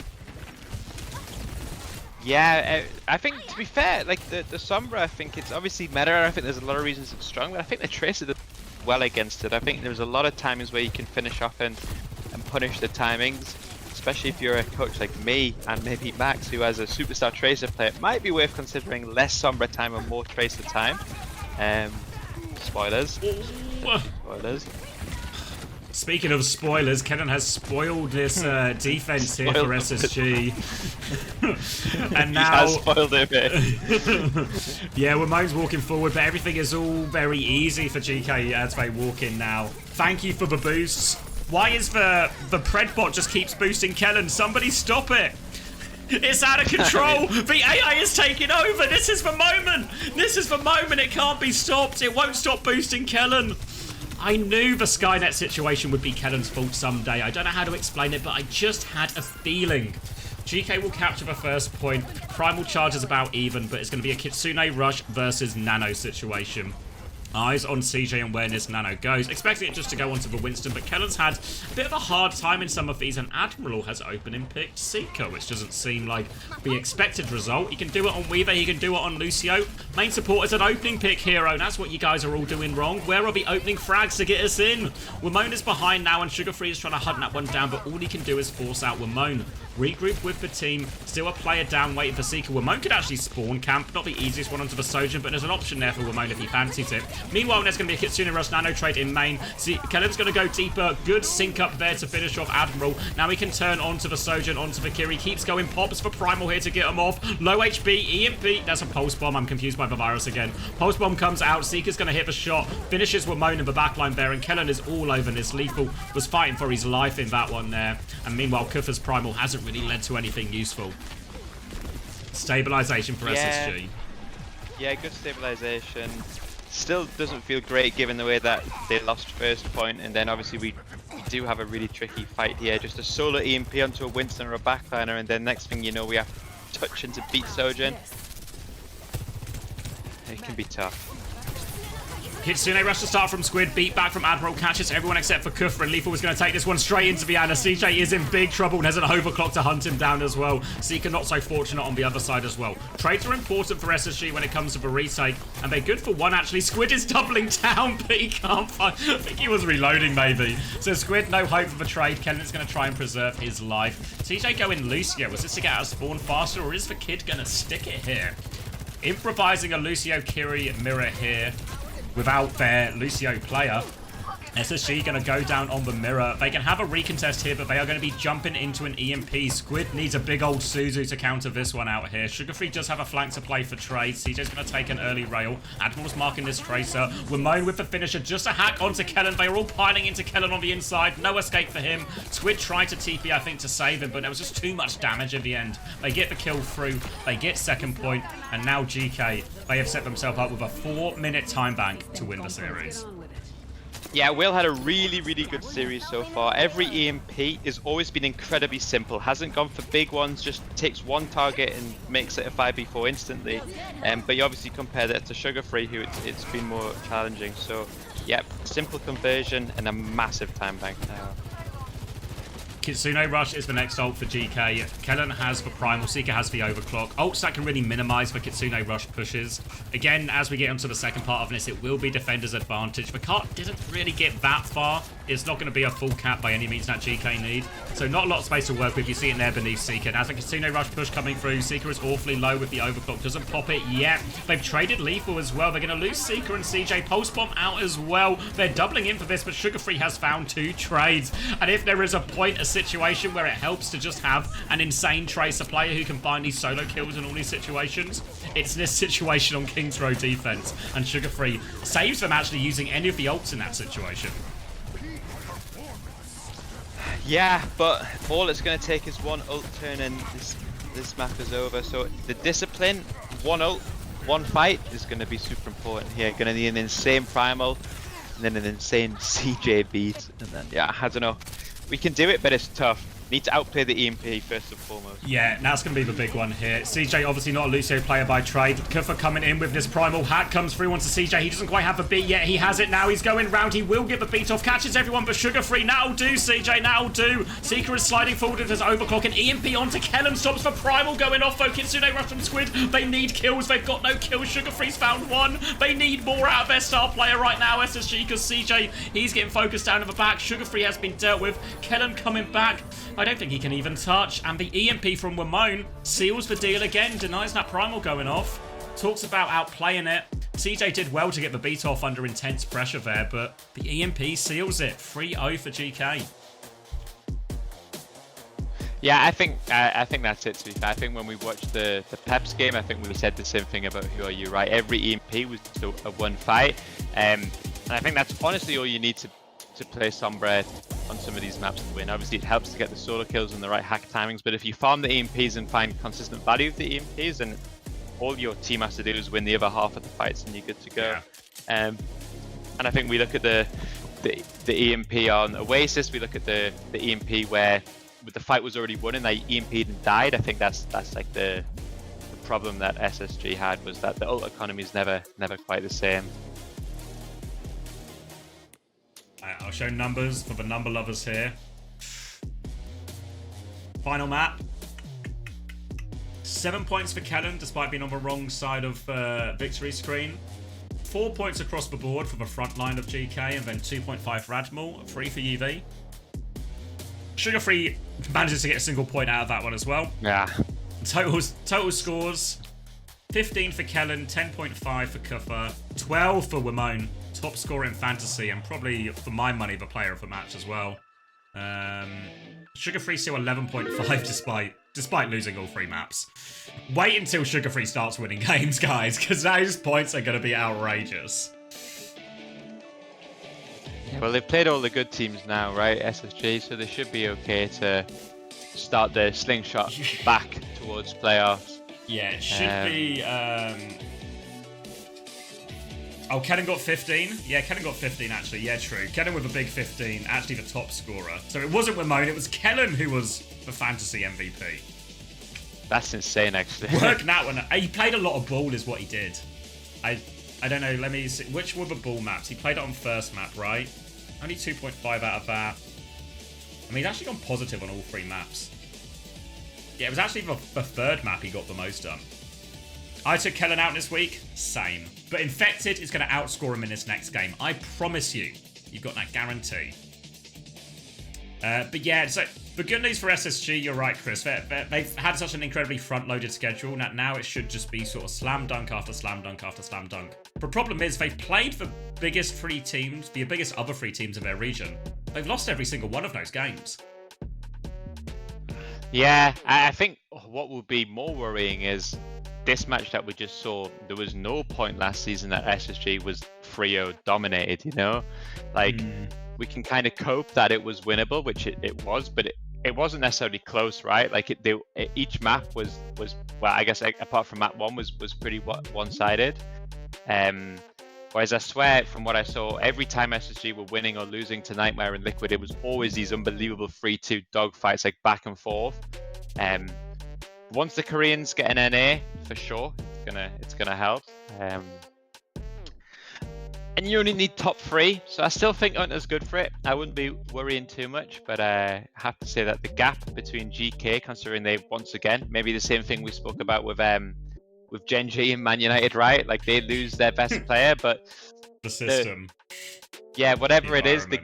Yeah, I think, to be fair, like the Sombra, I think it's obviously meta. I think there's a lot of reasons it's strong, but I think the Tracer did well against it. I think there's a lot of timings where you can finish off and punish the timings. Especially if you're a coach like me and maybe Max, who has a superstar Tracer player, it might be worth considering less Sombra time and more Tracer time. Spoilers. Spoilers. Speaking of spoilers, Kenan has spoiled this defense here for SSG. And now... He has spoiled it a bit. Yeah, Ramon's walking forward, but everything is all very easy for GK as they walk in now. Thank you for the boosts. Why is the pred bot just keeps boosting Kellen? Somebody stop it! It's out of control! The AI is taking over! This is the moment! This is the moment! It can't be stopped! It won't stop boosting Kellen! I knew the Skynet situation would be Kellen's fault someday. I don't know how to explain it, but I just had a feeling. GK will capture the first point. Primal charge is about even, but it's going to be a Kitsune Rush versus Nano situation. Eyes on CJ and where this Nano goes. Expecting it just to go onto the Winston, but Kellen's had a bit of a hard time in some of these, and Admiral has opening picked Seeker, which doesn't seem like the expected result. He can do it on Weaver, he can do it on Lucio, Main support is an opening pick hero. That's what you guys are all doing wrong. Where are the opening frags to get us in? Wamone is behind now, and Sugarfree is trying to hunt that one down, but all he can do is force out Wamone. Regroup with the team. Still a player down waiting for Seeker. Wamone could actually spawn camp. Not the easiest one onto the Sojourn, but there's an option there for Wamone if he fancies it. Meanwhile, there's going to be a Kitsune Rush Nano trade in main. Kellen's going to go deeper. Good sync up there to finish off Admiral. Now he can turn onto the Sojourn, onto the Kiri. Keeps going. Pops for Primal here to get him off. Low HP. EMP. That's a Pulse Bomb. I'm confused by the virus again. Pulse Bomb comes out. Seeker's going to hit the shot. Finishes Wamone in the backline there, and Kellen is all over this. Lethal was fighting for his life in that one there. And meanwhile, Kufa's Primal hasn't really led to anything useful. Stabilization for SSG. Yeah, good stabilization. Still doesn't feel great given the way that they lost first point, and then obviously we do have a really tricky fight here. Just a solo EMP onto a Winston or a backliner, and then next thing you know we have to touch into beat Sojourn. It can be tough. Kitsune rush to start from Squid, beat back from Admiral, catches everyone except for Kufra, and Lethal was going to take this one straight into Vienna. CJ is in big trouble, and there's an overclock to hunt him down as well. Seeker not so fortunate on the other side as well. Trades are important for SSG when it comes to the retake, and they're good for one actually. Squid is doubling down, but he can't find... I think he was reloading maybe. So Squid, no hope for the trade. Kellen's going to try and preserve his life. CJ going Lucio. Was this to get out of spawn faster, or is the kid going to stick it here? Improvising a Lucio Kiri mirror here. Without their Lucio player, SSG going to go down on the mirror. They can have a recontest here, but they are going to be jumping into an EMP. Squid needs a big old Suzu to counter this one out here. Sugarfree does have a flank to play for trade. CJ's going to take an early rail. Admiral's marking this tracer. Wamone with the finisher. Just a hack onto Kellen. They are all piling into Kellen on the inside. No escape for him. Squid tried to TP, I think, to save him, but there was just too much damage at the end. They get the kill through. They get second point, and now GK, they have set themselves up with a 4-minute time bank to win the series. Yeah, Will had a really, really good series so far. Every EMP has always been incredibly simple. Hasn't gone for big ones, just takes one target and makes it a 5v4 instantly. But you obviously compare that to Sugarfree, who it's been more challenging. So, yep, simple conversion and a massive time bank now. Kitsune Rush is the next ult for GK. Kellen has the Primal, Seeker has the Overclock. Ults that can really minimize the Kitsune Rush pushes. Again, as we get onto the second part of this, it will be Defender's advantage. The cart didn't really get that far. It's not going to be a full cap by any means that GK need. So not a lot of space to work with. You see it there beneath Seeker. And as the Kitsune Rush push coming through, Seeker is awfully low with the Overclock. Doesn't pop it yet. They've traded Lethal as well. They're going to lose Seeker and CJ. Pulse Bomb out as well. They're doubling in for this, but Sugarfree has found 2 trades. And if there is a point, a situation where it helps to just have an insane tracer player who can find these solo kills in all these situations, it's this situation on King's Row defense, and Sugarfree saves them actually using any of the ults in that situation. Yeah, but all it's going to take is one ult turn and this map is over. So the discipline, one ult, one fight is going to be super important here. Going to need an insane Primal, and then an insane CJ beat, and then, yeah, I don't know. We can do it, but it's tough. Need to outplay the EMP first and foremost. Yeah, that's going to be the big one here. CJ obviously not a Lucio player by trade. Kufa coming in with this Primal hack, comes through onto CJ. He doesn't quite have the beat yet. He has it now. He's going round. He will get the beat off. Catches everyone but Sugarfree. That'll do, CJ. That'll do. Seeker is sliding forward with his Overclock. And EMP onto Kellen. Stops for Primal going off though. Kitsune Rush from Squid. They need kills. They've got no kills. Sugarfree's found one. They need more out of their star player right now, SSG, because CJ, he's getting focused down in the back. Sugarfree has been dealt with. Kellen coming back. I don't think he can even touch, and the EMP from Wamone seals the deal again, denies that Primal going off. Talks about outplaying it. CJ did well to get the beat off under intense pressure there, but the EMP seals it. 3-0 for GK. Yeah, I think that's it, to be fair. I think when we watched the Peps game, I think we said the same thing about Who Are You, right? Every EMP was just a one fight, and I think that's honestly all you need to play Sombra on some of these maps to win. Obviously, it helps to get the solo kills and the right hack timings, but if you farm the EMPs and find consistent value of the EMPs, and all your team has to do is win the other half of the fights, and you're good to go. Yeah. And I think we look at the EMP on OWCS, we look at the EMP where the fight was already won and they EMP'd and died. I think that's like the problem that SSG had, was that the ult economy is never quite the same. I'll show numbers for the number lovers here. Final map. 7 points for Kellen, despite being on the wrong side of victory screen. 4 points across the board for the front line of GK, and then 2.5 for Admiral, 3 for UV. Sugar Free manages to get a single point out of that one as well. Yeah. Total scores: 15 for Kellen, 10.5 for Kuffer, 12 for Wimone, top scorer in fantasy, and probably, for my money, the player of the match as well. Sugar Free still 11.5 despite losing all 3 maps. Wait until Sugar Free starts winning games, guys, because those points are going to be outrageous. Well, they've played all the good teams now, right, SSG, so they should be okay to start their slingshot back towards playoffs. Yeah, it should be... Oh, Kennen got 15? Yeah, Kennen got 15, actually. Yeah, true. Kennen with a big 15, actually the top scorer. So it wasn't Wimone, it was Kellen who was the fantasy MVP. That's insane, actually. Working that one. He played a lot of ball is what he did. I don't know, let me see. Which were the ball maps? He played it on first map, right? Only 2.5 out of that. I mean, he's actually gone positive on all 3 maps. Yeah, it was actually the third map he got the most done. I took Kellen out this week. Same. But Infected is going to outscore him in this next game. I promise you. You've got that guarantee. But yeah, so the good news for SSG, you're right, Chris. They've had such an incredibly front-loaded schedule. Now it should just be sort of slam dunk after slam dunk after slam dunk. The problem is they've played the biggest 3 teams, the biggest other 3 teams in their region. They've lost every single one of those games. Yeah, I think what will be more worrying is this match that we just saw. There was no point last season that SSG was 3-0 dominated, you know? Like, we can kind of cope that it was winnable, which it was, but it wasn't necessarily close, right? Like, each map was well, I guess apart from map 1 was pretty one-sided. Whereas I swear, from what I saw, every time SSG were winning or losing to Nightmare and Liquid, it was always these unbelievable 3-2 dogfights, like back and forth. Once the Koreans get an NA, for sure, it's gonna help. And you only need top 3, so I still think Hunter's good for it. I wouldn't be worrying too much, but I have to say that the gap between GK, considering they once again, maybe the same thing we spoke about with Gen.G and Man United, right? Like, they lose their best player, but the system. Whatever it is, the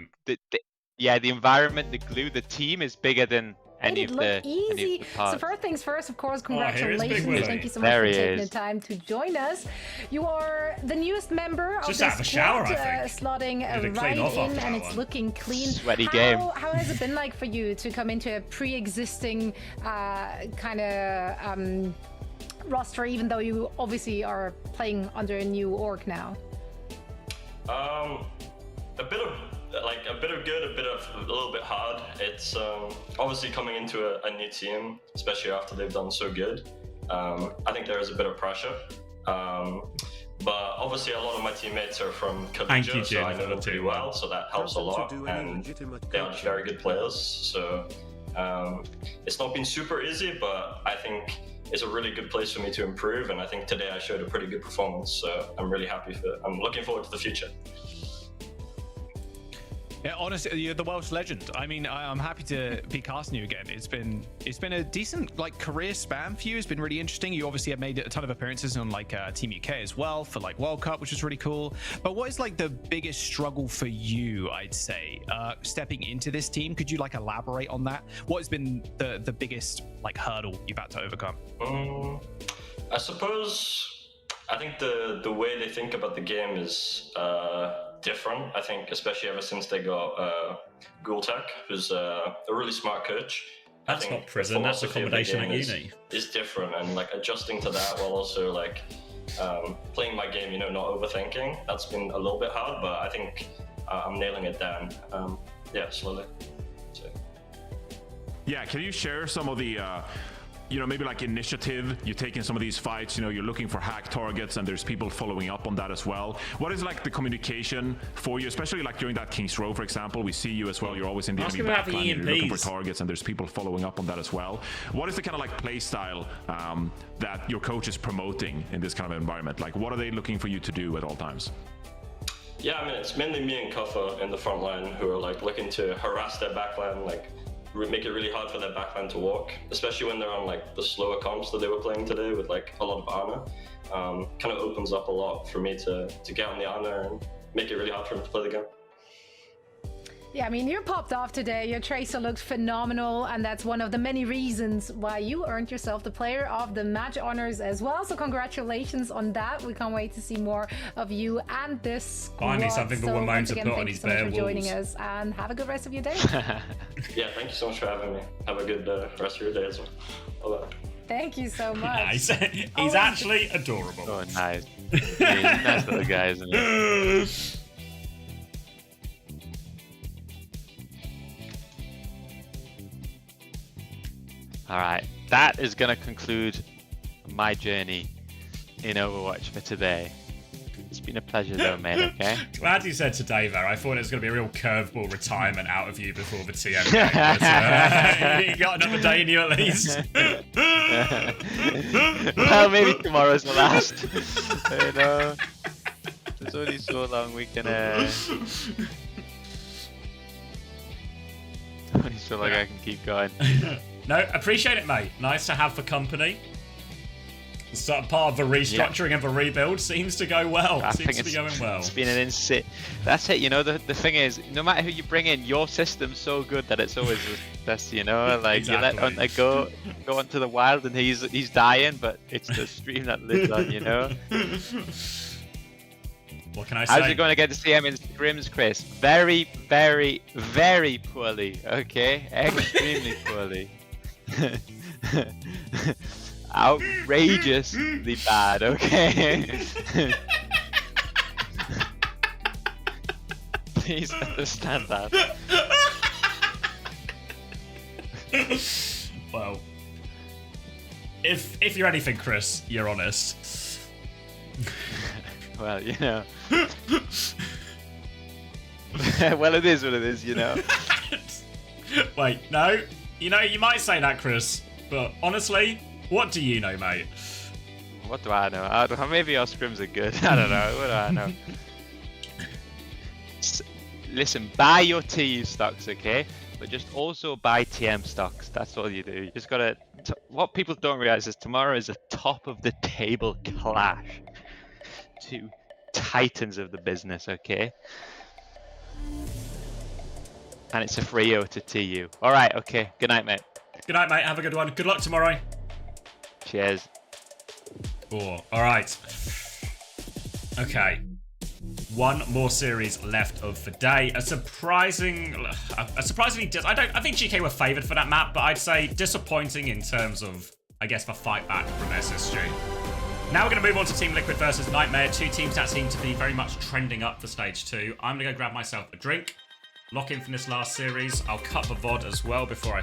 environment, the glue, the team is bigger than any of the parts. So first things first, of course, congratulations. Thank you so much for taking the time to join us. You are the newest member of the squad, slotting right in, and it's looking clean. Sweaty game. How has it been like for you to come into a pre-existing kind of roster, even though you obviously are playing under a new org now? A bit of good, a little bit hard. It's obviously coming into a new team, especially after they've done so good. I think there is a bit of pressure. But obviously a lot of my teammates are from Collegiate, so I know them pretty well, so that helps a lot. And they are very good players, so it's not been super easy, but I think it's a really good place for me to improve, and I think today I showed a pretty good performance, so I'm really happy I'm looking forward to the future. Yeah, honestly, you're the Welsh legend. I mean, I'm happy to be casting you again. It's been a decent career span for you. It's been really interesting. You obviously have made a ton of appearances on Team UK as well for World Cup, which is really cool. But what is the biggest struggle for you? I'd say stepping into this team. Could you elaborate on that? What has been the biggest hurdle you've had to overcome? I suppose I think the way they think about the game is different. I think especially ever since they got Gultek, who's a really smart coach. That's not prison, that's accommodation at uni. Is different, and adjusting to that while also playing my game, not overthinking. That's been a little bit hard, but I think I'm nailing it down. Slowly. So. Yeah, can you share some of the maybe initiative, you're taking some of these fights, you're looking for hack targets and there's people following up on that as well. What is the communication for you, especially during that King's Row, for example? We see you as well, you're always in the enemy backline, you're looking for targets and there's people following up on that as well. What is the kind of play style that your coach is promoting in this kind of environment? What are they looking for you to do at all times? Yeah, I mean, it's mainly me and Kuffa in the front line who are looking to harass their backline, make it really hard for their backline to walk, especially when they're on like the slower comps that they were playing today with like a lot of Ana. Kind of opens up a lot for me to get on the Ana and make it really hard for them to play the game. Yeah, I mean, you popped off today. Your Tracer looked phenomenal, and that's one of the many reasons why you earned yourself the Player of the Match honors as well. So congratulations on that. We can't wait to see more of you and this squad. Finally something for Wamone to put on his bare walls. Thank you so much for joining us, and have a good rest of your day. Yeah, thank you so much for having me. Have a good rest of your day as well. Bye-bye. Thank you so much. He's actually adorable. Oh, nice. He's a nice little guy, isn't he? All right, that is going to conclude my journey in Overwatch for today. It's been a pleasure though, mate, okay? Glad you said today, though. I thought it was going to be a real curveball retirement out of you before the TM game. But, you got another day in you at least. Well, maybe tomorrow's the last. You know, there's only so long we can... only so long I can keep going. No, appreciate it, mate. Nice to have for company. So part of the restructuring and the rebuild seems to go well. Seems to be going well. It's been an insane. That's it. You know, the thing is, no matter who you bring in, your system's so good that it's always the best. You know, like Exactly. you let Hunter go onto the wild and he's dying, but it's the stream that lives on. You know. What can I say? How's it going against CM in scrims, Chris? Very, very, very poorly. Okay, extremely poorly. Outrageously bad. Okay. Please understand that. Well, if you're anything, Chris, you're honest. Well, you know. Well, it is what it is, you know. Wait, no. You know, you might say that, Chris, but honestly, what do you know, mate? What do I know? Maybe our scrims are good. I don't know. What do I know? Listen, buy your TU stocks, okay? But just also buy TM stocks. That's all you do. You just gotta... What people don't realize is tomorrow is a top of the table clash. Two titans of the business, okay? And it's a Frio to TU. Alright, okay. Good night, mate. Good night, mate. Have a good one. Good luck tomorrow. Cheers. Oh, alright. Okay. One more series left of the day. A surprisingly, I think Geekay were favoured for that map, but I'd say disappointing in terms of, I guess, the fight back from SSG. Now we're going to move on to Team Liquid versus Nightmare. Two teams that seem to be very much trending up for stage 2. I'm going to go grab myself a drink, lock in for this last series. I'll cut the VOD as well before I